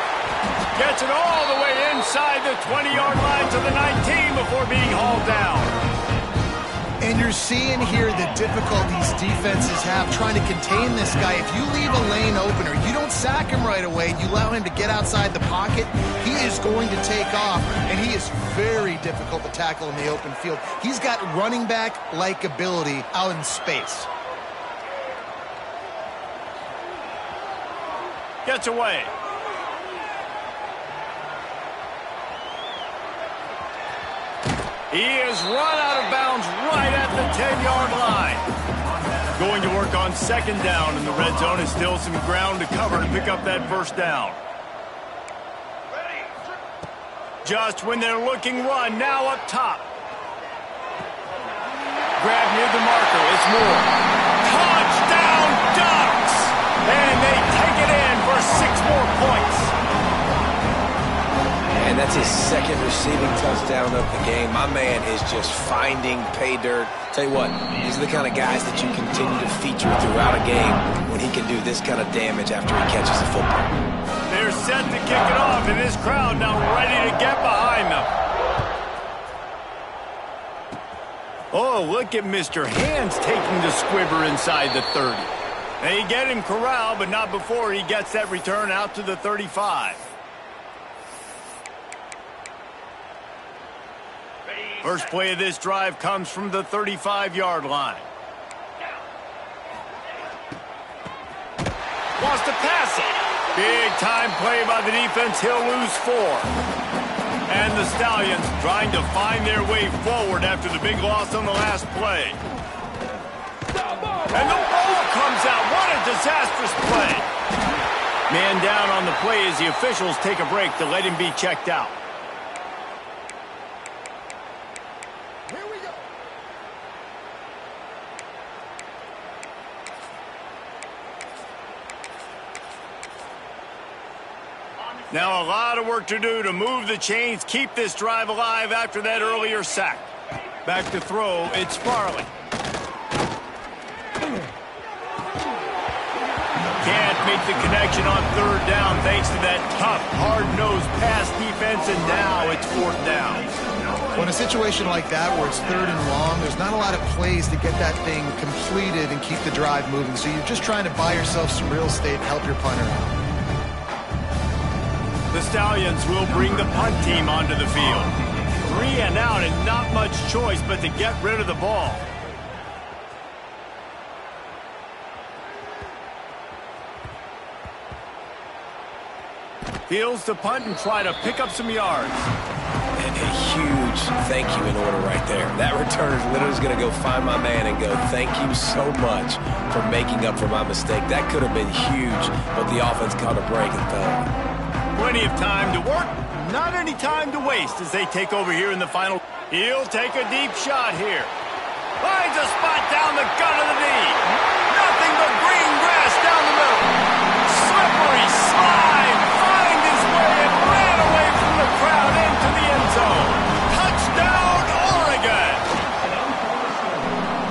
Gets it all the way inside the 20-yard line to the 19 before being hauled down. And you're seeing here the difficulties defenses have trying to contain this guy. If you leave a lane open or you don't sack him right away, you allow him to get outside the pocket, he is going to take off, and he is very difficult to tackle in the open field. He's got running back-like ability out in space. Gets away. He is run out of bounds right at the 10-yard line. Going to work on second down in the red zone. Is still some ground to cover to pick up that first down. Just when they're looking run, now up top. Grab near the marker. It's Moore. Touchdown Ducks! And they take it in for 6 more points. And that's his second receiving touchdown of the game. My man is just finding pay dirt. Tell you what, these are the kind of guys that you continue to feature throughout a game when he can do this kind of damage after he catches the football. They're set to kick it off, and this crowd now ready to get behind them. Oh, look at Mr. Hands taking the squibber inside the 30. They get him corralled, but not before he gets that return out to the 35. First play of this drive comes from the 35-yard line. Wants to pass it. Big time play by the defense. He'll lose 4. And the Stallions trying to find their way forward after the big loss on the last play. And the ball comes out. What a disastrous play. Man down on the play as the officials take a break to let him be checked out. Now a lot of work to do to move the chains, keep this drive alive after that earlier sack. Back to throw, it's Farley. Can't make the connection on third down thanks to that tough, hard-nosed pass defense, and now it's 4th down. Well, in a situation like that where it's 3rd and long, there's not a lot of plays to get that thing completed and keep the drive moving. So you're just trying to buy yourself some real estate and help your punter out. The Stallions will bring the punt team onto the field. 3 and out and not much choice but to get rid of the ball. Fields to punt and try to pick up some yards. And a huge thank you in order right there. That returner is literally going to go find my man and go, thank you so much for making up for my mistake. That could have been huge, but the offense caught a break and fell. Plenty of time to work, not any time to waste as they take over here in the final. He'll take a deep shot here. Finds a spot down the gut of the knee. Nothing but green grass down the middle. Slippery slide. Find his way and ran away from the crowd into the end zone. Touchdown, Oregon.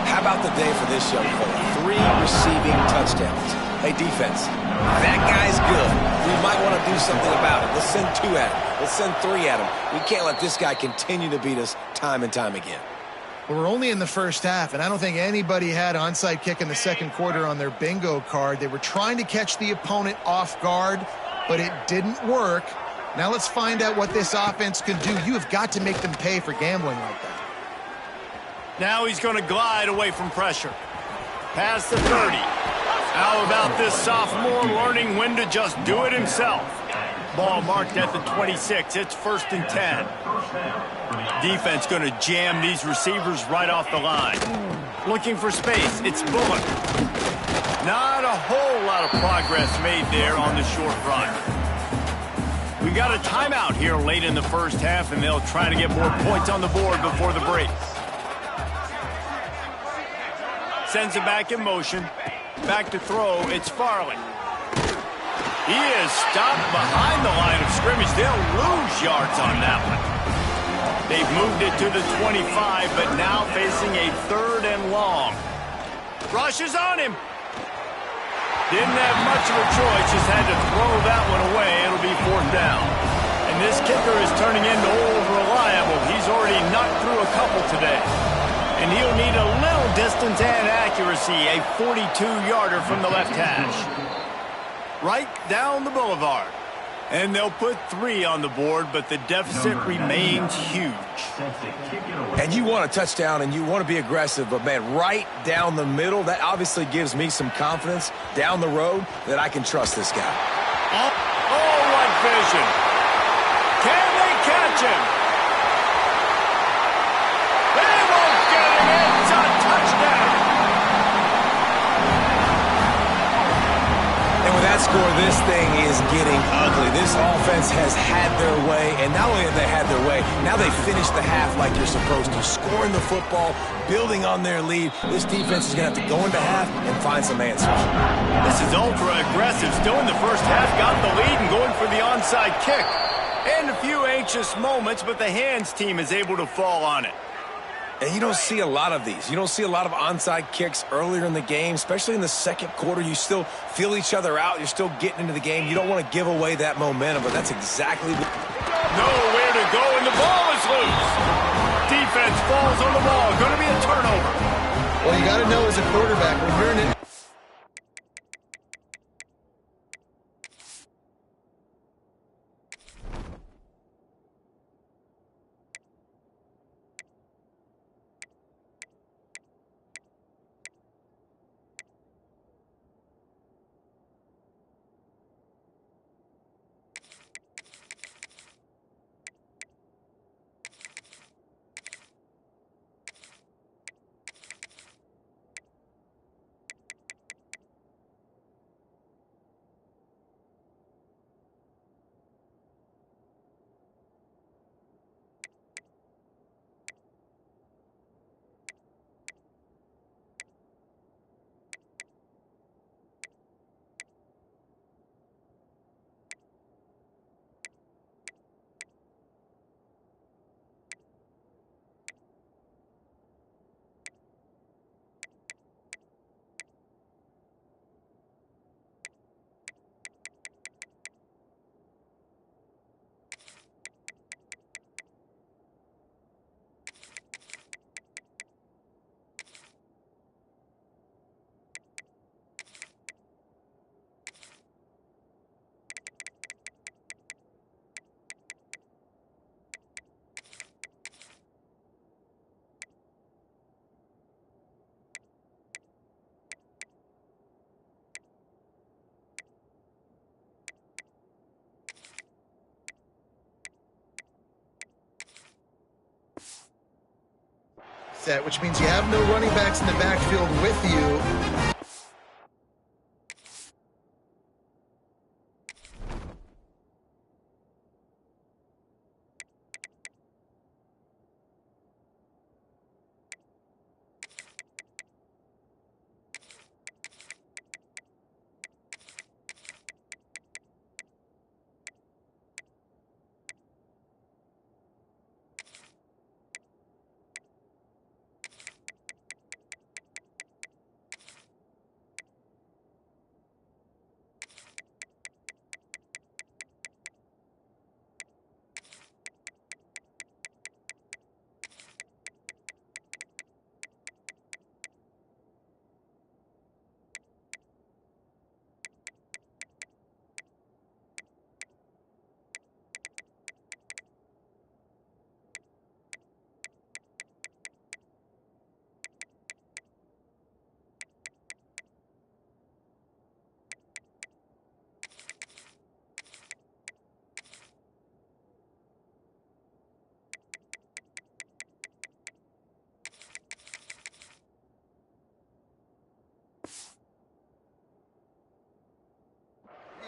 How about the day for this young fella? 3 receiving touchdowns. Hey, defense, that guy's good. We might want to do something about it. Let's send 2 at him. Let's send 3 at him. We can't let this guy continue to beat us time and time again. Well, we're only in the first half, and I don't think anybody had onside kick in the second quarter on their bingo card. They were trying to catch the opponent off guard, but it didn't work. Now let's find out what this offense can do. You have got to make them pay for gambling like that. Now he's going to glide away from pressure. Past the 30. How about this sophomore learning when to just do it himself? Ball marked at the 26. It's 1st and 10. Defense going to jam these receivers right off the line. Looking for space. It's Bullock. Not a whole lot of progress made there on the short run. We got a timeout here late in the first half, and they'll try to get more points on the board before the break. Sends it back in motion. Back to throw. It's Farley. He is stopped behind the line of scrimmage. They'll lose yards on that one. They've moved it to the 25, but now facing a 3rd and long. Rushes on him. Didn't have much of a choice, just had to throw that one away. It'll be 4th down. And this kicker is turning into old reliable. He's already knocked through a couple today. And he'll need a little distance and accuracy, a 42-yarder from the left hash. Right down the boulevard. And they'll put 3 on the board, but the deficit remains huge. And you want a touchdown and you want to be aggressive, but, man, right down the middle, that obviously gives me some confidence down the road that I can trust this guy. Oh, what vision. Can they catch him? They won't get him. It's a touchdown. And with that score, this thing is getting ugly. This offense has had their way, and not only have they had their way, now they finish the half like you're supposed to, scoring the football, building on their lead. This defense is going to have to go into half and find some answers. This is ultra-aggressive. Still in the first half, got the lead and going for the onside kick. And a few anxious moments, but the hands team is able to fall on it. And you don't see a lot of these. You don't see a lot of onside kicks earlier in the game, especially in the second quarter. You still feel each other out. You're still getting into the game. You don't want to give away that momentum, but that's exactly what... Nowhere to go, and the ball is loose. Defense falls on the ball. Going to be a turnover. Well, you got to know as a quarterback, when you're in it. set, which means you have no running backs in the backfield with you.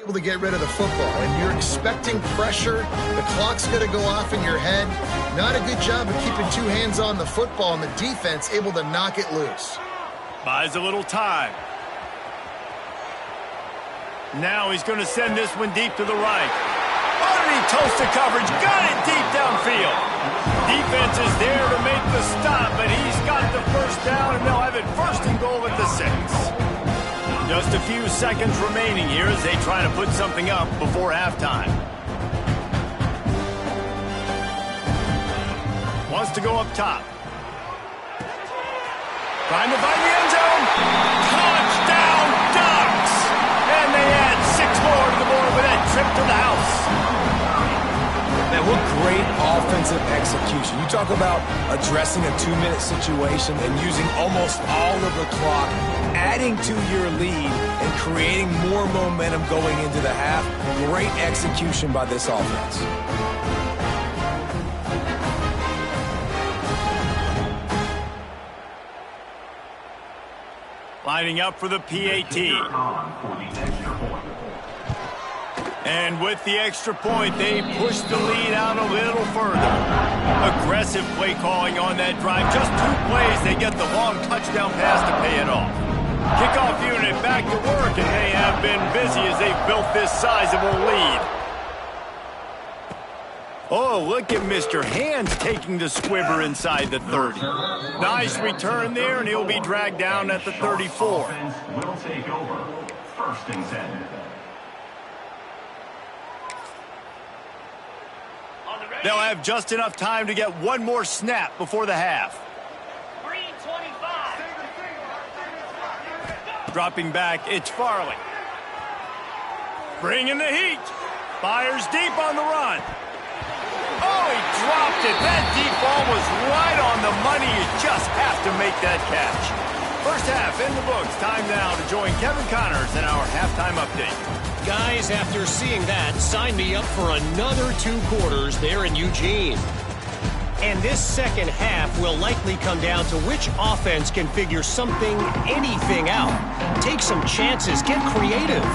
Able to get rid of the football, and you're expecting pressure. The clock's going to go off in your head. Not a good job of keeping two hands on the football, and the defense able to knock it loose. Buys a little time. Now he's going to send this one deep to the right. Underneath toasted coverage, got it deep downfield. Defense is there to make the stop, but he's got the first down, and they'll have it first and goal at the 6. Just a few seconds remaining here as they try to put something up before halftime. Wants to go up top. Trying to find the end zone. Touchdown, Ducks! And they add 6 more to the board with that trip to the house. Man, what great offensive execution. You talk about addressing a 2-minute situation and using almost all of the clock, adding to your lead and creating more momentum going into the half. Great execution by this offense. Lining up for the PAT. And with the extra point, they push the lead out a little further. Aggressive play calling on that drive. Just 2 plays, they get the long touchdown pass to pay it off. Kickoff unit back to work, and they have been busy as they've built this sizable lead. Oh, look at Mr. Hands taking the squibber inside the 30. Nice return there, and he'll be dragged down at the 34. Will take over. First and 10. They'll have just enough time to get one more snap before the half. Dropping back, it's Farley. Bringing the heat. Fires deep on the run. Oh, he dropped it. That deep ball was right on the money. You just have to make that catch. First half in the books. Time now to join Kevin Connors in our halftime update. Guys, after seeing that, sign me up for another 2 quarters there in Eugene. And this second half will likely come down to which offense can figure anything out. Take some chances, get creative.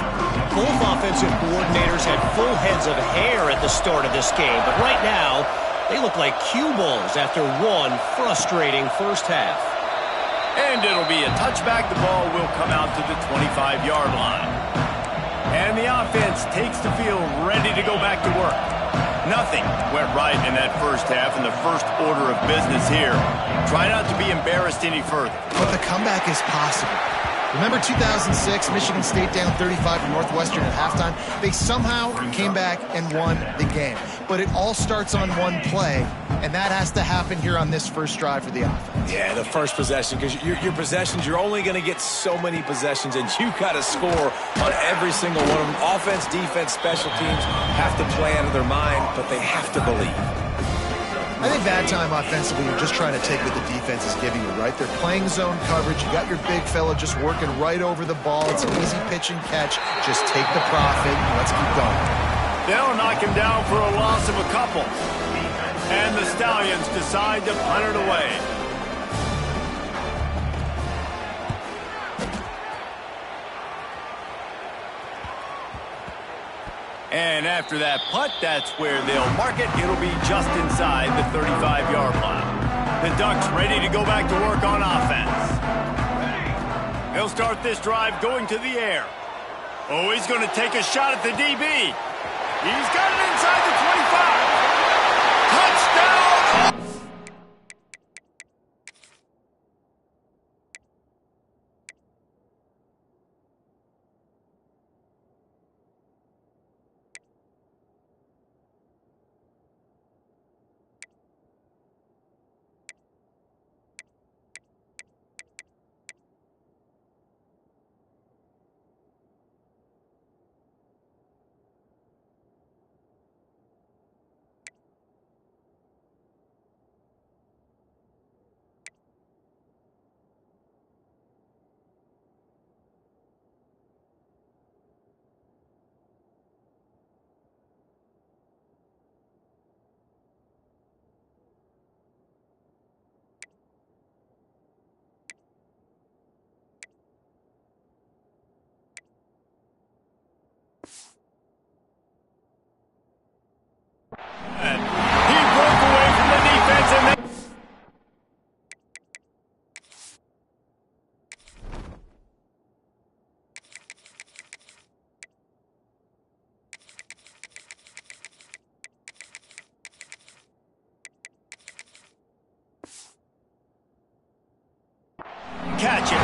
Both offensive coordinators had full heads of hair at the start of this game, but right now, they look like cue balls after one frustrating first half. And it'll be a touchback. The ball will come out to the 25-yard line. And the offense takes the field ready to go back to work. Nothing went right in that first half in the first order of business here. Try not to be embarrassed any further. But the comeback is possible. Remember 2006, Michigan State down 35 to Northwestern at halftime? They somehow came back and won the game. But it all starts on one play, and that has to happen here on this first drive for the offense. Yeah, the first possession, because your possessions, you're only going to get so many possessions, and you got to score on every single one of them. Offense, defense, special teams have to play out of their mind, but they have to believe. I think that time offensively, you're just trying to take what the defense is giving you, right? They're playing zone coverage. You got your big fella just working right over the ball. It's an easy pitch and catch. Just take the profit and let's keep going. They'll knock him down for a loss of a couple. And the Stallions decide to punt it away. And after that putt, that's where they'll mark it. It'll be just inside the 35-yard line. The Ducks ready to go back to work on offense. He'll start this drive going to the air. Oh, he's going to take a shot at the DB. He's got it inside the 25. Touchdown! He broke away from the defense and then... catch it.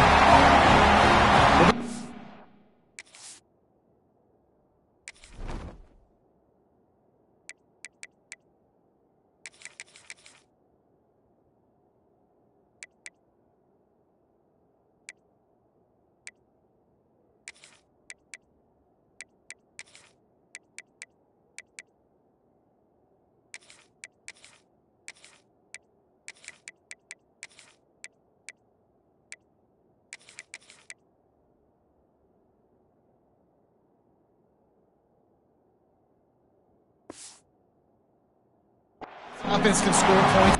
Offense can score points.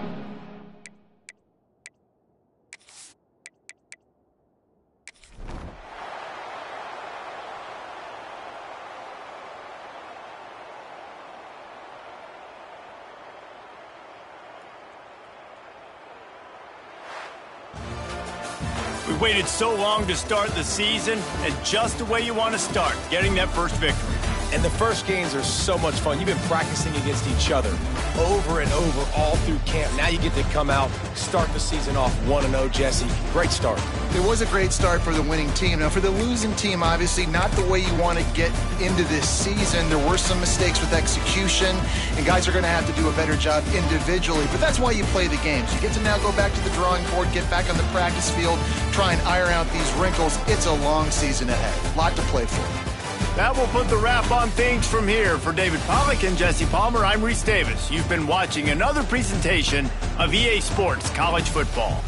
We waited so long to start the season, and just the way you want to start, getting that first victory. And the first games are so much fun. You've been practicing against each other over and over all through camp. Now you get to come out, start the season off 1-0, Jesse. Great start. It was a great start for the winning team. Now, for the losing team, obviously not the way you want to get into this season. There were some mistakes with execution, and guys are going to have to do a better job individually. But that's why you play the games. You get to now go back to the drawing board, get back on the practice field, try and iron out these wrinkles. It's a long season ahead. A lot to play for. That will put the wrap on things from here. For David Pollack and Jesse Palmer, I'm Reese Davis. You've been watching another presentation of EA Sports College Football.